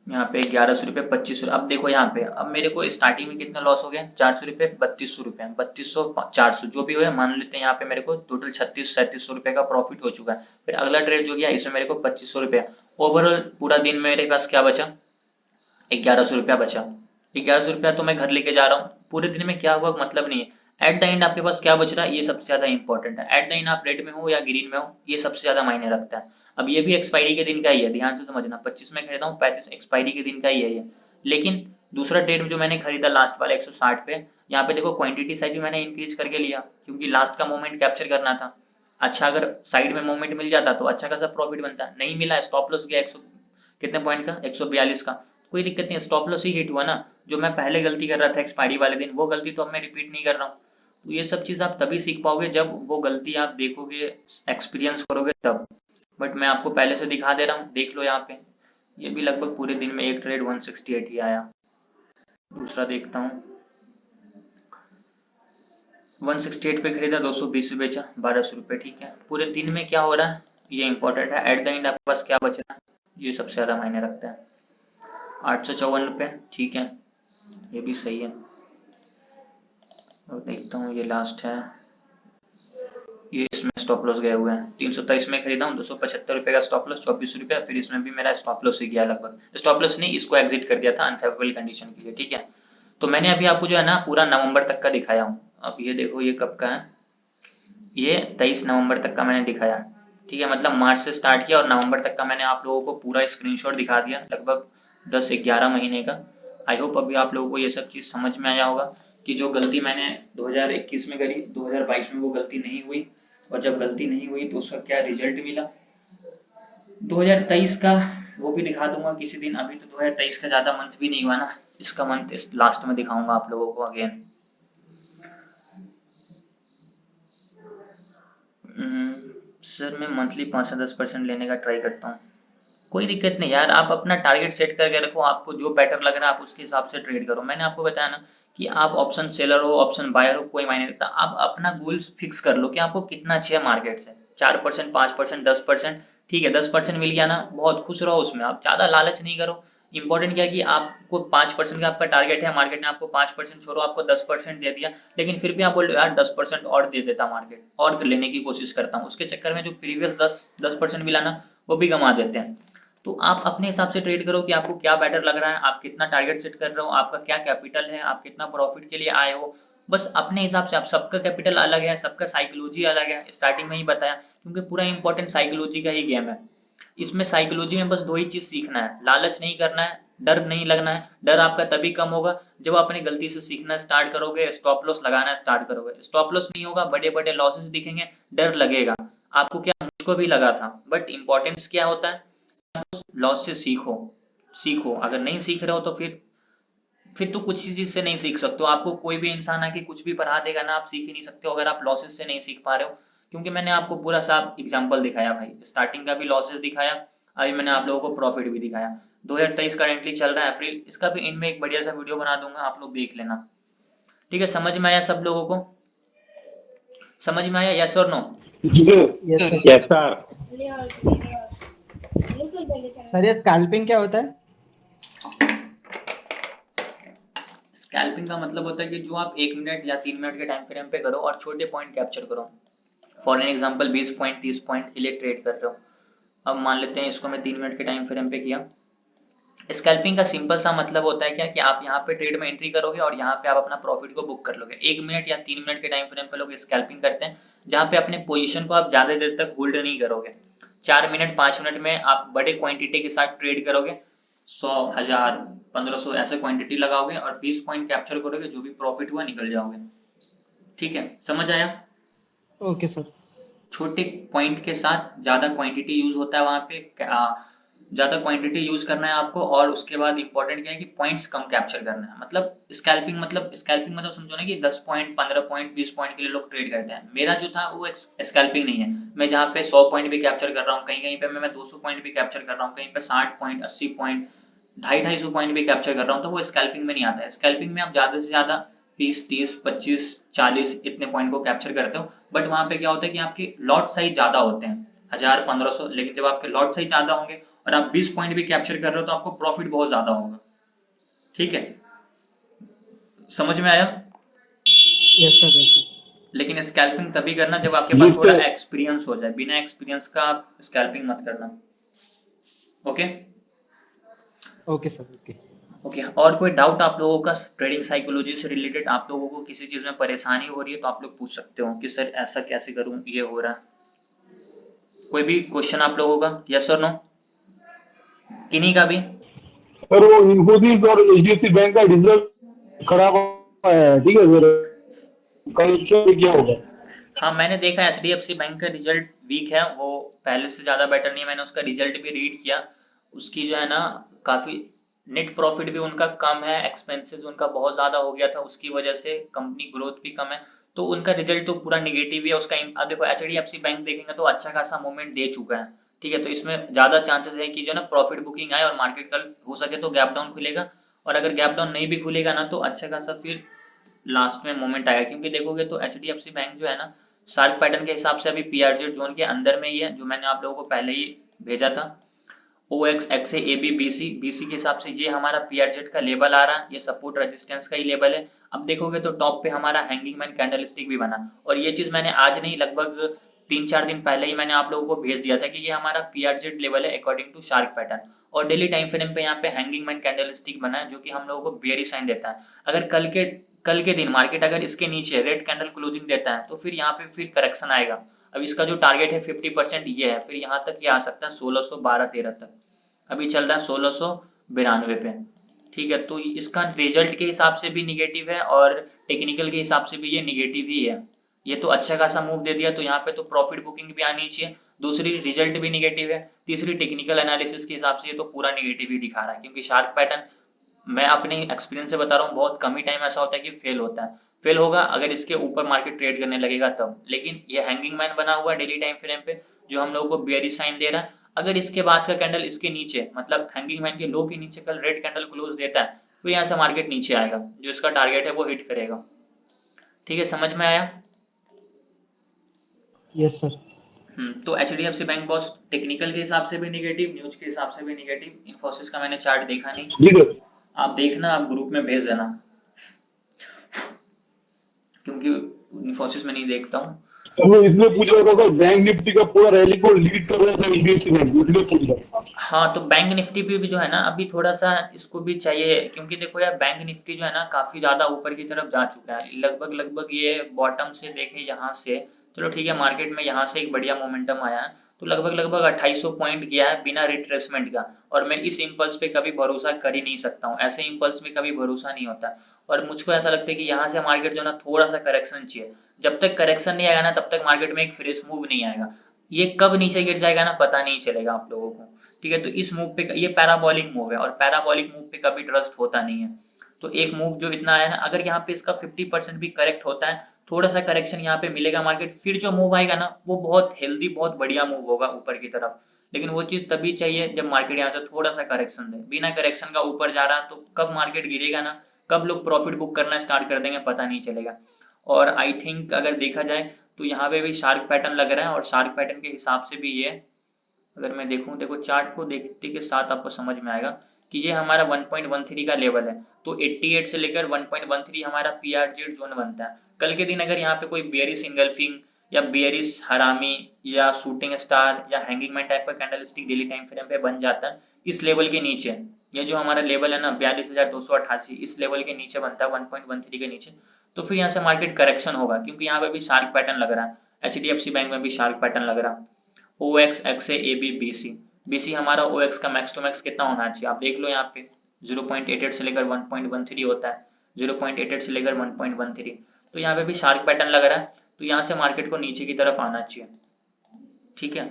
यहाँ पे 1100 रुपये, 2500। अब देखो यहाँ पे, अब मेरे को स्टार्टिंग में कितना लॉस हो गया, 400 रुपये, 3200 रुपये, 3200 400 जो भी हो, मान लेते हैं यहाँ पे मेरे को टोटल 3600 रुपये का प्रॉफिट हो चुका है। फिर अगला ट्रेड जो गया इसमें मेरे को 2500 रुपया, ओवरऑल पूरा दिन मेरे पास क्या बचा, 1100 रुपया बचा। 1100 रुपया तो मैं घर लेके जा रहा हूँ, पूरे दिन में क्या हुआ मतलब नहीं है। एट द एंड आपके पास क्या बच रहा है ये सबसे ज्यादा इंपॉर्टेंट है। एट द एंड आप रेड में हो या ग्रीन में हो ये सबसे ज्यादा मायने रखता है। अब ये भी एक्सपायरी के दिन का ही है, ध्यान से समझना। 25 में खरीदा हूँ, 35 एक्सपायरी के दिन का ही है ये। लेकिन दूसरा ट्रेड जो मैंने खरीदा लास्ट वाला 160 पे, यहाँ पे देखो क्वांटिटी साइज भी मैंने इंक्रीज करके लिया, क्योंकि लास्ट का मोमेंट कैप्चर करना था। अच्छा, अगर साइड में मोमेंट मिल जाता तो अच्छा खासा प्रॉफिट बनता, नहीं मिला, स्टॉप लॉस गया 100 कितने पॉइंट का, 142 का। कोई दिक्कत नहीं, स्टॉप लॉस ही हिट हुआ ना। जो मैं पहले गलती कर रहा था एक्सपायरी वाले दिन, वो गलती तो अब मैं रिपीट नहीं कर रहा हूँ। तो ये सब चीज आप तभी सीख पाओगे जब वो गलती आप देखोगे, एक्सपीरियंस करोगे तब। बट मैं आपको पहले से दिखा दे रहा हूँ, देख लो यहाँ पे। ये भी लगभग पूरे दिन में एक ट्रेड 168 ही आया। दूसरा देखता हूँ, 168 पे खरीदा, 220 पे बेचा, 1200 रुपये, ठीक है। पूरे दिन में क्या हो रहा है ये इंपॉर्टेंट है। एट द एंड आपके पास क्या बच रहा है ये सबसे ज्यादा मायने रखता है। 854 रुपये, ठीक है, ये भी सही है। और देखता हूँ ये लास्ट है, ये इसमें स्टॉप लॉस गए हुए हैं। 323 में खरीदा हूँ, 275 रुपये का स्टॉप लॉस, 24 रुपया। फिर इसमें भी मेरा स्टॉप लॉस ही गया लगभग, स्टॉप लॉस नहीं, इसको एग्जिट कर दिया था अनफेवरेबल कंडीशन के लिए, ठीक है। तो मैंने अभी आपको जो है ना पूरा नवंबर तक का दिखाया हूँ। अब ये देखो ये कब का है, ये 23 नवंबर तक का मैंने दिखाया, ठीक है। मतलब मार्च से स्टार्ट किया और नवंबर तक का मैंने आप लोगों को पूरा स्क्रीनशॉट दिखा दिया, लगभग 10-11 महीने का। आई होप अभी आप लोगों को ये सब चीज समझ में आया होगा कि जो गलती मैंने 2021 में करी 2022 में वो गलती नहीं हुई, और जब गलती नहीं हुई तो उसका क्या रिजल्ट मिला। 2023 का वो भी दिखा दूंगा किसी दिन। अभी तो 2023 का ज्यादा मंथ भी नहीं हुआ ना, इसका मंथ इस लास्ट में दिखाऊंगा आप लोगों को अगेन। सर मैं मंथली 5 से 10% लेने का ट्राई करता हूँ। कोई दिक्कत नहीं यार, आप अपना टारगेट सेट करके रखो, आपको जो बेटर लग रहा है आप उसके हिसाब से ट्रेड करो। मैंने आपको बताया ना कि आप ऑप्शन सेलर हो ऑप्शन बायर हो कोई मायने नहीं रखता, आप अपना गोल्स फिक्स कर लो कि आपको कितना चाहिए मार्केट से। 4%, 5%, 10%, ठीक है। 10% मिल गया ना, बहुत खुश रहो उसमें, आप ज्यादा लालच नहीं करो। इंपॉर्टेंट क्या है कि आपको 5% का आपका टारगेट है, मार्केट ने आपको 5% छोड़ो आपको 10% दे दिया, लेकिन फिर भी आप बोल रहे हो यार 10% और दे देता मार्केट, और लेने की कोशिश करता हूँ, उसके चक्कर में जो प्रीवियस 10% मिला ना वो भी गंवा देते हैं। तो आप अपने हिसाब से ट्रेड करो कि आपको क्या बेटर लग रहा है, आप कितना टारगेट सेट कर रहे हो, आपका क्या कैपिटल है, आप कितना प्रॉफिट के लिए आए हो। बस अपने हिसाब से, आप सबका कैपिटल अलग है, सबका साइकोलॉजी अलग है, स्टार्टिंग में ही बताया, क्योंकि पूरा इंपॉर्टेंट साइकोलॉजी का ही गेम है। इसमें साइकोलॉजी में बस दो ही चीज सीखना है, लालच नहीं करना है, डर नहीं लगना है। डर आपका तभी कम होगा जब आप अपनी गलती से सीखना स्टार्ट करोगे, स्टॉप लॉस लगाना स्टार्ट करोगे। स्टॉप लॉस नहीं होगा, बड़े बड़े लॉसेस दिखेंगे, डर लगेगा आपको, क्या मुझको भी लगा था। बट इंपॉर्टेंस क्या होता है, लॉस से सीखो। सीखो, अगर नहीं सीख रहे हो तो फिर फिर तो कुछ ही चीज से नहीं सीख सकते हो। आपको कोई भी इंसान आके कुछ भी पढ़ा देगा ना, आप सीख ही नहीं सकते हो अगर आप लॉसेस से नहीं सीख पा रहे हो। क्योंकि मैंने आपको पूरा साफ एग्जांपल दिखाया भाई, स्टार्टिंग का भी लॉसेस दिखाया, अभी मैंने आप लोगों को प्रॉफिट भी दिखाया। 2023 करेंटली चल रहा है अप्रैल, इसका भी एंड में एक बढ़िया सा वीडियो बना दूंगा, आप लोग देख लेना। ठीक है, समझ में आया सब लोगों को? समझ में आया, यस और no? Yes sir. Yes sir. Sir ये स्कैल्पिंग क्या होता है? स्कैल्पिंग का मतलब होता है कि जो आप 1 मिनट या 3 मिनट के टाइम फ्रेम पे करो और छोटे पॉइंट कैप्चर करो। For an example 20 point 30 point के लिए ट्रेड कर रहे हो। अब मान लेते हैं इसको मैं 3 मिनट के टाइम फ्रेम पे किया। स्कैल्पिंग का सिंपल सा मतलब होता है क्या कि आप यहाँ पे ट्रेड में एंट्री करोगे और यहाँ पे आप अपना प्रॉफिट को बुक कर लोगे। 1 मिनट या 3 मिनट के टाइम फ्रेम पे लोग स्कैल्पिंग करते हैं, जहाँ पे अपने पोजीशन को आप ज्यादा देर तक होल्ड नहीं करोगे। 4 मिनट 5 मिनट में आप बड़े क्वांटिटी के साथ ट्रेड करोगे, 100 1000 1500 ऐसे क्वांटिटी लगाओगे और 20 पॉइंट कैप्चर करोगे, जो भी प्रॉफिट हुआ निकल जाओगे। ठीक है, समझ आया? Okay sir. छोटे पॉइंट के साथ ज्यादा क्वांटिटी यूज होता है वहां पे, ज्यादा क्वांटिटी यूज करना है आपको। और उसके बाद इंपॉर्टेंट क्या है कि पॉइंट्स कम कैप्चर करना है। मतलब स्कैल्पिंग मतलब समझो ना कि 10 पॉइंट 15 पॉइंट 20 पॉइंट के लिए लोग ट्रेड करते हैं। मेरा जो था वो स्कैल्पिंग नहीं है। मैं जहाँ पे 100 पॉइंट भी कैप्चर कर रहा हूँ, कहीं कहीं पे मैं 200 पॉइंट भी कैप्चर कर रहा हूँ, कहीं पे 60 पॉइंट 80 पॉइंट 250 पॉइंट भी कैप्चर कर रहा हूँ, तो वो स्कैल्पिंग में नहीं आता है। स्कैल्पिंग में आप ज्यादा से ज्यादा 20 30 25 40 इतने पॉइंट को कैप्चर करते हो। बट वहां पे क्या होता है कि आपके लॉट साइज ज्यादा होते हैं, 1000 1500। लेकिन जब आपके लॉट साइज ज्यादा होंगे और आप 20 पॉइंट भी कैप्चर कर रहे हो तो आपको प्रॉफिट बहुत ज्यादा होगा। ठीक है, समझ में आया? Yes sir. Yes sir. लेकिन स्कैल्पिंग तभी करना जब आपके जी पास थोड़ा सर। एक्सपीरियंस हो जाए। बिना एक्सपीरियंस का आप स्कैल्पिंग मत करना। Okay okay sir. Okay. Okay. और कोई डाउट आप लोगों का ट्रेडिंग साइकोलॉजी से रिलेटेड? आप लोगों को किसी चीज में परेशानी हो रही है तो आप लोग पूछ सकते हो कि सर ऐसा कैसे करूं, ये हो रहा है। कोई भी क्वेश्चन आप लोगों का, यस और नो? किन्हीं का भी? सर वो इन्फोसिस और एचडीएफसी बैंक का रिजल्ट खराब आया है, ठीक है सर, कल क्या होगा? हाँ, मैंने देखा एचडीएफसी बैंक का रिजल्ट वीक है, वो पहले से ज्यादा बेटर नहीं है। मैंने उसका रिजल्ट भी रीड किया। उसकी जो है ना, काफी नेट प्रॉफिट भी उनका कम है, एक्सपेंसेस उनका बहुत ज्यादा हो गया था, उसकी वजह से कंपनी ग्रोथ भी कम है। तो उनका रिजल्ट तो पूरा निगेटिव ही है उसका। अब देखो एचडीएफसी बैंक देखेंगे तो अच्छा खासा मूवमेंट दे चुका है। ठीक है, तो इसमें ज्यादा चांसेस है कि जो ना प्रॉफिट बुकिंग आए और मार्केट कल हो सके तो गैप डाउन खुलेगा। और अगर गैप डाउन नहीं भी खुलेगा ना, तो अच्छा खासा फिर लास्ट में मोमेंट आएगा। क्योंकि देखोगे तो एचडीएफसी बैंक जो है ना, शार्क पैटर्न के हिसाब से अभी पीआरजेड जोन के अंदर में ही है, जो मैंने आप लोगों को पहले ही भेजा था। O X X A B B C B C के हिसाब से ये हमारा पीआरजेड का लेवल आ रहा है, ये सपोर्ट रेजिस्टेंस का ही लेवल है। अब देखोगे तो टॉप पे हमारा हैंगिंग मैन कैंडल स्टिक भी बना। और ये चीज मैंने आज नहीं, लगभग 3-4 दिन पहले ही मैंने आप लोगों को भेज दिया था कि ये हमारा पीआरजेड लेवल है अकॉर्डिंग टू शार्क पैटर्न। और डेली टाइम फ्रेम पे यहाँ पे हैंगिंग मैन कैंडल स्टिक बना है, जो कि हम लोगों को बेयरिश साइन देता है। अगर कल के दिन मार्केट अगर इसके नीचे रेड कैंडल क्लोजिंग देता है तो फिर यहाँ पे फिर करेक्शन आएगा। अब इसका जो टारगेट है 50% ये है, फिर यहाँ तक ये आ सकता है 1612-13 तक। अभी चल रहा है 1692 पे। ठीक है, तो इसका रिजल्ट के हिसाब से भी निगेटिव है और टेक्निकल के हिसाब से भी ये निगेटिव ही है। ये तो अच्छा खासा मूव दे दिया, तो यहाँ पे तो प्रॉफिट बुकिंग भी आनी चाहिए। दूसरी, रिजल्ट भी निगेटिव है। तीसरी, टेक्निकल एनालिसिस के हिसाब से ये तो पूरा निगेटिव ही दिखा रहा है। क्योंकि शार्क पैटर्न, मैं अपने एक्सपीरियंस से बता रहा हूँ, बहुत कम ही टाइम ऐसा होता है कि फेल होता है। फेल होगा अगर इसके ऊपर मार्केट ट्रेड करने लगेगा तब। लेकिन ये हैंगिंग मैन बना हुआ है डेली टाइम फ्रेम पे, जो हम लोगों को बेयरिश साइन दे रहा है। अगर इसके बाद का कैंडल इसके नीचे, मतलब हैंगिंग मैन के लो के नीचे कल रेड कैंडल क्लोज देता है, तो यहाँ से मार्केट नीचे आएगा, जो इसका टारगेट है वो हिट करेगा। ठीक है, समझ में आया? Yes sir. तो एचडीएफसी बैंक बॉस टेक्निकल के हिसाब से भी निगेटिव, न्यूज के हिसाब से भी निगेटिव। इन्फोसिस का मैंने चार्ट देखा नहीं, जी सर। आप देखना, आप ग्रुप में भेज देना, क्योंकि इन्फोसिस में नहीं देखता हूँ। सर मैं इसलिए पूछ रहा था सर, बैंक निफ्टी का पूरा रैली को लीड कर रहा था एचडीएफसी बैंक, इसलिए पूछ रहा था। हाँ, तो बैंक निफ्टी पे भी जो है ना, अभी थोड़ा सा इसको भी चाहिए। क्योंकि देखो यार, बैंक निफ्टी जो है ना काफी ज्यादा ऊपर की तरफ जा चुका है। लगभग लगभग ये बॉटम से देखे यहाँ से, चलो ठीक है, मार्केट में यहाँ से एक बढ़िया मोमेंटम आया है, तो लगभग लगभग 2800 पॉइंट गया है बिना रिट्रेसमेंट का। और मैं इस इम्पल्स पे कभी भरोसा कर ही नहीं सकता हूँ, ऐसे इम्पल्स में कभी भरोसा नहीं होता। और मुझको ऐसा लगता है कि यहाँ से मार्केट जो है ना, थोड़ा सा करेक्शन चाहिए। जब तक करेक्शन नहीं आएगा ना, तब तक मार्केट में एक फ्रेश मूव नहीं आएगा। ये कब नीचे गिर जाएगा ना, पता नहीं चलेगा आप लोगों को। ठीक है, तो इस मूव पे, ये पैराबॉलिक मूव है और पैराबॉलिक मूव पे कभी ट्रस्ट होता नहीं है। तो एक मूव जो इतना आया ना, अगर यहाँ पे इसका 50% भी करेक्ट होता है, थोड़ा सा करेक्शन यहाँ पे मिलेगा मार्केट, फिर जो मूव आएगा ना वो बहुत हेल्दी, बहुत बढ़िया मूव होगा ऊपर की तरफ। लेकिन वो चीज तभी चाहिए जब मार्केट यहाँ से थोड़ा सा करेक्शन दे। बिना करेक्शन का ऊपर जा रहा तो कब मार्केट गिरेगा ना, कब लोग प्रॉफिट बुक करना स्टार्ट कर देंगे पता नहीं चलेगा। और आई थिंक अगर देखा जाए तो यहाँ पे भी शार्क पैटर्न लग रहा है, और शार्क पैटर्न के हिसाब से भी ये, अगर मैं देखूं, देखो चार्ट को देखते के साथ आपको समझ में आएगा कि ये हमारा 1.13 का लेवल है। तो 88 से लेकर 1.13 हमारा पीआरजेड जोन बनता है। कल के दिन अगर यहाँ पे कोई बेयरिश इंगल्फिंग या बेयरिश हरामी या शूटिंग स्टार या हैंगिंग मैन टाइप का कैंडलस्टिक डेली टाइम फ्रेम पे बन जाता है इस लेवल के नीचे, ये जो हमारा लेवल है ना 42,288, इस लेवल के नीचे बनता है 1.13 के नीचे, तो फिर यहाँ से मार्केट करेक्शन होगा, क्योंकि यहाँ पे भी शार्क पैटर्न लग रहा है। एचडीएफसी बैंक में भी शार्क पैटर्न लग रहा है। OX, XA, AB, BC, BC हमारा OX का मैक्स टू मैक्स कितना होना चाहिए आप देख लो यहाँ पे, 0.88 से लेकर 1.13 होता है, 0.88 से लेकर 1.13, तो यहाँ पे भी शार्क पैटर्न लग रहा है, तो यहाँ से मार्केट को नीचे की तरफ आना चाहिए। ठीक है,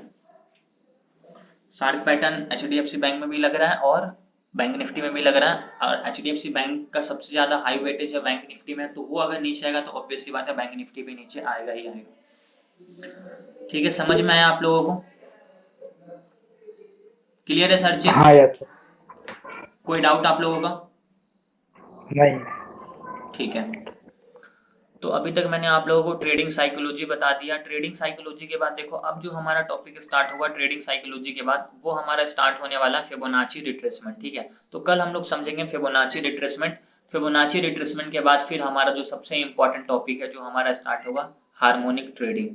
शार्क पैटर्न एचडीएफसी बैंक में भी लग रहा है और बैंक निफ्टी में भी लग रहा है, और एचडीएफसी बैंक का सबसे ज्यादा हाई वेटेज है बैंक निफ्टी में, तो वो अगर नीचे आएगा तो ऑब्वियस सी बात है बैंक निफ्टी भी नीचे आएगा ही आएगा। ठीक है, समझ में आया आप लोगों को? क्लियर है सर जी? हाँ यस सर। कोई डाउट आप लोगों का? नहीं। ठीक है, तो अभी तक मैंने आप लोगों को ट्रेडिंग साइकोलॉजी बता दिया। ट्रेडिंग साइकोलॉजी के बाद देखो अब जो हमारा टॉपिक स्टार्ट होगा ट्रेडिंग साइकोलॉजी के बाद, वो हमारा स्टार्ट होने वाला फिबोनाची रिट्रेसमेंट। ठीक है, तो कल हम लोग समझेंगे फिबोनाची रिट्रेसमेंट। फिबोनाची रिट्रेसमेंट के बाद फिर हमारा जो सबसे इंपॉर्टेंट टॉपिक है जो हमारा स्टार्ट होगा, हार्मोनिक ट्रेडिंग।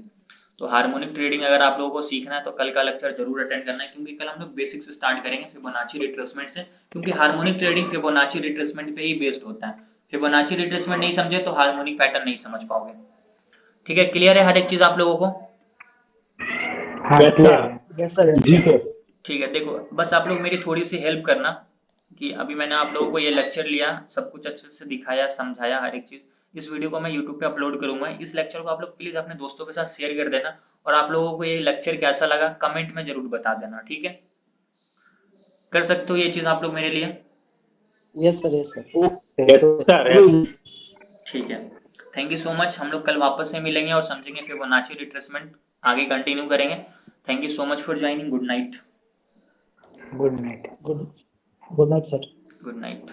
तो हार्मोनिक ट्रेडिंग अगर आप लोगों को सीखना है तो कल का लेक्चर जरूर अटेंड करना है, क्योंकि कल हम लोग बेसिक से स्टार्ट करेंगे फिबोनाची रिट्रेसमेंट से, क्योंकि हार्मोनिक ट्रेडिंग फिबोनाची रिट्रेसमेंट पे ही बेस्ड होता है। फिबोनाची रिट्रेसमेंट नहीं समझे तो हार्मोनिक पैटर्न नहीं समझ पाओगे। ठीक है, क्लियर है हर एक चीज आप लोगों को? हाँ क्लियर है। यस सर, जी सर। ठीक है, देखो बस आप लोग मेरी थोड़ी सी हेल्प करना कि अभी मैंने आप लोगों को ये लेक्चर लिया, सब कुछ अच्छे से दिखाया, समझाया हर एक चीज। इस वीडियो को मैं यूट्यूब पे अपलोड करूंगा, इस लेक्चर को आप लोग प्लीज अपने दोस्तों के साथ शेयर कर देना, और आप लोगों को ये लेक्चर कैसा लगा कमेंट में जरूर बता देना। ठीक है, कर सकते हो ये चीज आप लोग मेरे लिए? Yes sir, yes sir. Yes sir. ठीक है, थैंक यू सो मच। हम लोग कल वापस से मिलेंगे और समझेंगे फिबोनाची रिट्रेसमेंट, आगे कंटिन्यू करेंगे। Thank you so much for joining. Good night. Good night. Good night sir. Good night.